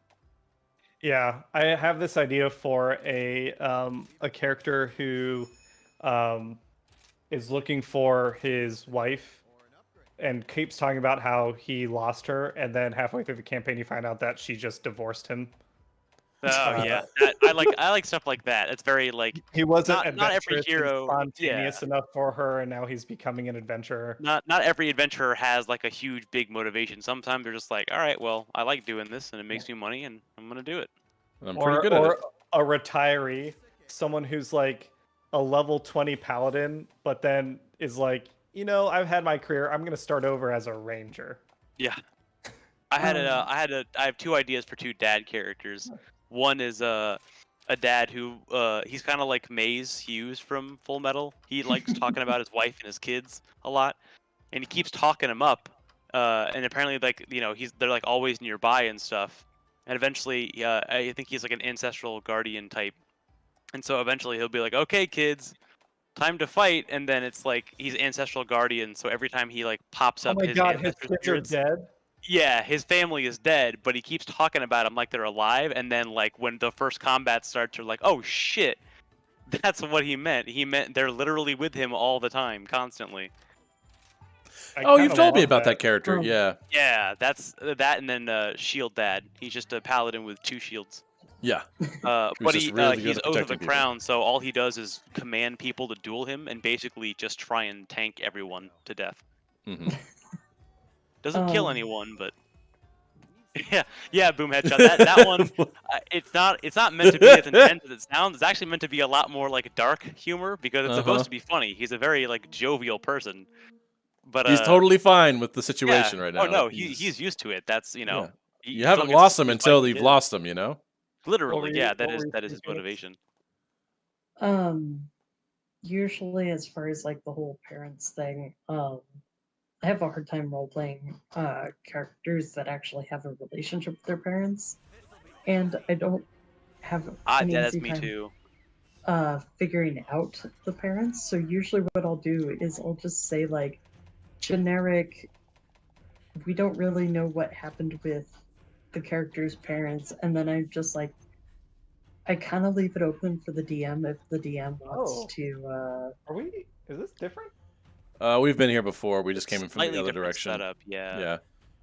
Yeah, I have this idea for a character who is looking for his wife and keeps talking about how he lost her, and then halfway through the campaign you find out that she just divorced him. Oh yeah, I like stuff like that. It's very like He wasn't not every adventurous and hero. spontaneous enough for her, and now he's becoming an adventurer. Not every adventurer has like a huge big motivation. Sometimes they're just like, all right, well, I like doing this and it makes me money and I'm gonna do it. I'm pretty good at it. A retiree, someone who's like a level 20 paladin, but then is like, I've had my career. I'm gonna start over as a ranger. Yeah. I have 2 ideas for 2 dad characters. One is a dad who he's kind of like Maze Hughes from Full Metal. He likes talking about his wife and his kids a lot, and he keeps talking them up. And apparently, like they're like always nearby and stuff. And eventually, I think he's like an ancestral guardian type. And so eventually he'll be like, "Okay, kids, time to fight." And then it's like he's ancestral guardian, so every time he like pops Oh up, my his god, his ancestor kids are spirits- dead. Yeah, his family is dead, but he keeps talking about them like they're alive. And then, like, when the first combat starts, you're like, oh shit, that's what he meant. He meant they're literally with him all the time, constantly. Oh, you've kinda told me love about that character. Oh. Yeah. Yeah, that's that. And then Shield Dad. He's just a paladin with 2 shields. Yeah. But just really good he's at Oath of the protecting people. Crown, so all he does is command people to duel him and basically just try and tank everyone to death. hmm Doesn't kill Um. anyone, but yeah, boom headshot. That one, it's not meant to be as intense as it sounds. It's actually meant to be a lot more like dark humor because it's supposed to be funny. He's a very like jovial person, but He's totally fine with the situation yeah. right now. Oh no, Like, he's used to it. That's Yeah. he You haven't still gets lost to him choose until what he you've did. lost him. You know. Literally, yeah. That is your his secrets? motivation. Usually as far as like the whole parents thing, I have a hard time role playing characters that actually have a relationship with their parents, and I don't have an Yeah, that's easy me time too. figuring out the parents. So usually what I'll do is I'll just say like generic, we don't really know what happened with the character's parents, and then I'm just like, I kind of leave it open for the DM if the DM wants Oh. to Is this different? We've been here before. We just came in from Slightly the other different direction. setup, yeah. Yeah,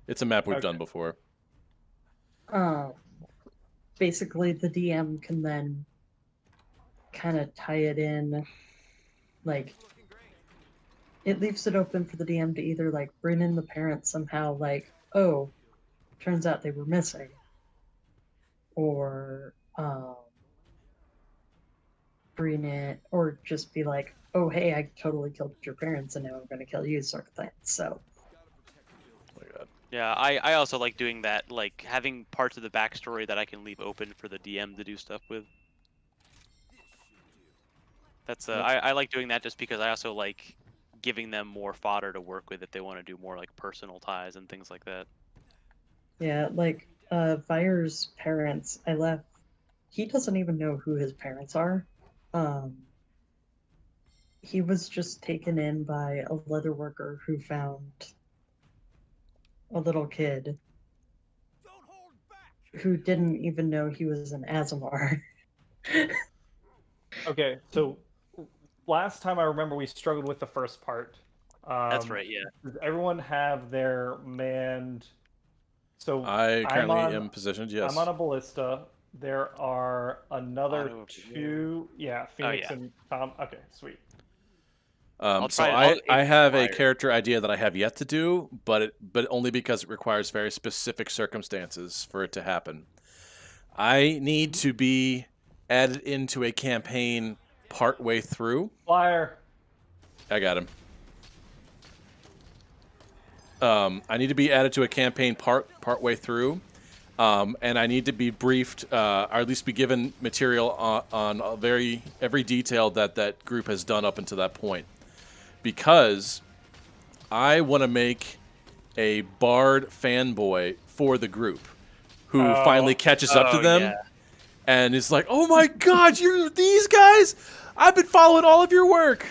it's a map we've done Okay. before. Basically, the DM can then kind of tie it in, like, it leaves it open for the DM to either, like, bring in the parents somehow, like, oh, turns out they were missing, or bring it, or just be like, oh, hey, I totally killed your parents and now I'm going to kill you, sort of thing. So, Oh my God. Yeah, I also like doing that, like having parts of the backstory that I can leave open for the DM to do stuff with. That's I like doing that just because I also like giving them more fodder to work with if they want to do more like personal ties and things like that. yeah, like, Vire's parents, I left, he doesn't even know who his parents are. He was just taken in by a leather worker who found a little kid who didn't even know he was an Azamar. Okay, so last time I remember we struggled with the first part. That's right, yeah. Does everyone have their manned? So I I'm currently on. am positioned. Yes. I'm on a ballista. There are another Auto over here. two. Yeah, Phoenix yeah. and Tom. Okay, sweet. I'll So try. I'll I aim have a flyer. character idea that I have yet to do, but only because it requires very specific circumstances for it to happen. I need to be added into a campaign partway through. Flyer. I got him. I need to be added to a campaign partway through, and I need to be briefed, or at least be given material on every detail that group has done up until that point, because I want to make a bard fanboy for the group who Oh. finally catches up to them yeah. and is like, "Oh my God, you're these guys! I've been following all of your work."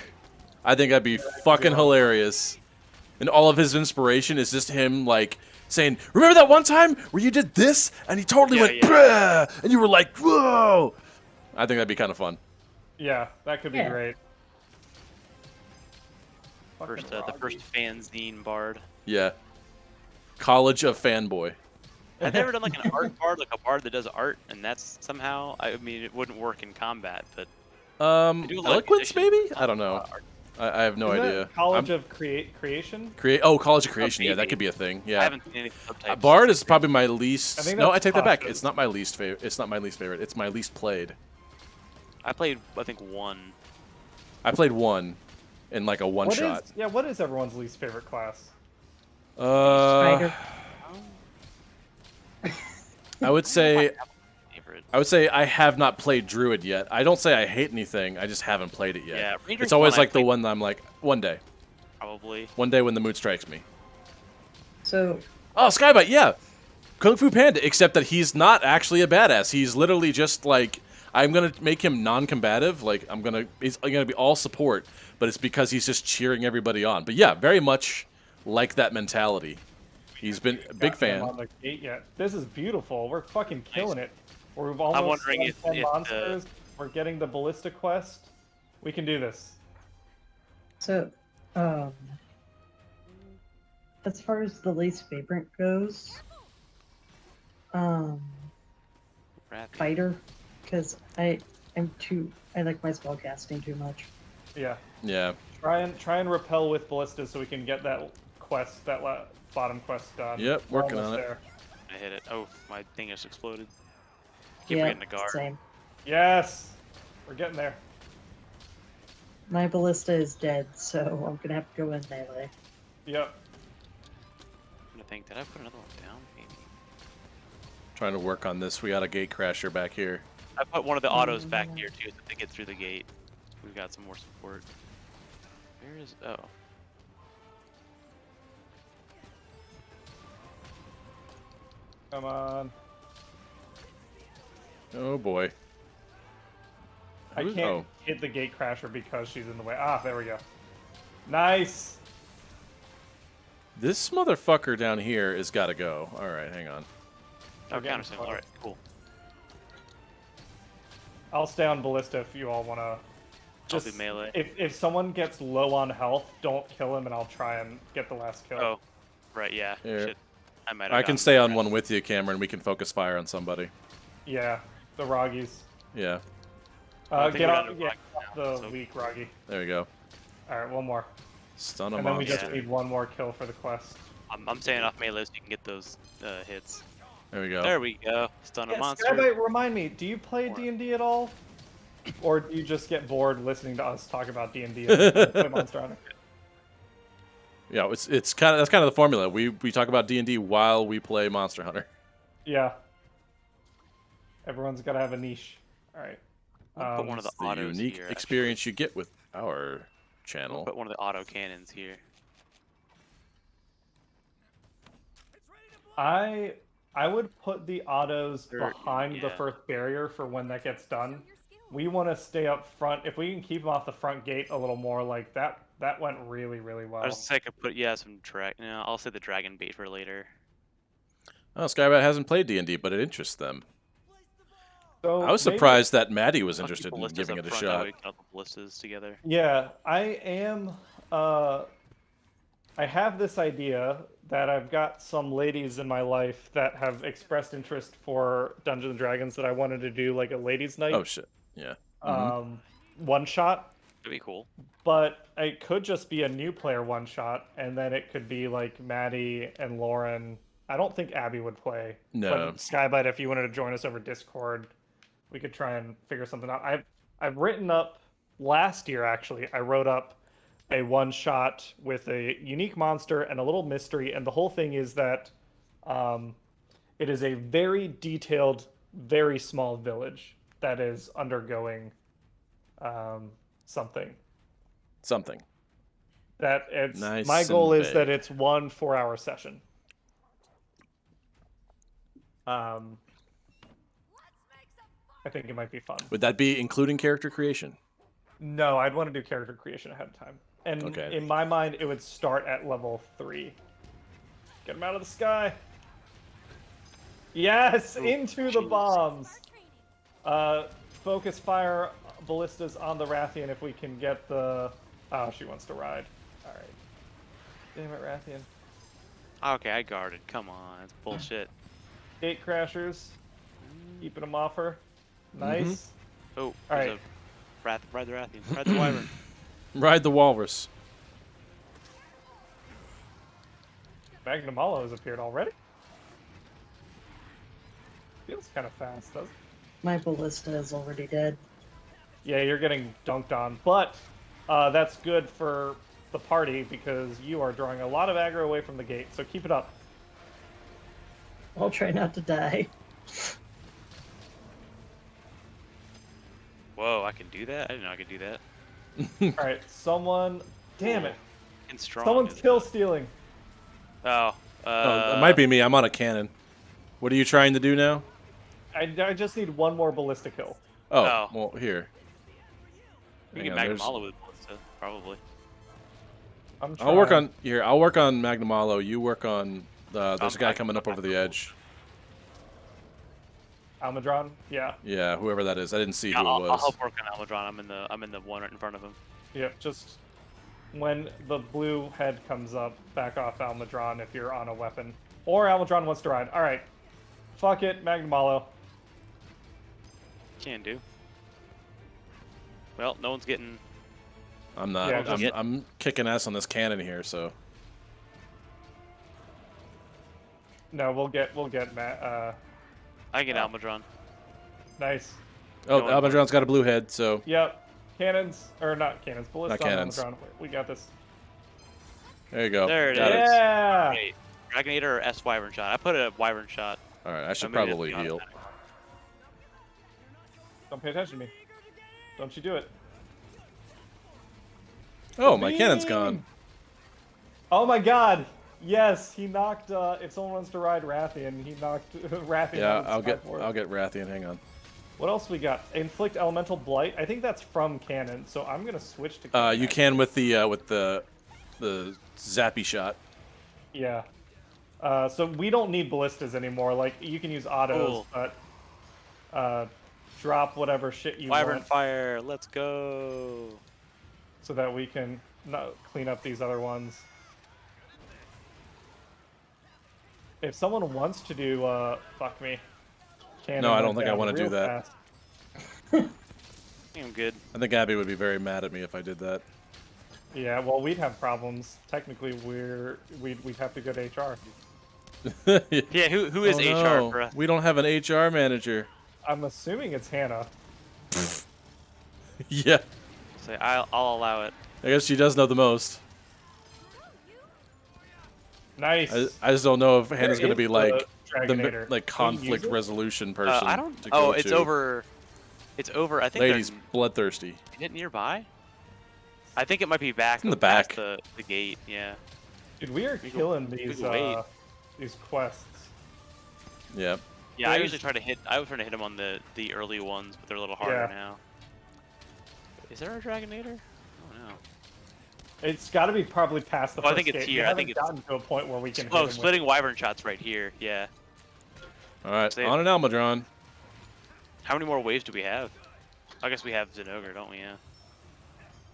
I think that'd be fucking hilarious. And all of his inspiration is just him, like, saying, "Remember that one time where you did this?" And he totally went, "Bruh!" And you were like, "Whoa!" I think that'd be kind of fun. Yeah, that could be Yeah. great. First, Fucking the first fanzine bard. Yeah. College of Fanboy. I've never done like an art bard, like a bard that does art, and that's somehow. I mean, it wouldn't work in combat, but do a lot of Eloquence, musicians, maybe? I don't a know. lot of art. I have no Isn't idea. that College of Creation. College of Creation. Yeah, that maybe. could be a thing. I Yeah. haven't seen any subtypes. Bard is probably my least. I think No, I that's take that back. Tasha's. It's not my least favorite. It's not my least favorite. It's my least played. I played, I think, one. I played one in like a one shot. What is everyone's least favorite class? Spider. I would say Favorite. I have not played Druid yet. I don't say I hate anything. I just haven't played it yet. Yeah, Ranger's It's always one I like the played. one that I'm like, one day Probably. when the mood strikes me. So, Oh, Skybite, yeah, Kung Fu Panda. Except that he's not actually a badass. He's literally just like, I'm gonna make him non-combative. Like he's gonna be all support, but it's because he's just cheering everybody on. But yeah, very much like that mentality. He's been a big Gotten him fan. on the gate yet. This is beautiful. We're fucking killing it. We've almost wondering done if 10 the- monsters. We're getting the ballista quest. We can do this. so, as far as the least favorite goes, Rappy. fighter, because I like my spell casting too much. Yeah. Yeah. Try and repel with ballistas so we can get that quest, bottom quest done. Yep, We're working almost on it. there. I hit it. Oh, my thing just exploded. Keep Yeah, forgetting to guard. same. Yes, we're getting there. My ballista is dead, so I'm gonna have to go in melee. Yep. I'm trying to think, did I put another one down? Maybe. Trying to work on this. We got a gate crasher back here. I put one of the autos back here too, so they get through the gate. We've got some more support. Where is? Oh. Come on. Oh boy. I Who's- can't oh. hit the gate crasher because she's in the way. Ah, there we go. Nice. This motherfucker down here has got to go. All right, hang on. Oh, getting counter signal. close. All right, cool. I'll stay on ballista if you all want to Just do melee. if someone gets low on health, don't kill him, and I'll try and get the last kill. Oh, right, yeah. Here. Shit. I can stay on one with you, Cameron. We can focus fire on somebody. Yeah, the Roggies. Yeah. I think Get we're off, down to get Roggy off now, the so- weak Roggy. There you go. All right, one more. Stun a And then we monster. just need one more kill for the quest. I'm staying off melee so you can get those hits. There we go. There we go. Stun a Yeah, monster. Skybite, remind me, do you play D&D at all? Or do you just get bored listening to us talk about D&D and play Monster Hunter? Yeah, it's kind of that's kind of the formula. We talk about D&D while we play Monster Hunter. Yeah. Everyone's got to have a niche. All right. I'll put one of the It's the autos unique here, experience you get with our I'll channel. put one of the auto cannons here. I would put the autos Sure, behind the yeah. first barrier for when that gets done. We want to stay up front. If we can keep them off the front gate a little more, like that went really, really well. I was say I could put some no, I'll say the dragon bait for later. Oh, Skybite hasn't played D&D, but it interests them. So I was maybe- surprised that Maddie was I'll keep interested in ballistas giving up it a front, that shot. way we can have the ballistas together. Yeah, I am. I have this idea that I've got some ladies in my life that have expressed interest for Dungeons and Dragons that I wanted to do like a ladies' night. Oh shit! Yeah. Mhm. One shot. That'd be cool. But it could just be a new player one shot, and then it could be like Maddie and Lauren. I don't think Abby would play. No. But Skybite, if you wanted to join us over Discord, we could try and figure something out. I've written up last year actually. I wrote up a one shot with a unique monster and a little mystery, and the whole thing is that it is a very detailed, very small village that is undergoing something. Something. That it's Nice my goal and is that vague. it's 1 4-hour session. I think it might be fun. Would that be including character creation? No, I'd want to do character creation ahead of time. And Okay. in my mind, it would start at level 3. Get him out of the sky. Yes, into the bombs. Focus fire ballistas on the Rathian if we can get the... Oh, she wants to ride. All right. Damn it, Rathian. Okay, I guarded. Come on, that's bullshit. Gate crashers. Keeping them off her. Nice. Oh, All there's right. a ride the Rathian. Ride the Wyvern. Ride the walrus. Magnum Hollow has appeared already. Feels kind of fast, doesn't it? My ballista is already dead. Yeah, you're getting dunked on, but that's good for the party because you are drawing a lot of aggro away from the gate, so keep it up. I'll try not to die. Whoa, I can do that? I didn't know I could do that. Alright, someone... Damn it. And strong. Someone's is kill the- stealing. Oh, Oh, it might be me. I'm on a cannon. What are you trying to do now? I just need one more ballista kill. Oh, Oh. well, here. We Hang can on, Magnum there's- Hollow with ballista, probably. I'm I'll work trying. on here. I'll work on Magnum Hollow. You work on. There's a guy I- coming up over the edge. Almudron? Yeah. Yeah, whoever that is. I didn't see Yeah, who it I'll was. help work on Almudron. I'm in the one right in front of him. Yep, just... When the blue head comes up, back off Almudron if you're on a weapon. Or Almudron wants to ride. Alright. Fuck it, Magnum Hollow. Can do. Well, no one's getting. I'm not. Yeah, just- I'm kicking ass on this cannon here. So No, we'll get I can get Almudron. nice. oh, No one- Almudron's got a blue head. So Yep. Cannons, or not cannons, ballista Not cannons. on Almudron. We got this. there you go. There it Got is. Yeah! Great. Dragonator or S Wyvern shot? I put a Wyvern shot. All right, I should Maybe that's probably the heal. automatic. Don't pay attention to me. Don't you do it. Oh, my cannon's gone. Oh my god! Yes, he knocked, if someone wants to ride Rathian, he knocked Rathian Yeah, out of the sky for it. I'll get Rathian. Hang on. What else we got? Inflict Elemental Blight. I think that's from cannon, so I'm gonna switch to You cannon. can with the zappy shot. Yeah. So we don't need ballistas anymore. Like, you can use autos, Cool. but drop whatever shit you Wyvern want fire, let's go. so that we can clean up these other ones. If someone wants to do, fuck me. Cannon No, I don't that think I down wanna do real that. fast. I think I'm good. I think Abby would be very mad at me if I did that. Yeah, well, we'd have problems. Technically, we'd have to go to HR. Yeah, who is Oh, HR, no. bruh? We don't have an HR manager. I'm assuming it's Hannah. Yeah, Say I'll allow it. I guess she does know the most. Nice. I just don't know if Hannah's Where going to be is like the Dragonator? like Can you use conflict it? resolution person. I don't. To go Oh, it's to. over. It's over. I think Ladies, they're bloodthirsty. is it nearby. I think it might be back. in the past back. The gate. Yeah. Dude, we are We can- killing we these can wait. these quests. Yeah. Yeah, I There's- usually try to hit. I was trying to hit them on the early ones, but they're a little harder Yeah. now. Is there a Dragonator? Oh no. It's got to be probably past the Oh, I first think it's gate. here. We I haven't think it's- gotten to a point where we can. Oh, hit him splitting wyvern shots right here. Yeah. All right, Say it. on an Almadron. How many more waves do we have? I guess we have Zinogre, don't we? Yeah.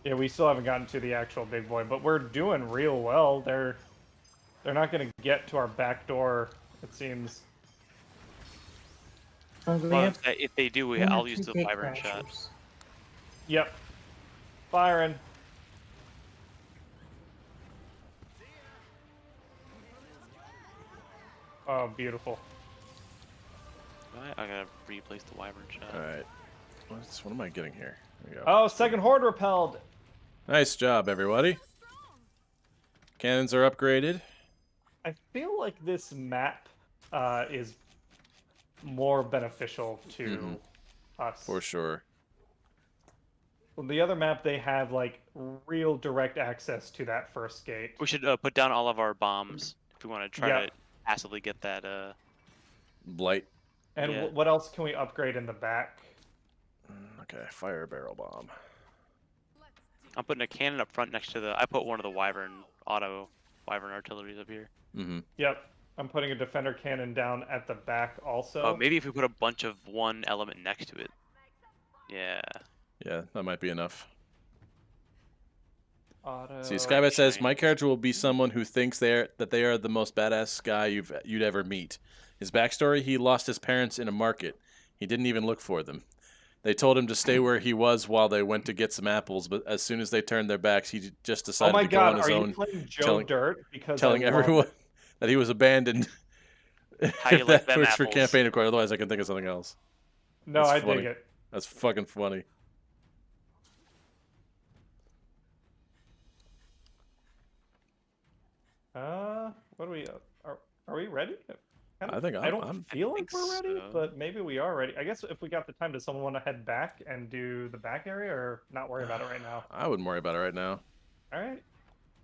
Yeah, we still haven't gotten to the actual big boy, but we're doing real well. They're not going to get to our back door, it seems. Oh, do we Well, have if they do, one or I'll use two the gate wyvern shot. crashers? Yep. Firing. Oh, beautiful. I gotta replace the wyvern shot. All right. What am I getting here? There we go. Oh, second horde repelled. Nice job, everybody. Cannons are upgraded. I feel like this map is more beneficial to us. For sure. Well, the other map, they have like real direct access to that first gate. We should put down all of our bombs if we want to try Yeah. to passively get that. Blight. And Yeah. what else can we upgrade in the back? Okay, fire barrel bomb. I'm putting a cannon up front next to the. I put one of the wyvern wyvern artilleries up here. Mm-hmm. Yep. I'm putting a defender cannon down at the back also. Oh, maybe if we put a bunch of one element next to it. Yeah. Yeah, that might be enough. Auto... See, Skybet says shiny. my character will be someone who thinks they are the most badass guy you'd ever meet. His backstory: he lost his parents in a market. He didn't even look for them. They told him to stay where he was while they went to get some apples, but as soon as they turned their backs, he just Oh decided my to go on god, his are own, you playing Joe telling- Dirt? Because telling I love everyone it. that he was abandoned. How you If like that them works for apples? campaign, of course. Otherwise, I can think of something else. No, That's I funny. dig it. That's fucking funny. What do we... Are we ready? I think I don't I'm- feel like think we're ready, so. but maybe we are ready. I guess if we got the time, does someone want to head back and do the back area, or not worry about it right now? I wouldn't worry about it right now. All right.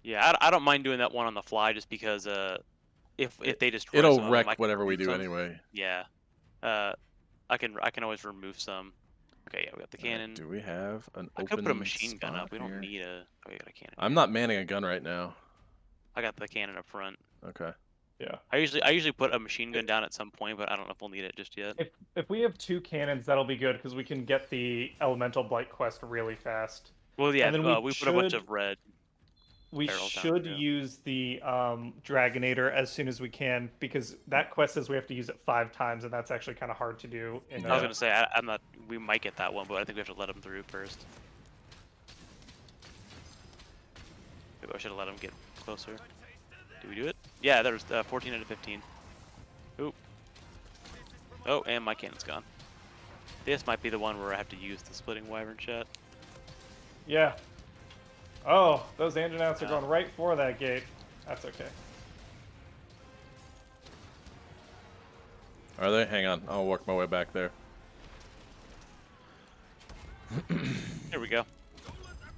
Yeah, I don't mind doing that one on the fly just because if they destroy some It'll of them, I wreck can whatever we remove do some. anyway. Yeah. I can always remove some. Okay, yeah, we got the cannon. Do we have an I open could put a machine gun spot up. We don't here? need a. Oh, we got a cannon. I'm not manning a gun right now. I got the cannon up front. Okay. Yeah. I usually put a machine gun down at some point, but I don't know if we'll need it just yet. If we have 2 cannons, that'll be good because we can get the Elemental Blight quest really fast. Well, yeah, And then we put a bunch should- of red. We Barrels down, should yeah. use the Dragonator as soon as we can because that quest says we have to use it 5 times, and that's actually kind of hard to do. In I was a- gonna say I'm not. We might get that one, but I think we have to let him through first. Maybe I should have let him get closer. Did we do it? Yeah, there was 14 out of 15. Oop. Oh, and my cannon's gone. This might be the one where I have to use the splitting wyvern shot. Yeah. Oh, those Angenouts are Yeah. going right for that gate. That's okay. Are they? Hang on. I'll work my way back there. Here we go.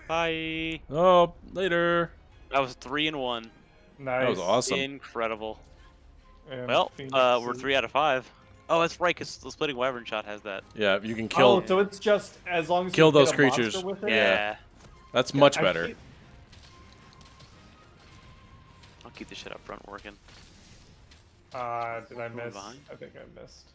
Bye. Oh, later. That was 3 and 1. Nice. That was awesome. Incredible. And Well, Phoenix we're is- 3 out of 5. Oh, that's right, because the splitting wyvern shot has that. Yeah, you can kill. Oh, so it's just as long as Kill you those hit a monster creatures. with it? Yeah. That's much I better. keep- I'll keep this shit up front working. Did I Going miss? behind? I think I missed.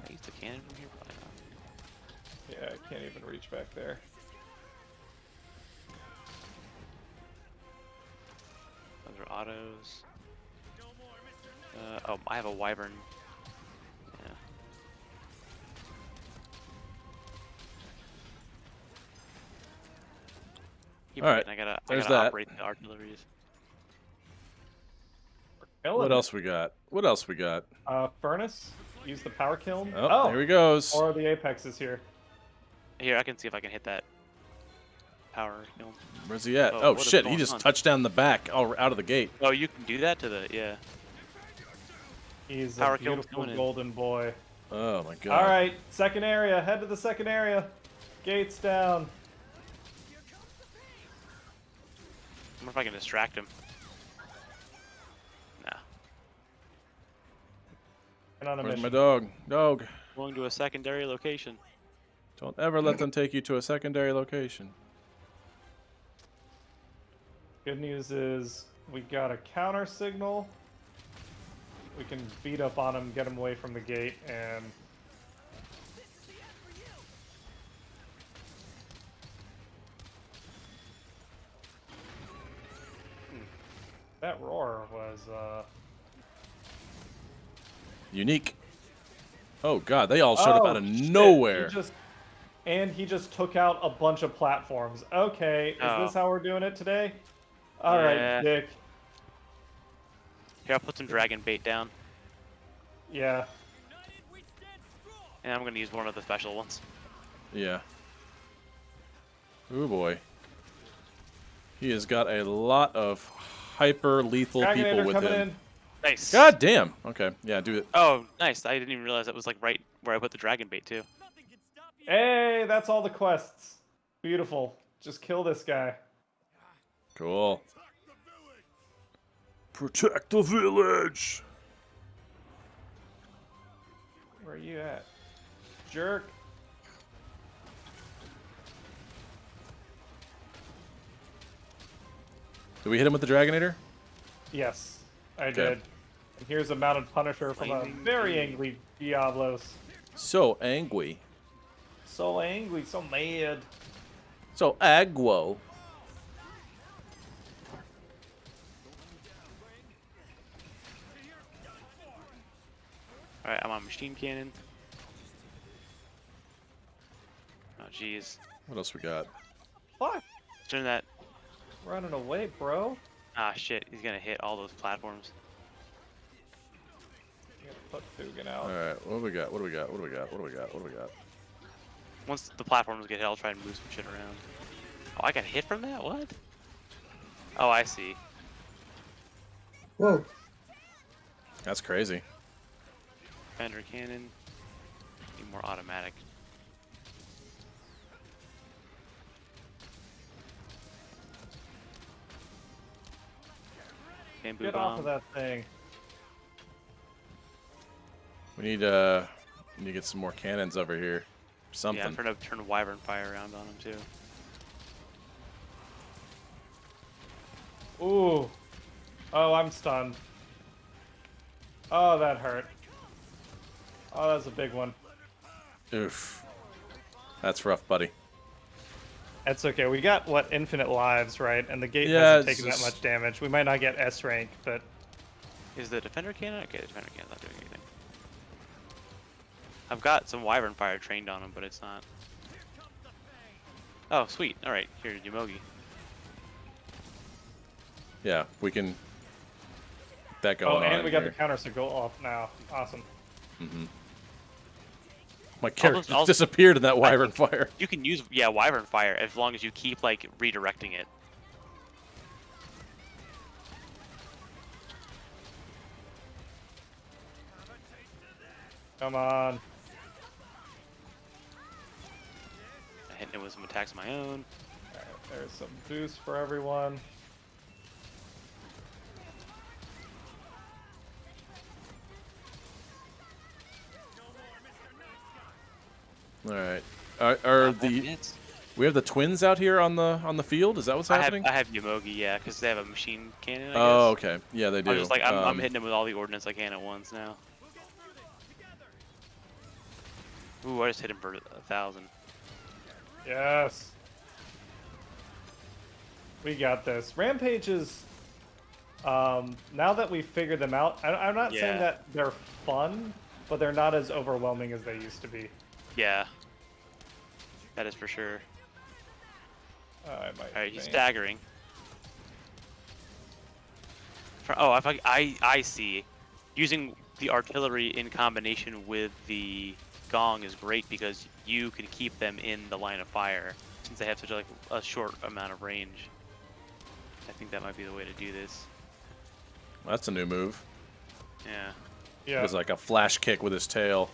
I use the cannon from here? Probably not. Yeah, I can't even reach back there. Those are autos. Oh, I have a wyvern. Yeah. Keep All right, forgetting I there's gotta that. operate the artilleries. What else we got? What else we got? Furnace. Use the power kiln. Oh, there he goes. Or the apex is here. Here, I can see if I can hit that power kiln. Where's he at? Oh, Oh, what is shit, he going just on? touched down the back out of the gate. Oh, you can do that to the He's Power a kiln's beautiful coming in. golden boy. Oh my god. All right, second area. Head to the second area. Gates down. I wonder if I can distract him. Nah. And on a Where's mission. my dog? Dog. Going to a secondary location. Don't ever let them take you to a secondary location. Good news is we got a counter signal. We can beat up on him, get him away from the gate, and that roar was Unique. Oh god, they all showed up out of shit. nowhere. He just took out a bunch of platforms. Okay, is Oh. this how we're doing it today? All right, Yeah. Dick. Here, I'll put some dragon bait down. Yeah. And I'm gonna use one of the special ones. Yeah. Ooh boy. He has got a lot of hyper lethal people Dragonator with coming him. in. Nice. God damn. Okay. Yeah, do it. Oh, nice. I didn't even realize that was like right where I put the dragon bait too. Hey, that's all the quests. Beautiful. Just kill this guy. Cool. Protect the village. Where are you at? Jerk. Did we hit him with the Dragonator? Yes, I Okay. did. And here's a mounted Punisher from a Flaming very King. angry Diablos. So angry. So angry, so mad. So aggro. Alright, I'm on machine cannon. Oh, jeez. What else we got? Fuck. Turn that. Running away, bro. Ah, shit. He's gonna hit all those platforms. I'm gonna put Dugan out. Alright, what do we got? What do we got? What do we got? What do we got? What do we got? Once the platforms get hit, I'll try and move some shit around. Oh, I got hit from that? What? Oh, I see. Whoa. That's crazy. Fender cannon. Need more automatic. Bamboo Get bomb. off of that thing. We need to get some more cannons over here. Something. Yeah, I'm trying to turn wyvern fire around on him too. Ooh. Oh, I'm stunned. Oh, that hurt. Oh, that's a big one. Oof. That's rough, buddy. That's okay. We got, what, infinite lives, right? And the gate Yeah, hasn't it's taken that just- much damage. We might not get S rank, but Is the defender cannon? Okay, the defender cannon's not doing anything. I've got some wyvern fire trained on him, but it's not. Oh, sweet. All right, here, Yamogi. Yeah, we can get that going oh, on. and we got the here. counter to go off now. Awesome. My character I'll- disappeared in that wyvern fire. You can use wyvern fire as long as you keep like redirecting it. Come on. I hit him with some attacks of my own. Alright, there's some boost for everyone. All right. Are Not 10 the minutes. we have the twins out here on the field? Is that what's happening? I have Yamogi, yeah, because they have a machine cannon. I guess. Oh, okay. Yeah, they do. I'm just like I'm hitting him with all the ordnance I can at once now. Ooh, I just hit him for 1,000. Yes. We got this. Rampages, now that we've figured them out, I'm not saying Yeah. that they're fun, but they're not as overwhelming as they used to be. Yeah. That is for sure. I might Alright, he's faint. staggering. Oh, I see. Using the artillery in combination with the gong is great because you can keep them in the line of fire since they have such a short amount of range. I think that might be the way to do this. That's a new move. Yeah. Yeah. It was like a flash kick with his tail.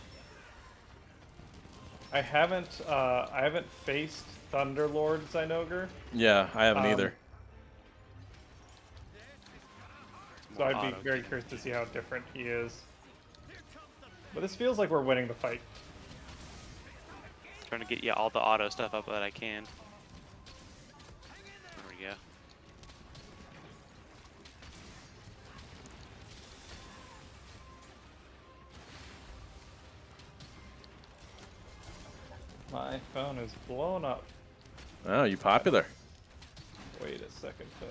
I haven't faced Thunderlord Zinogre, Yeah, I haven't either. so More I'd be auto very cannon. curious to see how different he is. But this feels like we're winning the fight. Trying to get all the auto stuff up that I can. There we go. My phone is blown up. Oh, you popular. Wait a second, phone.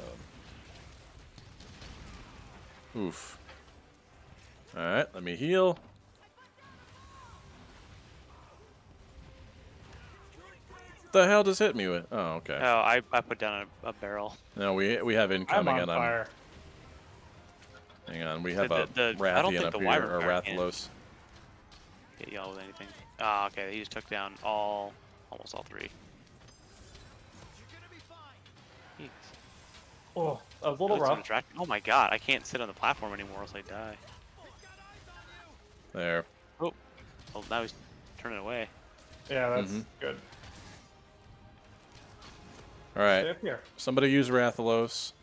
Oof. Alright, let me heal. The hell just hit me with? Oh, okay. Oh, I put down a barrel. No, we have I'm incoming, on and fire. hang on. We have I a don't Rathian think up the here, Wyvern or guard can. Rathalos. Hit y'all with anything. Ah, okay. He just took down almost all three. Jeez. Oh, that was a That little was so rough. distracting. Oh my god, I can't sit on the platform anymore else I die. There. Oh, now he's turning away. Yeah, that's Mhm. good. Stay Alright. up here. Somebody use Rathalos.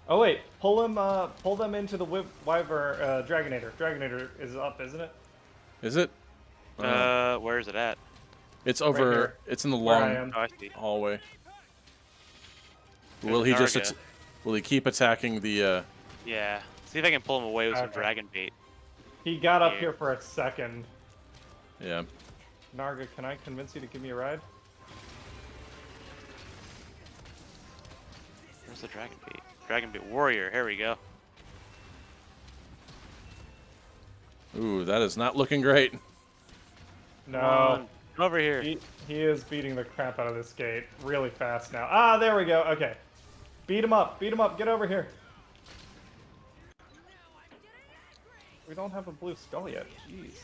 Oh wait, pull them into the Wyvern Dragonator. Dragonator is up, isn't it? Is it? Where is it at? It's over. here, It's in the where I long am. Oh, I see. hallway. There's Will he just? Narga. Will he keep attacking the? Yeah. See if I can pull him away with some Okay. dragon bait. He got up Here. here for a second. Yeah. Narga, can I convince you to give me a ride? Where's the dragon bait? Dragon bait warrior. Here we go. Ooh, that is not looking great. No. Come on. Come over here. He is beating the crap out of this gate really fast now. Ah, there we go. Okay. Beat him up. Beat him up. Get over here. We don't have a blue skull yet. Jeez.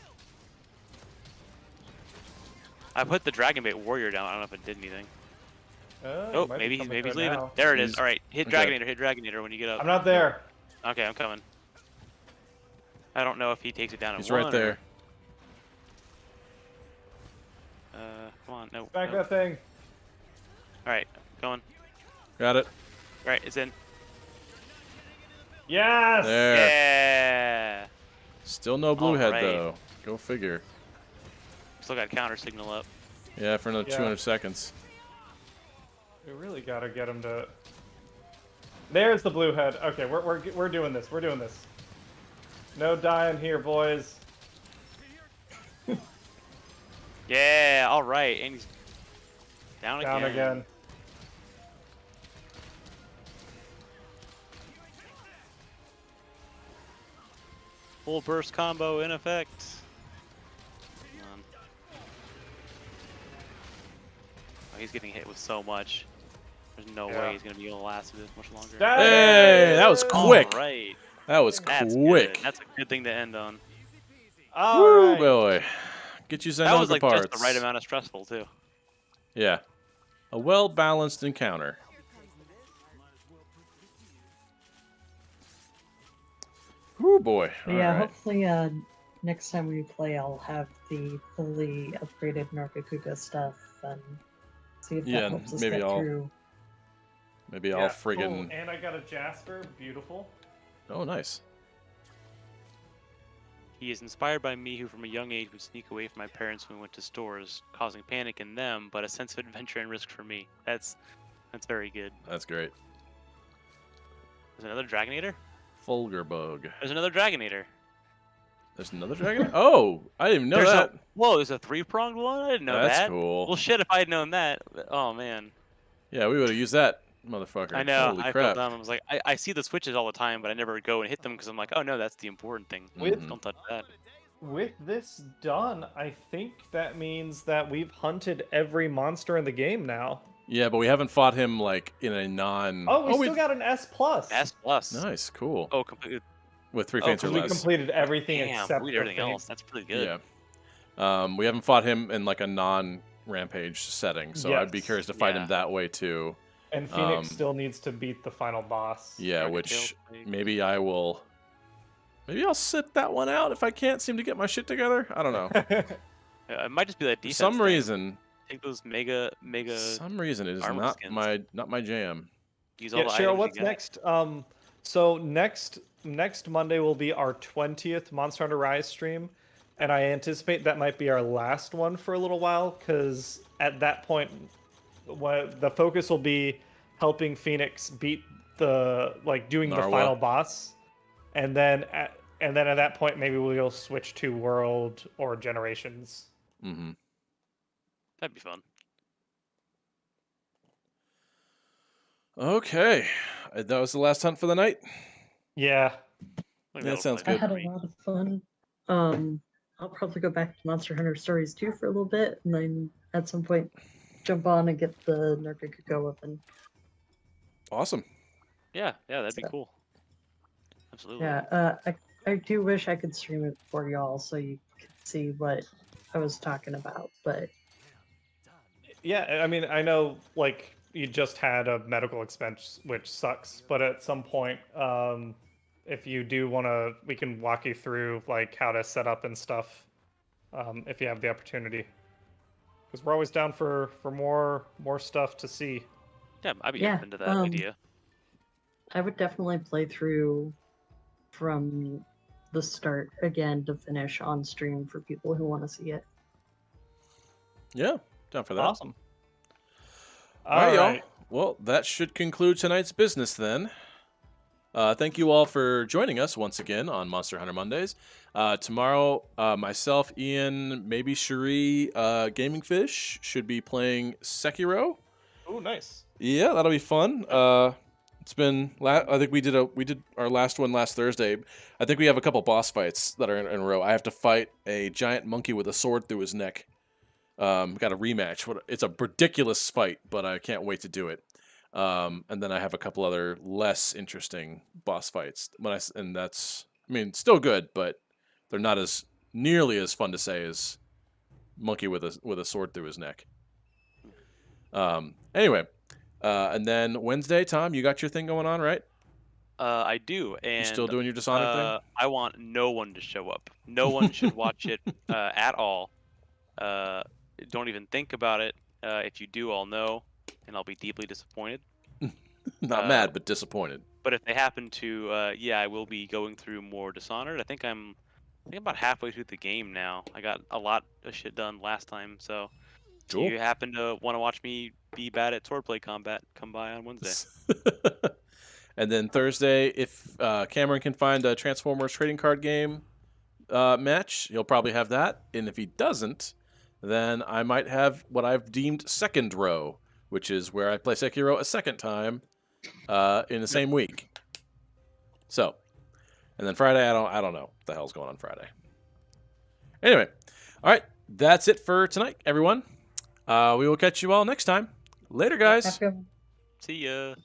I put the dragon bait warrior down. I don't know if it did anything. He Oh, might be maybe coming he's through leaving. now. There it is. He's- All right, hit okay. Dragonator. Hit Dragonator when you get up. I'm not there. Okay, I'm coming. I don't know if he takes it down at He's one. right there. Come on. No. Back no. that thing. All right, going. Got it. All right, it's in. Yes. There. Yeah. Still no blue head Alright. though. Go figure. Still got counter signal up. Yeah, for another Yeah. 200 seconds. We really gotta get him to. There's the blue head. Okay, we're doing this. We're doing this. No dying here, boys. Yeah. All right, and he's down Down again. Full burst combo in effect. Come on. Oh, he's getting hit with so much. There's no Yeah. way he's gonna be able to last this much longer. Hey, that was quick. All right. That was That's quick. good. That's a good thing to end on. All Woo, right. boy. Get you That was Zinogre like parts. just the right amount of stressful too. Yeah. A well-balanced encounter. Whoo, boy. But yeah, Alright. hopefully next time we play, I'll have the fully upgraded Nargacuga stuff and see if Yeah, that helps us maybe get I'll- through. Maybe Yeah, I'll friggin'. cool. And I got a Jasper. Beautiful. Oh, nice. He is inspired by me, who from a young age would sneak away from my parents when we went to stores, causing panic in them, but a sense of adventure and risk for me. That's very good. That's great. There's another Dragonator? Fulgurbug. There's another Dragonator. There's another dragon? Oh, I didn't even know There's that. whoa, there's a 3-pronged one? I didn't know That's that. cool. Well, shit, if I had known that. Oh, man. Yeah, we would have used that, motherfucker. I know. Holy I crap. felt dumb. I was like, I see the switches all the time, but I never go and hit them because I'm like, oh, no, that's the important thing. Mhm. Don't touch that. With this done, I think that means that we've hunted every monster in the game now. Yeah, but we haven't fought him, like, in a non... Oh, we still we've- got an S+. S+. Nice, cool. Oh, completely. With 3 oh, faints or Because we less. completed everything Damn, except we for did everything Faint. else. That's pretty good. Yeah. We haven't fought him in, like, a non-rampage setting, so I'd be Yes. curious to fight him Yeah. that way, too. And Phoenix still needs to beat the final boss. Yeah, Dragon which Tail Snake. maybe I will... Maybe I'll sit that one out if I can't seem to get my shit together. I don't know. Yeah, it might just be that For defense. some thing. reason, Take those mega. it is armor not skins. my jam. Use all Yeah, the Cheryl, items you what's got. next? So next Monday will be our 20th Monster Hunter Rise stream, and I anticipate that might be our last one for a little while, because at that point, the focus will be helping Phoenix beat doing the Narwa. final boss, and then at that point maybe we'll switch to World or Generations. Mm-hmm. That'd be fun. Okay, that was the last hunt for the night. Yeah. I think That that'll sounds play I good. had for a me. lot of fun. I'll probably go back to Monster Hunter Stories 2 for a little bit, and then at some point jump on and get the Nergigeko weapon. Awesome. Yeah, that'd be So- cool. Absolutely. Yeah, I do wish I could stream it for y'all so you could see what I was talking about, but Yeah, I mean, I know, like, you just had a medical expense, which sucks, but at some point, if you do want to, we can walk you through, like, how to set up and stuff, if you have the opportunity. Because we're always down for more stuff to see. Yeah, I'd be Yeah, open to that idea. I would definitely play through from the start again to finish on stream for people who want to see it. Yeah, down for that. Awesome. All right, y'all. Well, that should conclude tonight's business then. Thank you all for joining us once again on Monster Hunter Mondays. Tomorrow, myself, Ian, maybe Cherie, Gaming Fish should be playing Sekiro. Oh, nice. Yeah, that'll be fun. It's been. I think we did our last one last Thursday. I think we have a couple boss fights that are in a row. I have to fight a giant monkey with a sword through his neck. Got a rematch. It's a ridiculous fight, but I can't wait to do it. And then I have a couple other less interesting boss fights. And that's, I mean, still good, but they're not as nearly as fun to say as monkey with a sword through his neck. Anyway, and then Wednesday, Tom, you got your thing going on, right? I do, and You still doing your Dishonored thing? I want no one to show up. No one should watch it at all. Don't even think about it. If you do, I'll know, and I'll be deeply disappointed. Not mad, but disappointed. But if they happen to, yeah, I will be going through more Dishonored. I think I'm about halfway through the game now. I got a lot of shit done last time, so Cool. if you happen to want to watch me be bad at swordplay combat, come by on Wednesday. And then Thursday, if Cameron can find a Transformers trading card game match, he'll probably have that. And if he doesn't, then I might have what I've deemed second row, which is where I play Sekiro a second time in the same week. So, and then Friday, I don't know what the hell's going on Friday. Anyway, all right, that's it for tonight, everyone. We will catch you all next time. Later, guys. Happy- See ya.